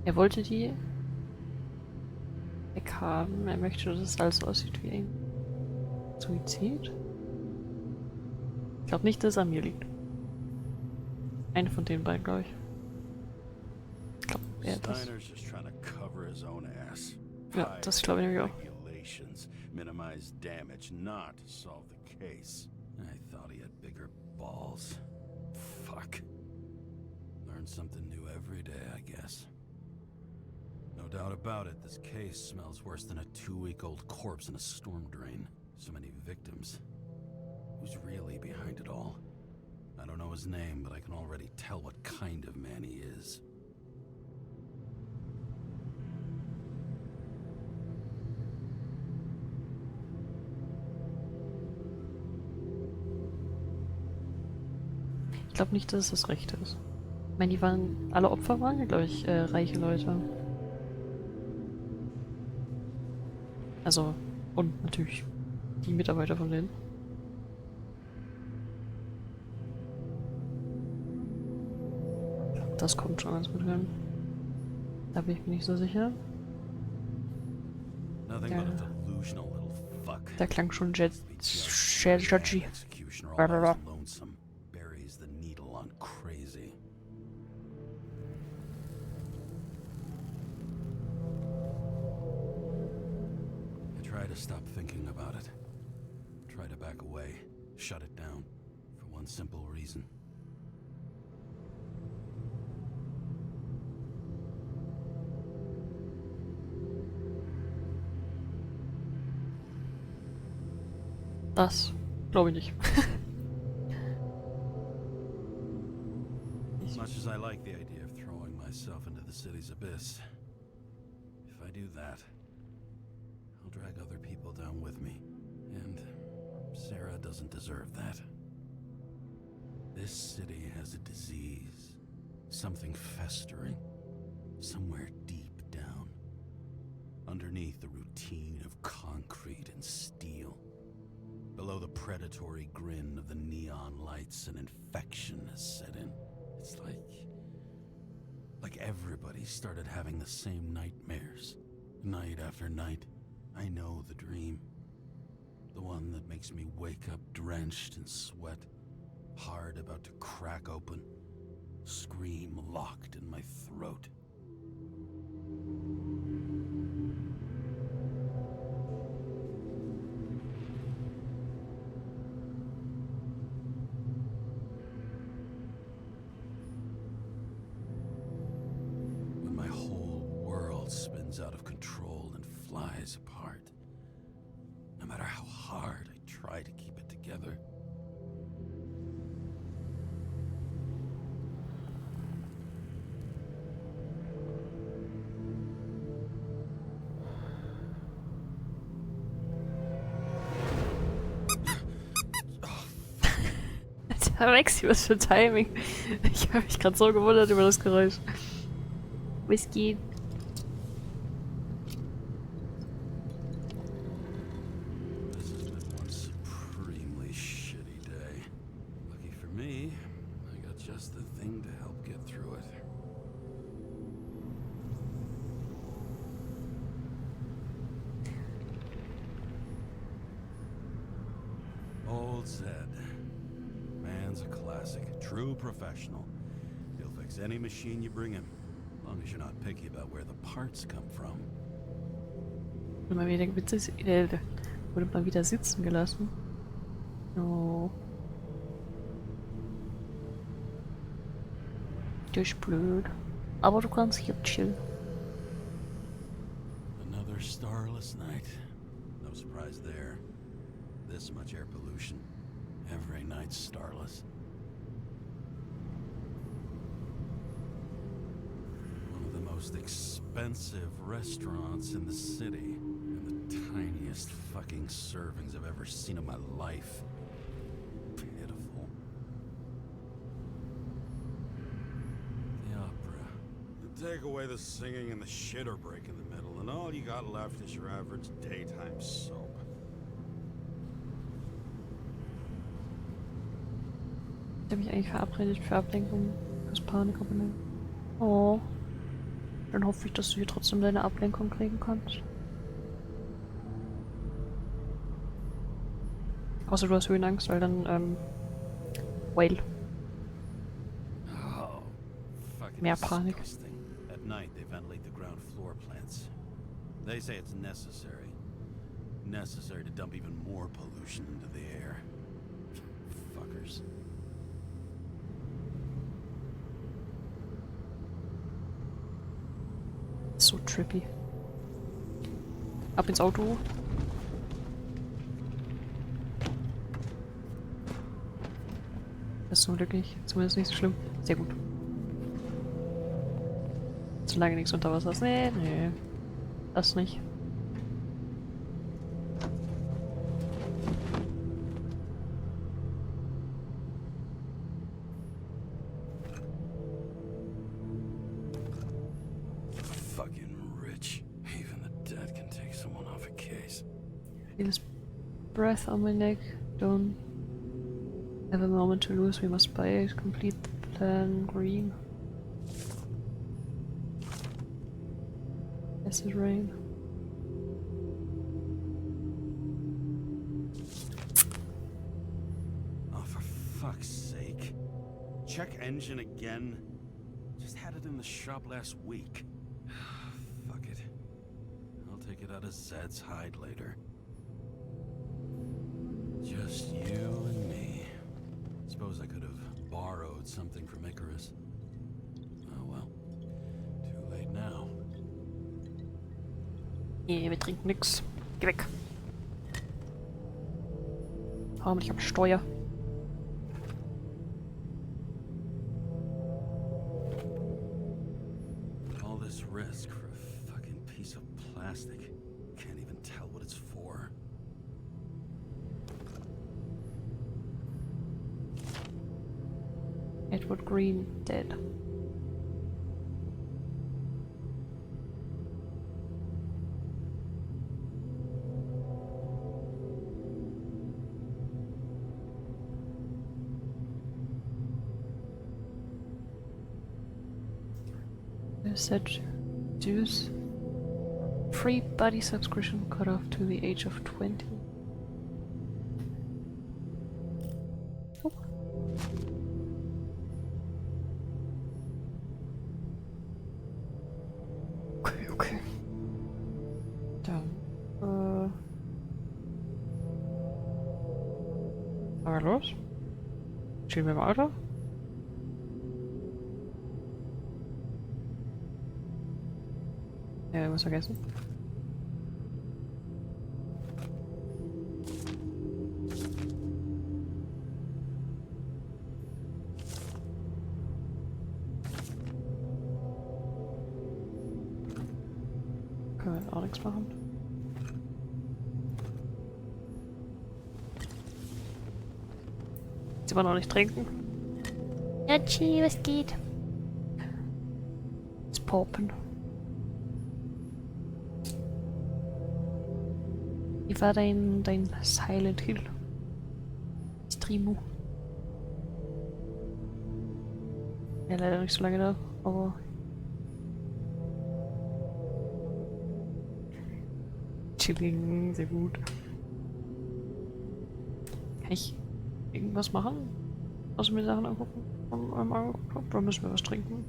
Er wollte die weghaben. Er möchte, dass es alles aussieht wie ein Suizid. Ich glaube nicht, dass es an mir liegt. Eine von den beiden, glaube ich. Ich glaube, er hat das. Steiner's just trying to cover his own ass. Ja, das glaube ich nämlich auch. Regulations, minimize damage, not solve the case. I thought he had bigger balls. Fuck. Learn something new every day, I guess. No doubt about it, this case smells worse than a 2-week-old corpse in a storm drain. So many victims. Who's really behind it all? I don't know his name, but I can already tell what kind of man he is. Ich glaube nicht, dass es das Rechte ist. Ich meine, die waren, alle Opfer waren ja, glaube ich, reiche Leute. Also, und natürlich die Mitarbeiter von denen. Das kommt schon ganz gut hin. Da bin ich mir nicht so sicher. Der klang schon judgy. Try to stop thinking about it. Try to back away. Shut it down. For one simple reason. Das glaube ich nicht. As much as I like the idea of throwing myself into the city's abyss, if I do that, I'll drag other people down with me. And Sarah doesn't deserve that. This city has a disease. Something festering. Somewhere deep down. Underneath the routine of concrete and steel. Below the predatory grin of the neon lights, an infection has set in. It's like everybody started having the same nightmares, night after night. I know the dream. The one that makes me wake up drenched in sweat, heart about to crack open, scream locked in my throat. When my whole world spins out of control and flies apart, no matter how hard I try to keep it together. Maxi, was für Timing. Ich habe mich gerade so gewundert über das Geräusch. Whisky. This has been one supremely shitty day. Lucky for me, I got just the thing to help get through it. Old Zed. Man's a classic. True professional. He'll fix any machine you bring him, as long as you're not picky about where the parts come from. Wurde mal wieder sitzen gelassen. Oh. Das ist blöd. Aber du kannst hier chillen. Another starless night. No surprise there. This much air pollution. Every night's starless. One of the most expensive restaurants in the city, and the tiniest fucking servings I've ever seen in my life. Pitiful. The opera. Take away the singing and the shitter break in the middle, and all you got left is your average daytime soap. Ich habe mich eigentlich verabredet für Ablenkung, fürs Panikabonnement. Oh. Dann hoffe ich, dass du hier trotzdem deine Ablenkung kriegen kannst. Außer du hast Höhenangst, weil dann, Whale. Oh, fucking Mehr Panik. disgusting. At night they ventilate the ground floor plants. They say it's necessary. Necessary to dump even more pollution into the air. Fuckers. So trippy. Ab ins Auto. Das ist zum Glück nicht. Zumindest nicht so schlimm. Sehr gut. Solange nichts unter Wasser ist. Nee, nee. Das nicht. Fucking rich. Even the dead can take someone off a case. Feel his breath on my neck. Don't have a moment to lose. We must buy it. Complete the plan. Green. Acid rain. Oh, for fuck's sake. Check engine again. Just had it in the shop last week. Fuck it. I'll take it out of Zed's hide later. Just you and me. Suppose I could have borrowed something from Icarus. Oh well. Too late now. Nee, wir trinken nix. Geh weg. Hau mich am Steuer. All this risk for a fucking piece of plastic. Can't even tell what it's for. Edward Green dead. set dues. Free body subscription cut off to the age of 20. Oh. Okay. Dann, fahren wir los? Stehen wir im Auto? Ja, irgendwas vergessen. Können wir jetzt auch nichts machen. Jetzt aber noch nicht trinken. Ja, Chi, was geht? Jetzt poppen. Wie war dein Silent Hill Streamo? Ja, leider nicht so lange da, aber chilling, sehr gut. Kann ich irgendwas machen? Außer mir Sachen angucken? Oder müssen wir was trinken?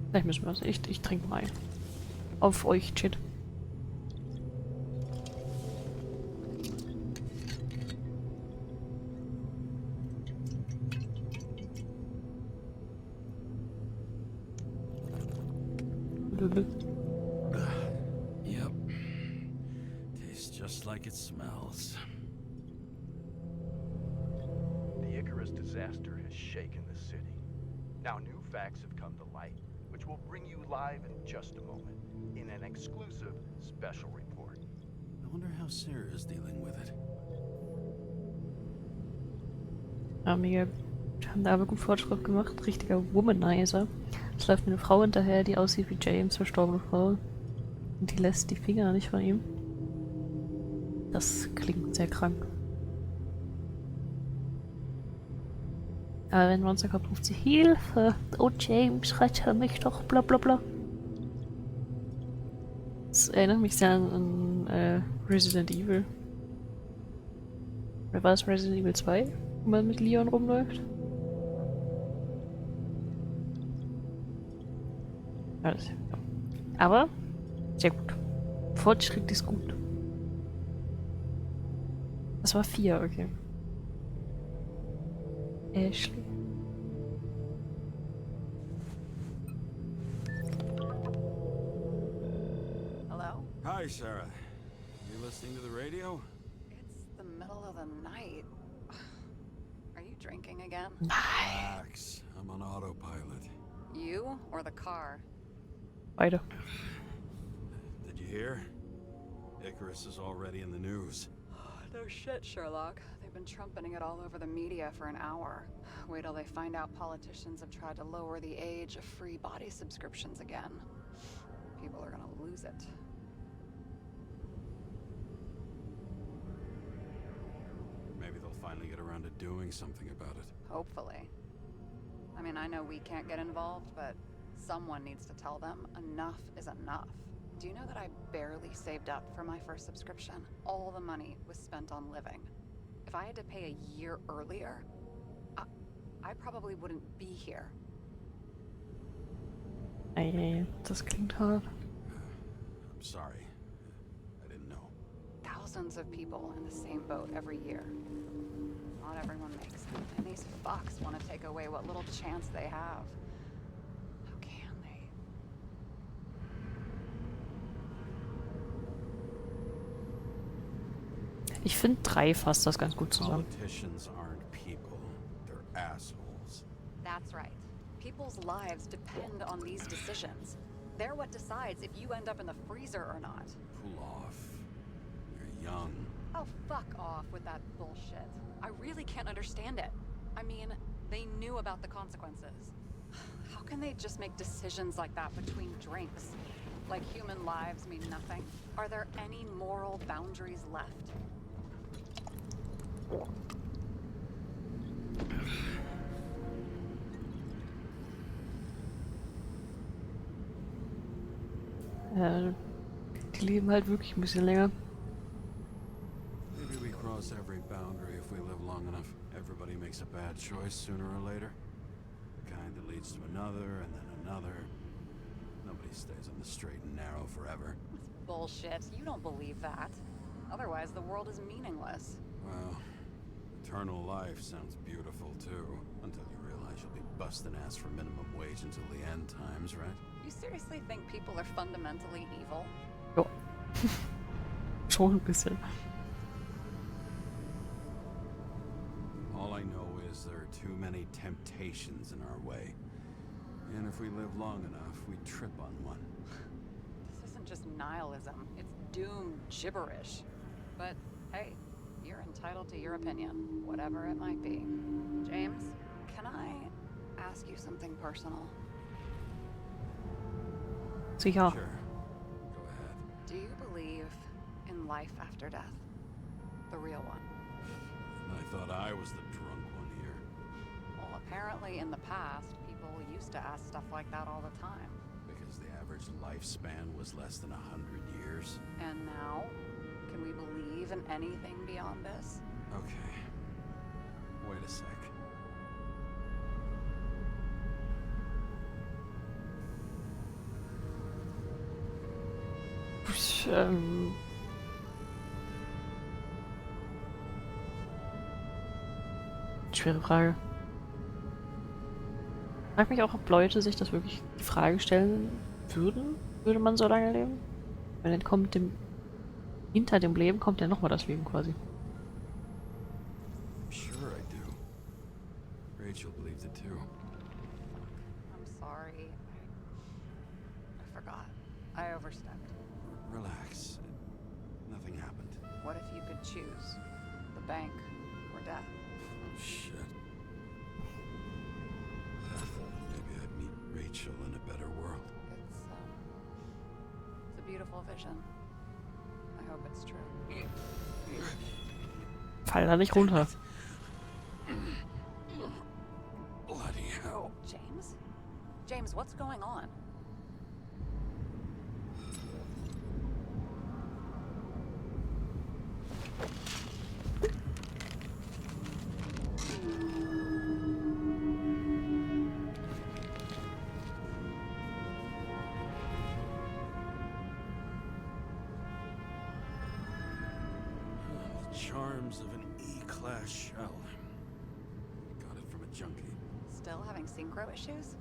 Vielleicht müssen wir was. Ich trinke mal ein. Auf euch, Chat. Yep. Tastes just like it smells. The Icarus disaster has shaken the city. Now new facts have come to light, which we'll bring you live in just a moment, in an exclusive special report. I wonder how Sarah is dealing with it. Ja, wir haben da aber gut Fortschritt gemacht. Richtiger Womanizer. Es läuft mir eine Frau hinterher, die aussieht wie James, verstorbene Frau. Und die lässt die Finger nicht von ihm. Das klingt sehr krank. Aber wenn Monster kommt, ruft sie Hilfe! Oh James, rette mich doch, bla bla bla. Das erinnert mich sehr an Resident Evil. Oder war es Resident Evil 2, wo man mit Leon rumläuft? Alles. Ja. Aber sehr gut. Fortschritt ist gut. Das war 4, okay. Ashley. Hello? Hi, Sarah. You listening to the radio? It's the middle of the night. Are you drinking again? Relax. I'm on autopilot. You or the car? Beide. Did you hear? Icarus is already in the news. No shit, Sherlock. They've been trumpeting it all over the media for an hour. Wait till they find out politicians have tried to lower the age of free body subscriptions again. People are gonna lose it. Maybe they'll finally get around to doing something about it. Hopefully. I mean, I know we can't get involved, but someone needs to tell them enough is enough. Do you know that I barely saved up for my first subscription? All the money was spent on living. If I had to pay a year earlier, I probably wouldn't be here. Ey, das klingt hart. I'm sorry. I didn't know. Thousands of people in the same boat every year. Not everyone makes it, and these fucks want to take away what little chance they have. How can they? Ich finde 3 fasst das ganz gut zusammen. Politicians aren't people. They're assholes. That's right. People's lives depend on these decisions. They're what decides if you end up in the freezer or not. Cool off. You're young. Oh, fuck off with that bullshit. I really can't understand it. I mean, they knew about the consequences. How can they just make decisions like that between drinks? Like human lives mean nothing? Are there any moral boundaries left? Ja, die leben halt wirklich ein bisschen länger. Maybe we cross every boundary if we live long enough. Everybody makes a bad choice sooner or later. The kind that leads to another and then another. Nobody stays on the straight and narrow forever. Bullshit. You don't believe that. Otherwise, the world is meaningless. Well, eternal life sounds beautiful too. Until you realize you'll be busting ass for minimum wage until the end times, right? You seriously think people are fundamentally evil? Jo. Schon ein bisschen. All I know is there are too many temptations in our way. And if we live long enough, we trip on one. This isn't just nihilism. It's doomed gibberish. But hey, you're entitled to your opinion, whatever it might be. James, can I ask you something personal? Sicher. Sure. Go ahead. Do you believe in life after death? The real one? I thought I was the drunk one here. Well, apparently in the past, people used to ask stuff like that all the time. Because the average lifespan was less than 100 years. And now, can we believe in anything beyond this? Okay. Wait a sec. Schwere Frage. Ich frage mich auch, ob Leute sich das wirklich die Frage stellen würden, würde man so lange leben? Weil dann kommt hinter dem Leben kommt ja nochmal das Leben quasi. Sure I do. Rachel believes it too. I'm sorry. I forgot. I overstepped. Relax. Nothing happened. What if you could choose? The bank or death? Oh, shit. Maybe I'd meet Rachel in a better world. It's a beautiful vision. I hope it's true. Fall da nicht runter. Bloody hell. James? James, what's going on? Charms of an E-class shell. Got it from a junkie. Still having synchro issues?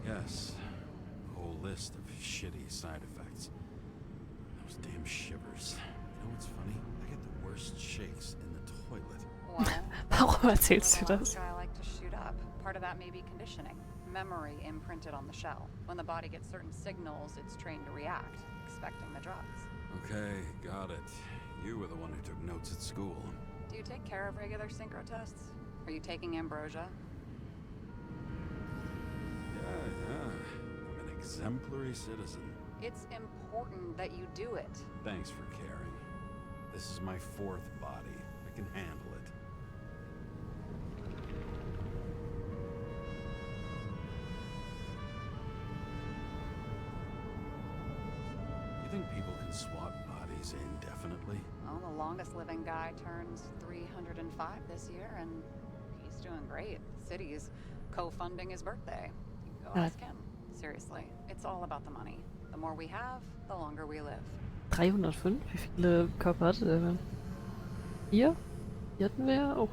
Yes. A whole list of shitty side effects. Those damn shivers. You know what's funny? I get the worst shakes in the toilet. Well, Warum erzählst du the das? last guy liked to shoot up. Part of that may be conditioning. Memory imprinted on the shell. When the body gets certain signals, it's trained to react, expecting the drugs. Okay, got it. You were the one who took notes at school. Do you take care of regular synchro tests? Are you taking ambrosia? Yeah. I'm an exemplary citizen. It's important that you do it. Thanks for caring. This is my fourth body. I can handle it. You think people can swap bodies indefinitely? Well, the longest living guy turns 305 this year, and he's doing great. City's co-funding his birthday. You go ask him. Seriously, it's all about the money. The more we have, the longer we live. 305? Wie viele Körper hatte der denn? Hier? Hier hatten wir ja auch.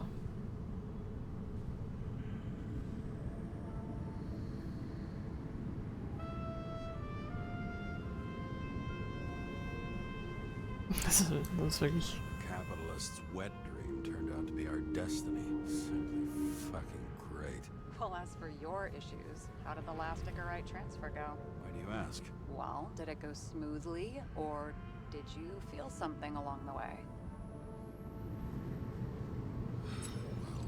Das ist wirklich... Capitalist's wet dream turned out to be our destiny. Simply fucking great. Well, as for your issues, how did the last Icarite transfer go? Why do you ask? Well, did it go smoothly, or did you feel something along the way? Well,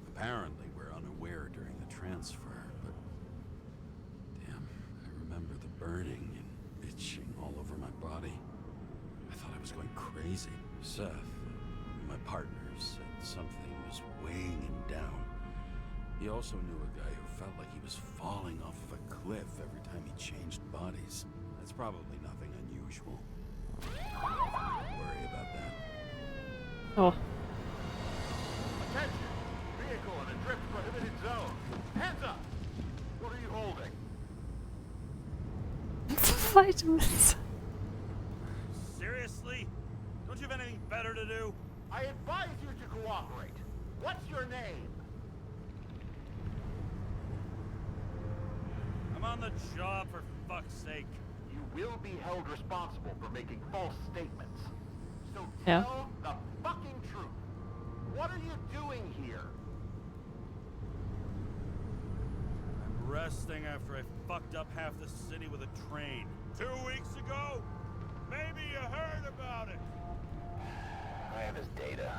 apparently we're unaware during the transfer, but damn, I remember the burning and itching all over my body. I thought I was going crazy. Seth, my partner, said something was weighing him down. He also knew a guy who felt like he was falling off of a cliff every time he changed bodies. That's probably nothing unusual. Don't worry about that. Oh. Attention! Vehicle in a drift prohibited zone. Hands up! What are you holding? Vitamins. Seriously? Don't you have anything better to do? I advise you to cooperate. What's your name? I'm on the job, for fuck's sake. You will be held responsible for making false statements. So Yeah. tell the fucking truth. What are you doing here? I'm resting after I fucked up half the city with a train. 2 weeks ago? Maybe you heard about it. I have his data.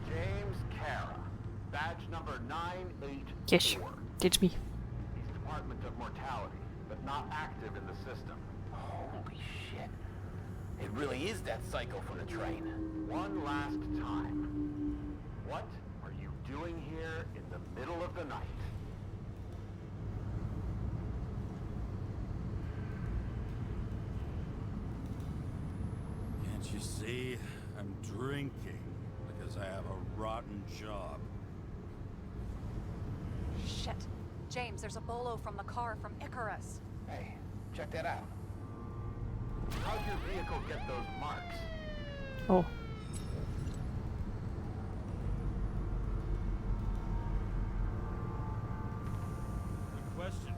James Karra. Badge number 984. Yes. It's me. He's Department of Mortality, but not active in the system. Holy shit. It really is that psycho from the train. One last time. What are you doing here in the middle of the night? Can't you see? I'm drinking because I have a rotten job. Shit. James, there's a bolo from the car from Icarus. Hey, check that out. How'd your vehicle get those marks? Oh. Good question.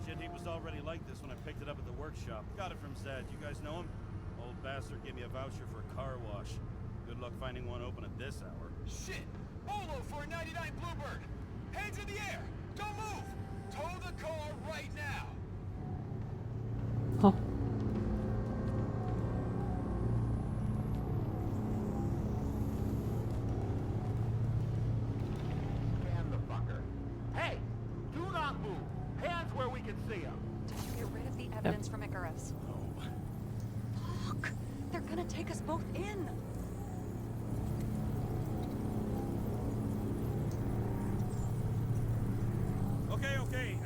Shit, he was already like this when I picked it up at the workshop. Got it from Zed. You guys know him? Old bastard gave me a voucher for a car wash. Good luck finding one open at this hour. Shit! Bolo for a 99 Bluebird! Hands in the air! Don't move! Tow the car right now! Oh. Scan the fucker. Hey! Do not move! Hands where we can see them! Did you get rid of the evidence from Icarus? Oh. Fuck! They're gonna take us both in! Okay.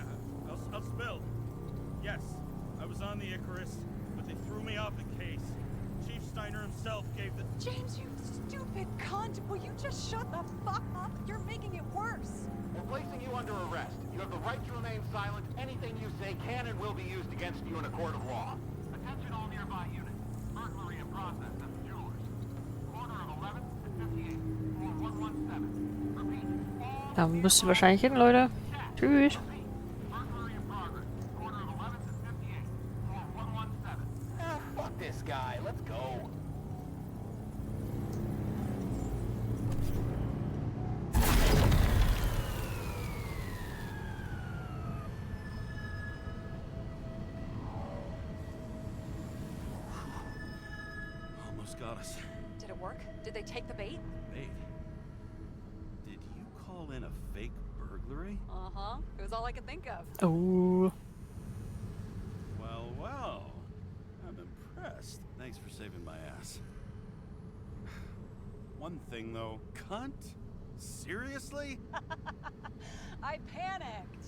I'll spill. Yes, I was on the Icarus, but they threw me off the case. Chief Steiner himself gave the... James, you stupid cunt! Will you just shut the fuck up? You're making it worse! We're placing you under arrest. You have the right to remain silent. Anything you say can and will be used against you in a court of law. Attention all nearby units. Burglary in process at the jewelers. Corner of 11th and 58. Floor 117. Repeat. All Da müsst ihr wahrscheinlich hin, Leute. Tschüss. burglary in progress. Corner of 11th and 58. Floor 117. Ah, fuck this guy. Let's go. Almost got us. Did it work? Did they take the bait? Wait. Did you call in a fake burglary? Uh-huh. It was all I could think of. Oh. Well. I'm impressed. Thanks for saving my ass. One thing though, cunt? Seriously? I panicked.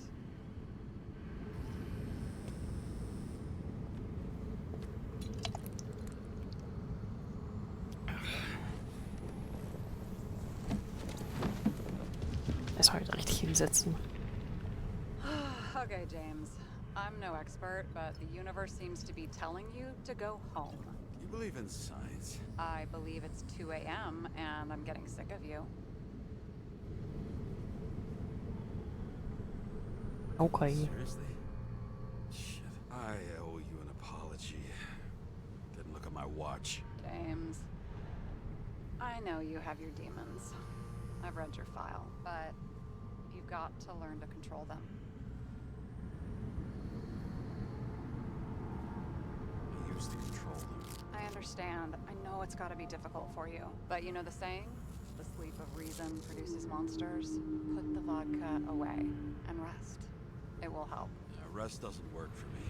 Das soll halt richtig hinsetzen. Okay, James. I'm no expert, but the universe seems to be telling you to go home. You believe in science? I believe it's 2 a.m. and I'm getting sick of you. Okay. Seriously? Shit. I owe you an apology. Didn't look at my watch. James. I know you have your demons. I've read your file, but you've got to learn to control them. I used to control them. I understand. I know it's got to be difficult for you. But you know the saying? The sleep of reason produces monsters. Put the vodka away and rest. It will help. Yeah, rest doesn't work for me.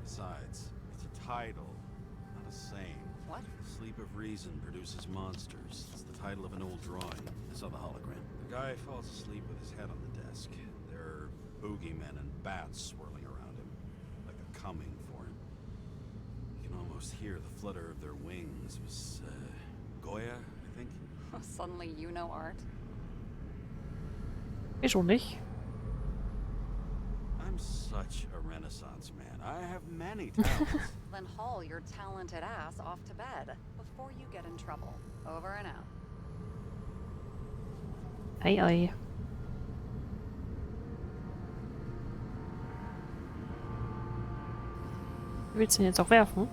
Besides, it's a title, not a saying. What? Sleep of Reason produces monsters. It's the title of an old drawing. I saw the hologram. The guy falls asleep with his head on the desk. There are boogeymen and bats swirling around him, like they're coming for him. You can almost hear the flutter of their wings. It was, Goya, I think? Suddenly you know art. Ich schon nicht. I'm such a Renaissance man. I have many talents. Then haul your talented ass off to bed before you get in trouble. Over and out. Ei, ei. Willst du ihn jetzt auch werfen?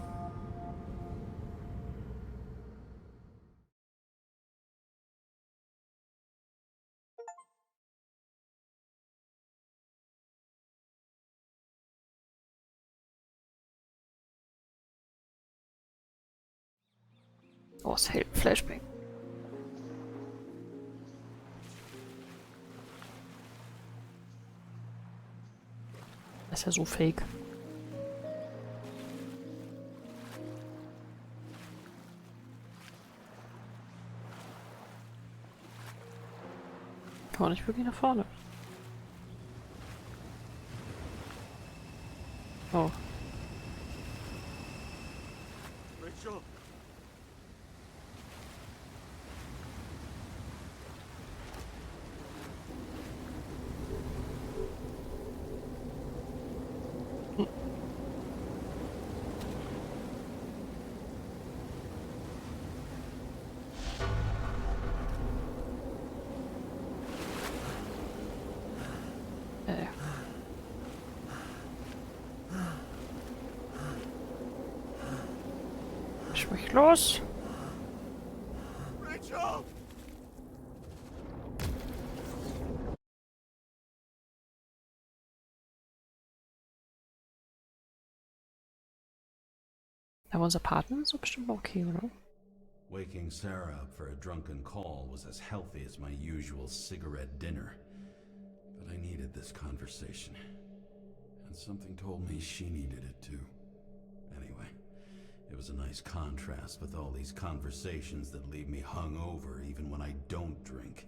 Oh, es hält Flashback. Das ist ja so fake. Kann man nicht wirklich nach vorne. Oh. Rachel! Sprich los! Rachel! Aber unser Partner ist so bestimmt okay, oder? Waking Sarah up for a drunken call was as healthy as my usual cigarette dinner. But I needed this conversation. And something told me she needed it too. Anyway, it was a nice contrast with all these conversations that leave me hungover even when I don't drink.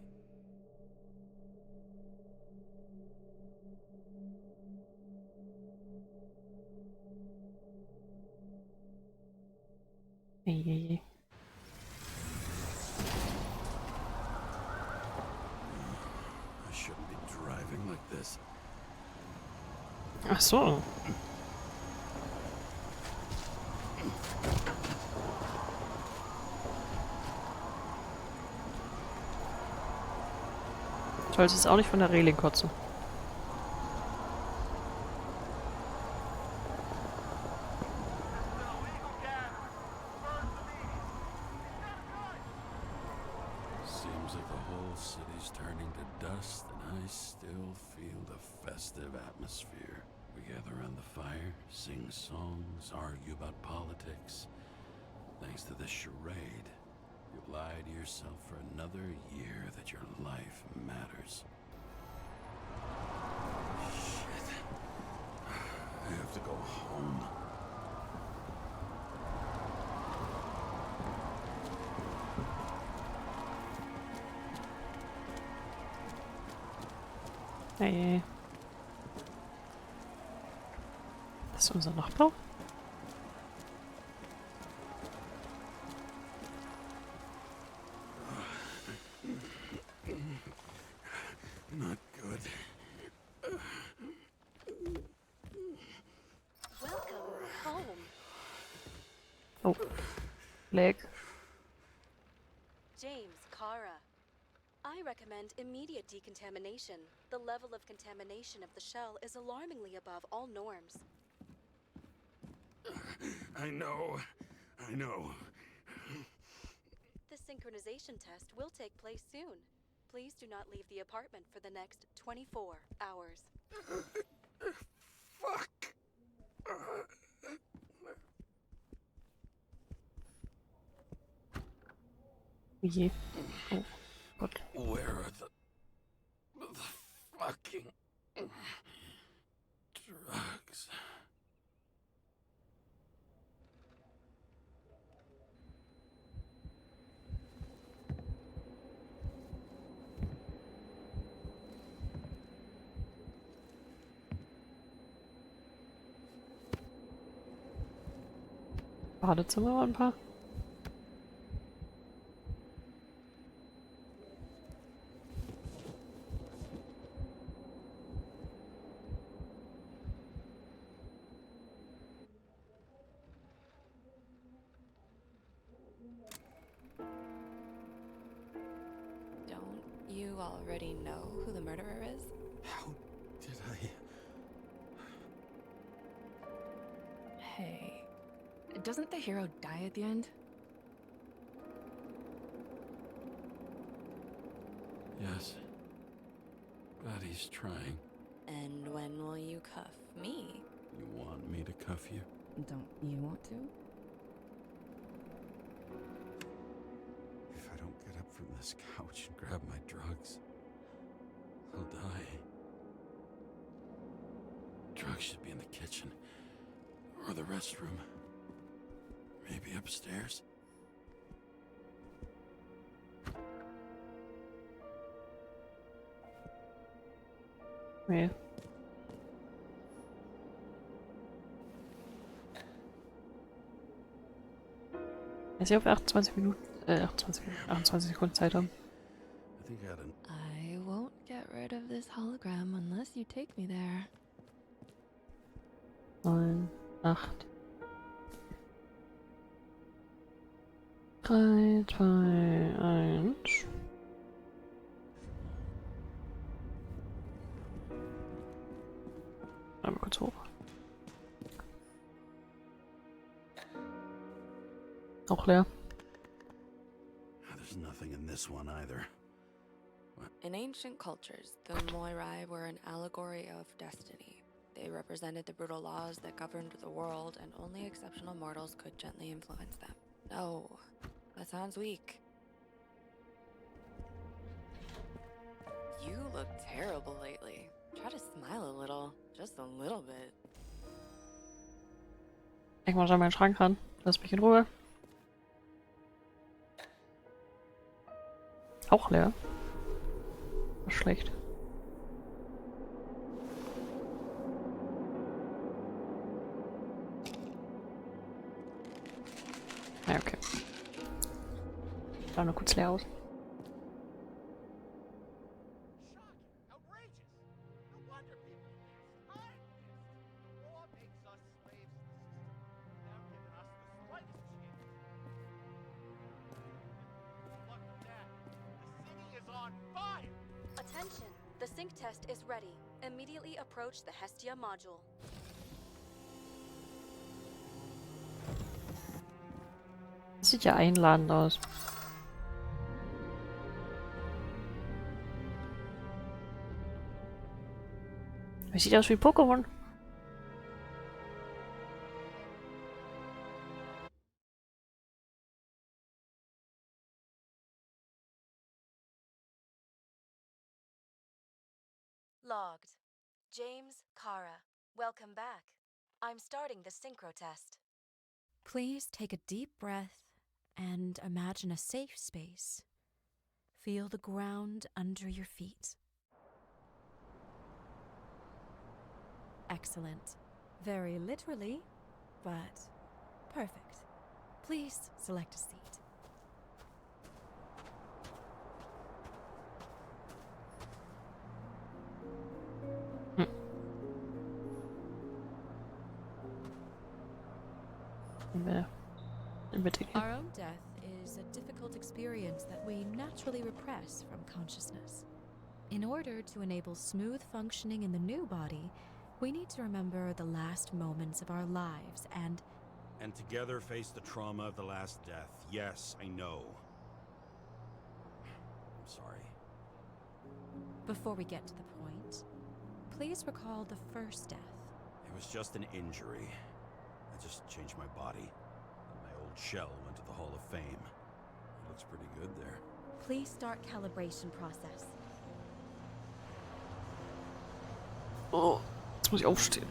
Ey. I shouldn't be driving like this. Ach so. Sollst jetzt auch nicht von der Reling kotzen. Seems like the whole city's turning to dust, and I still feel the festive atmosphere. We gather around the fire, sing songs, argue about politics. Thanks to this charade, you lie to yourself for another year that your life matters. Shit. I have to go home. Hey. Das ist unser Nachbar? Not good. Welcome home. Oh. Leg. James Karra. I recommend immediate decontamination. The level of contamination of the shell is alarmingly above all norms. I know. The synchronization test will take place soon. Please do not leave the apartment for the next 24 hours. Fuck. Je. Oh Gott. Where are the fucking drugs? Badezimmer waren ein paar. Don't you already know who the murderer is? How did I... Hey, doesn't the hero die at the end? Yes. But he's trying. And when will you cuff me? You want me to cuff you? Don't you want to? If I don't get up from this couch and grab my drugs, I'll die. Drugs should be in the kitchen. Or the restroom. Maybe upstairs. Nee. Weiß ich, ob wir 28 Minuten, 28 Sekunden Zeit haben. I think I had an... I won't get rid of this hologram unless you take me there. 9, 8. 3, 2, 1. Einmal kurz hoch. Auch leer. There's nothing in this one either. In ancient cultures, the Moirai were an allegory of destiny. They represented the brutal laws that governed the world, and only exceptional mortals could gently influence them. No, that sounds weak. You look terrible lately. Try to smile a little, just a little bit. Ich mach da meinen Schrank ran. Lass mich in Ruhe. Auch leer. War schlecht. Ja, okay. Sah nur kurz leer aus. Attention! The sync test is ready. Immediately approach the Hestia module. Das sieht ja einladend aus. Das sieht aus wie Pokémon. Logged. James Karra. Welcome back. I'm starting the synchro test. Please take a deep breath and imagine a safe space. Feel the ground under your feet. Excellent. Very literally, but perfect. Please select a seat. Our own death is a difficult experience that we naturally repress from consciousness. In order to enable smooth functioning in the new body, we need to remember the last moments of our lives and together face the trauma of the last death. Yes, I know. I'm sorry. Before we get to the point, please recall the first death. It was just an injury. I just changed my body. My old shell went to the Hall of Fame. It looks pretty good there. Please start calibration process. Oh, jetzt muss ich aufstehen.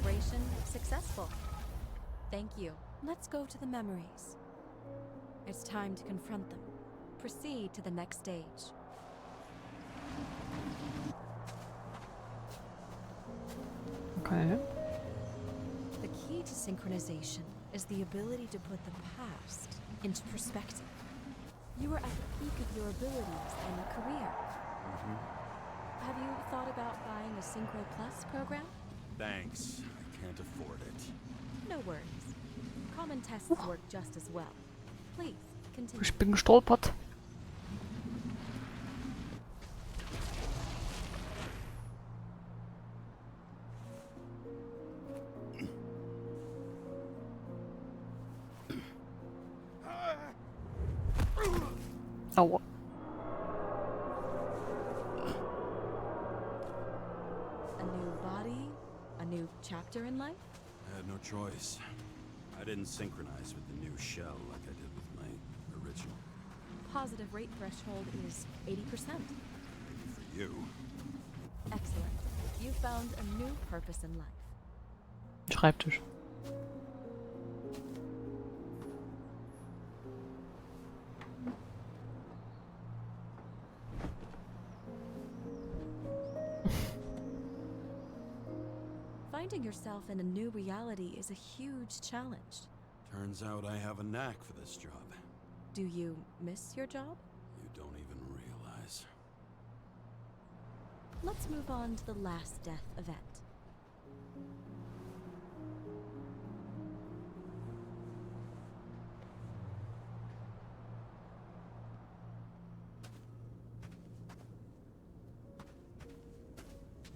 Calibration successful. Thank you. Let's go to the memories. It's time to confront them. Proceed to the next stage. Okay. The key to synchronization is the ability to put the past into perspective. You are at the peak of your abilities and your career. Have you thought about buying a Synchro Plus program? Thanks. I can't afford it. No worries. Common tests work just as well. Please, continue. Ich bin gestolpert. Aua. A new body, a new chapter in life? I had no choice. I didn't synchronize with the new shell like I did with my original. Positive rate threshold is 80%. For you. Excellent. You found a new purpose in life. Schreibtisch. Finding yourself in a new reality is a huge challenge. Turns out I have a knack for this job. Do you miss your job? You don't even realize. Let's move on to the last death event.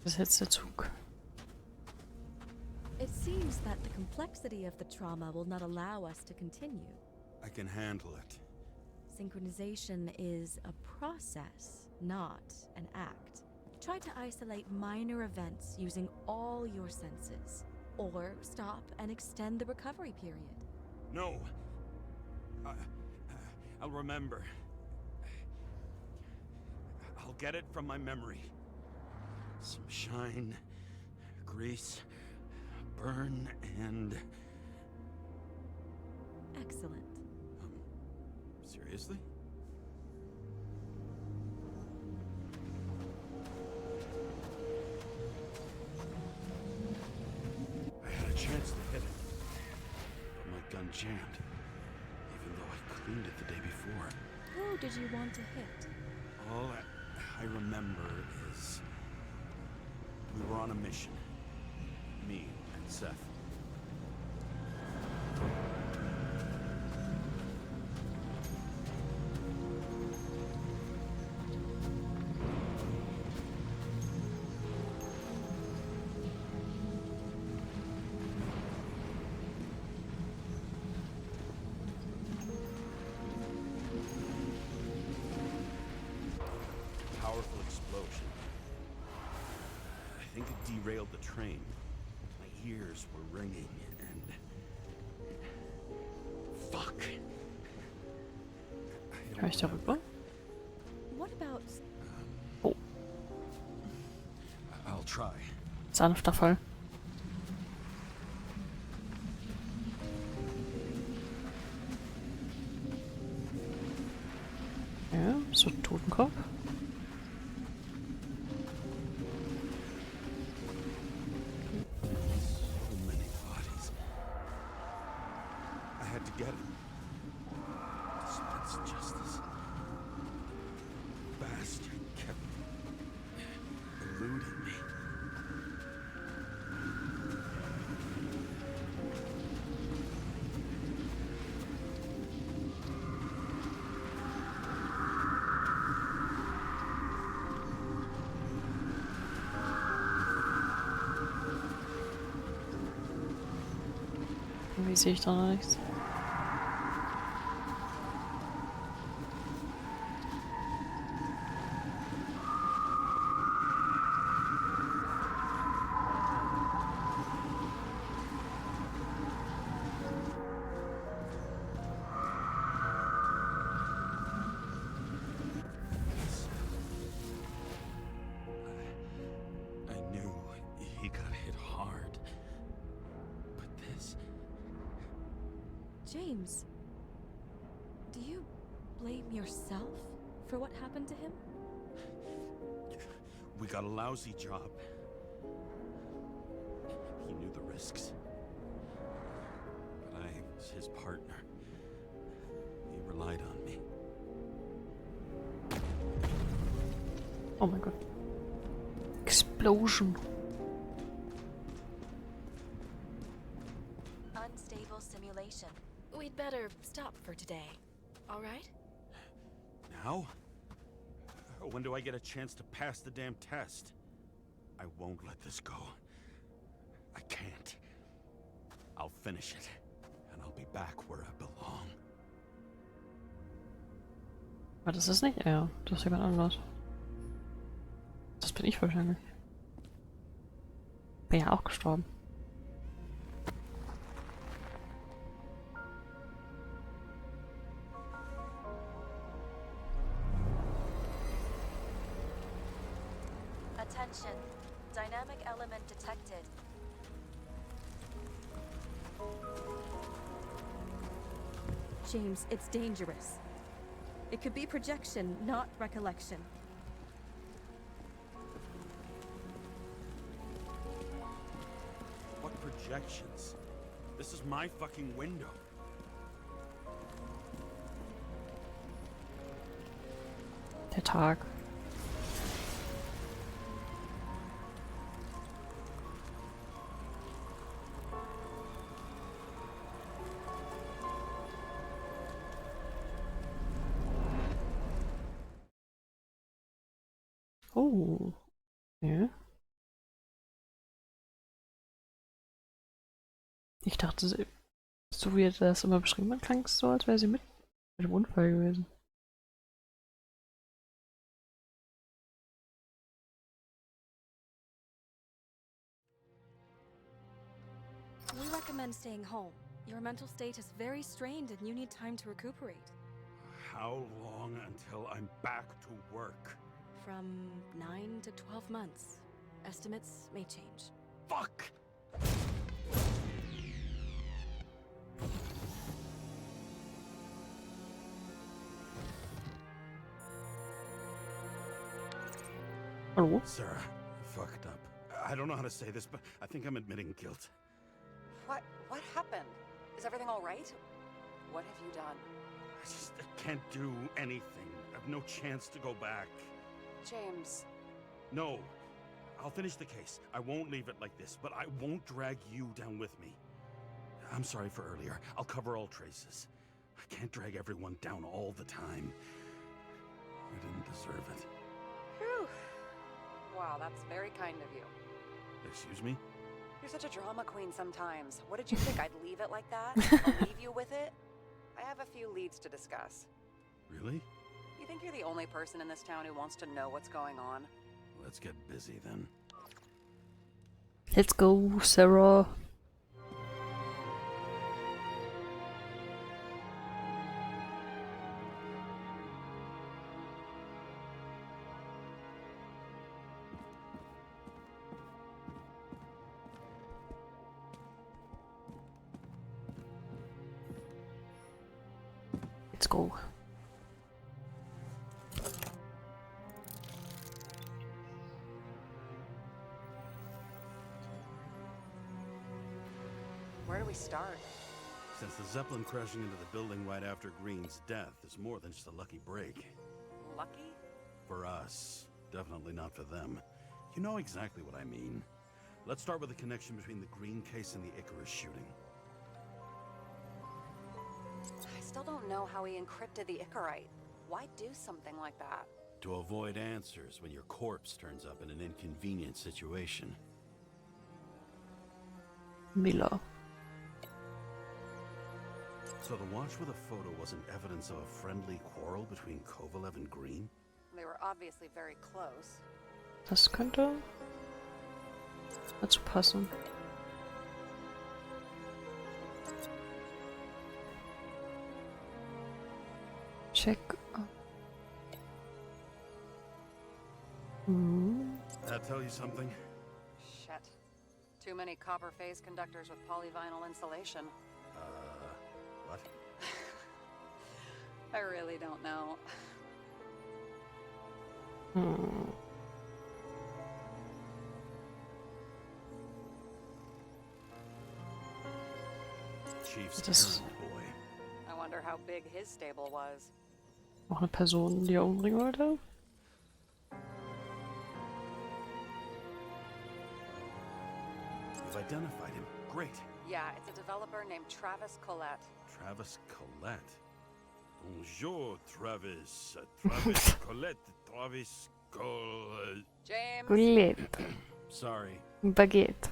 Das ist jetzt der Zug. It seems that the complexity of the trauma will not allow us to continue. I can handle it. Synchronization is a process, not an act. Try to isolate minor events using all your senses, or stop and extend the recovery period. No. I'll remember. I'll get it from my memory. Some shine, grease, burn, and... Excellent. Seriously? I had a chance to hit it, but my gun jammed, even though I cleaned it the day before. Who did you want to hit? All I remember is we were on a mission. Me and Seth. Powerful explosion. I think it derailed the train. My ears were ringing and... Fuck. Kann ich darüber? What about... Oh. I'll try. Sanfter Fall. Ja, so Totenkopf. So many bodies. I had to get it. Dispense justice. Bastard kept eluding me. Irgendwie sehe ich da noch nichts. I knew he got hit hard. James, do you blame yourself for what happened to him? We got a lousy job. He knew the risks. But I was his partner. He relied on me. Oh my god. Explosion. Unstable simulation. We'd better stop for today, all right? Now? When do I get a chance to pass the damn test? I won't let this go. I can't. I'll finish it, and I'll be back where I belong. Aber das ist nicht er, das ist jemand anders. Das bin ich wahrscheinlich. Bin ja auch gestorben. Attention. Dynamic element detected. James, it's dangerous. It could be projection, not recollection. What projections? This is my fucking window. Der Tag. Oh. Ja. Ich dachte, so wie er das immer beschrieben hat, klang es so, als wäre sie mit dem Unfall gewesen. We recommend staying home. Your mental state is very strained and you need time to recuperate. How long until I'm back to work? From 9 to 12 months. Estimates may change. Fuck! Hallo? Sarah, I fucked up. I don't know how to say this, but I think I'm admitting guilt. What happened? Is everything all right? What have you done? I can't do anything. I have no chance to go back. James. No. I'll finish the case. I won't leave it like this, but I won't drag you down with me. I'm sorry for earlier. I'll cover all traces. I can't drag everyone down all the time. You didn't deserve it. Whew. Wow, that's very kind of you. Excuse me? You're such a drama queen sometimes. What did you think? I'd leave it like that? I'll leave you with it? I have a few leads to discuss. Really? You think you're the only person in this town who wants to know what's going on? Let's get busy then. Let's go, Sarah. Let's go. Where do we start? Since the Zeppelin crashing into the building right after Green's death is more than just a lucky break. Lucky? For us. Definitely not for them. You know exactly what I mean. Let's start with the connection between the Green case and the Icarus shooting. I still don't know how he encrypted the Icarite. Why do something like that? To avoid answers when your corpse turns up in an inconvenient situation. Miller. So the watch with a photo wasn't evidence of a friendly quarrel between Kovalev and Green? They were obviously very close. Das könnte dazu passen. Check. That tell you something? Shit. Too many copper phase conductors with polyvinyl insulation. thought. I really don't know. Hm. Chief's Das- errand boy. I wonder how big his stable was. Auch eine Person, die er umbringen wollte? You've identified him. Great. Yeah, it's a developer named Travis Collette. Travis Collette. Bonjour, Travis. Travis Collette. Travis Collette. James! Gullet. Sorry. Baguette.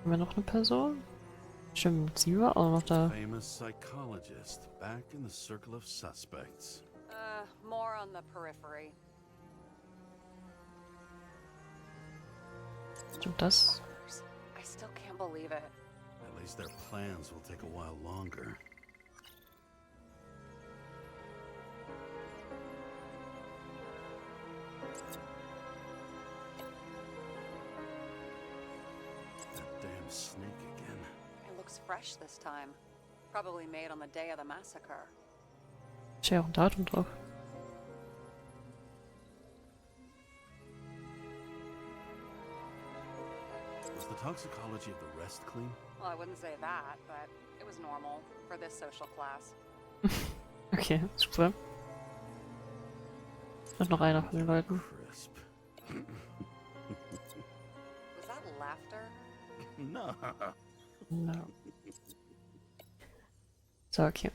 Haben wir noch eine Person? Stimmt, sie war auch noch da. Famous psychologist. Back in the circle of suspects. More on the periphery. Stimmt das? I still can't believe it. At least their plans will take a while longer. That damn snake again. It looks fresh this time. Probably made on the day of the massacre. Steht ja auch ein Datum drauf. Was the toxicology of the rest clean? Well, I wouldn't say that, but it was normal for this social class. Okay, super. Und noch einer von den Leuten. Crisp. Was that laughter? No. No. So, okay.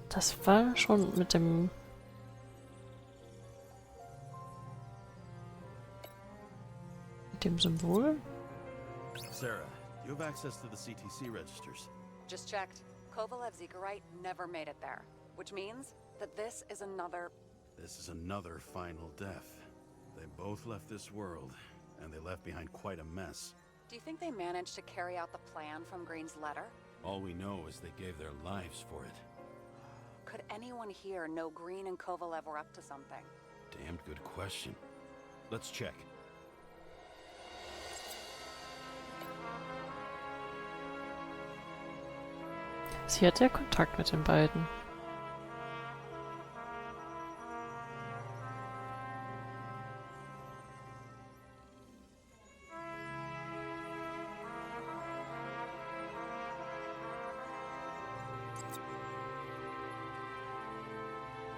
Das war schon mit dem... mit dem Symbol? Sarah, you have access to the CTC registers. Just checked. Kovalev Zekarite never made it there, which means that this is another... This is another final death. They both left this world, and they left behind quite a mess. Do you think they managed to carry out the plan from Green's letter? All we know is they gave their lives for it. Could anyone here know Green and Kovalev were up to something? Damned good question. Let's check. Sie hat ja Kontakt mit den beiden.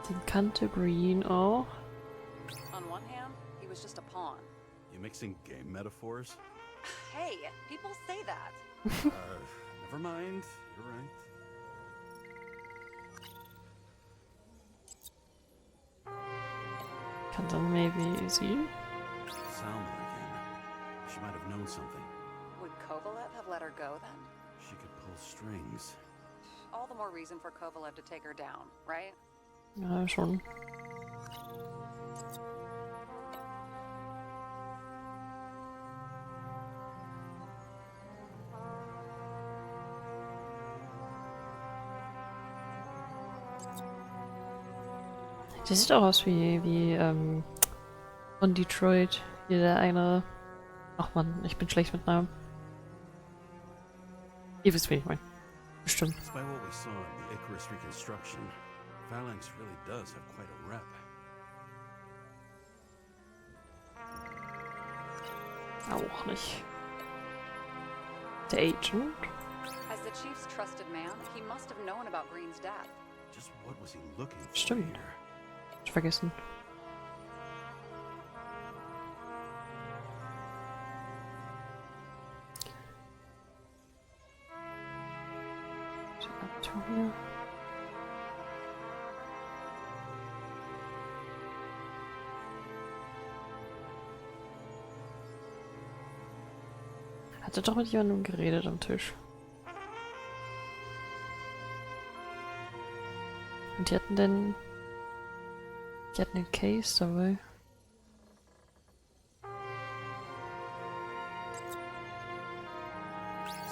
Den kannte Green auch. On one hand, he was just a pawn. You mixing game metaphors? Hey, people say that. Never mind. You're right. Kann dann maybe sie? Salma again. She might have known something. Would Kovalev have let her go then? She could pull strings. All the more reason for Kovalev to take her down, right? Ja, schon. Der sieht auch aus wie von Detroit. Hier der eine... Ach man, ich bin schlecht mit Namen. Ihr wisst, wen ich meine. Bestimmt. Despite what we saw in the Icarus reconstruction, Phalanx really does have quite a rep. Auch nicht. Der Agent? As the chief's trusted man, he must have known about Green's death. Just what was he looking for Stimmt. here? Ich vergessen. Hier. Hat er doch mit jemandem geredet am Tisch. Und die hatten denn Ich hatte einen Case dabei.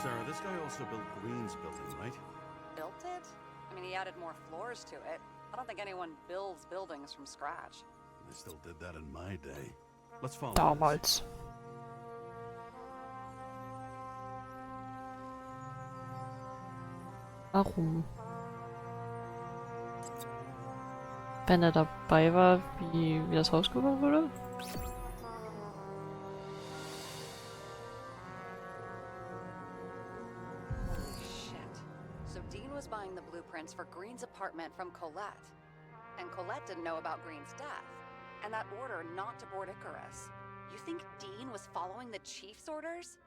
Sarah, this guy also built Green's building, right? Built it? I mean, he added more floors to it. I don't think anyone builds buildings from scratch. They still did that in my day. Let's follow Damals. Warum? Wenn er dabei war, wie das Haus gebaut wurde? Holy shit. So Dean was buying the blueprints for Green's apartment from Colette. And Colette didn't know about Green's death. And that order not to board Icarus. You think Dean was following the chief's orders?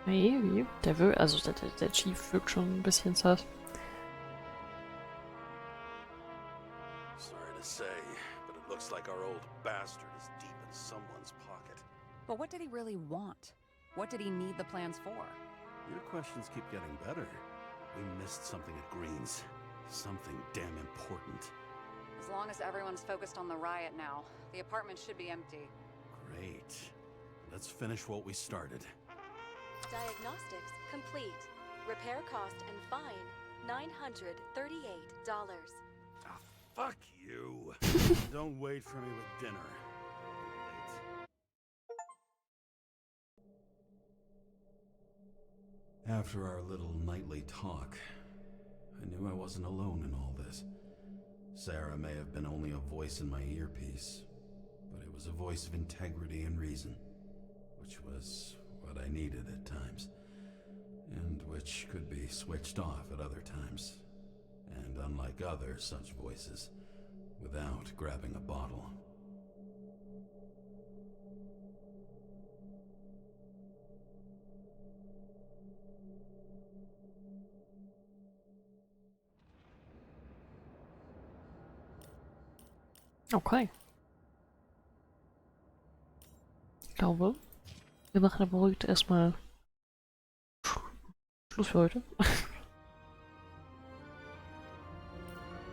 Nee, wie? Der will, also der Chief wirkt schon ein bisschen sass. Sorry to say, but it looks like our old bastard is deep in someone's pocket. But what did he really want? What did he need the plans for? Your questions keep getting better. We missed something at Green's. Something damn important. As long as everyone's focused on the riot now, the apartment should be empty. Great. Let's finish what we started. Diagnostics complete. Repair cost and fine $938. Ah, fuck you. Don't wait for me with dinner. After our little nightly talk, I knew I wasn't alone in all this. Sarah may have been only a voice in my earpiece, but it was a voice of integrity and reason, which was what I needed at times, and which could be switched off at other times, and unlike other such voices, without grabbing a bottle. Okay. Ich glaube, wir machen aber heute erstmal Schluss für heute.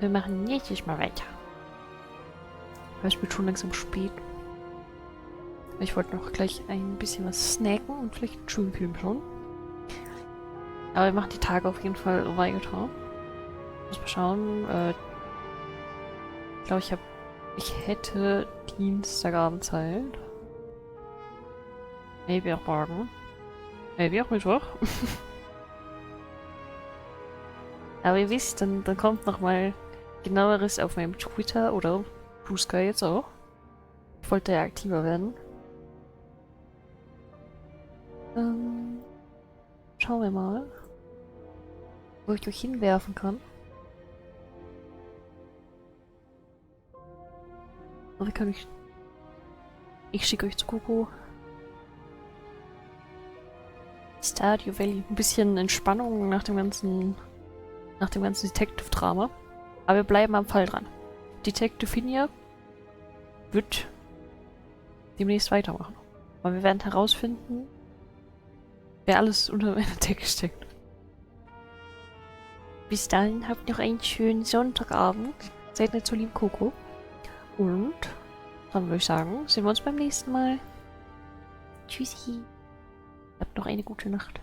Wir machen nächstes Mal weiter. Es wird schon langsam spät. Ich wollte noch gleich ein bisschen was snacken und vielleicht einen schönen Film schauen. Aber wir machen die Tage auf jeden Fall weiter. Muss mal schauen. Ich glaube, ich hätte Dienstagabend Zeit. Maybe auch morgen. Maybe auch Mittwoch. Aber ihr wisst, dann kommt nochmal genaueres auf meinem Twitter oder Blue Sky jetzt auch. Ich wollte ja aktiver werden. Schauen wir mal, wo ich euch hinwerfen kann. Aber kann ich schicke euch zu Coco. Stardew Valley. Ein bisschen Entspannung nach dem ganzen Detective-Drama. Aber wir bleiben am Fall dran. Detective hier wird demnächst weitermachen. Aber wir werden herausfinden, wer alles unter meiner Decke steckt. Bis dahin, habt noch einen schönen Sonntagabend. Seid nicht so lieb, Coco. Und dann würde ich sagen, sehen wir uns beim nächsten Mal. Tschüssi. Habt noch eine gute Nacht.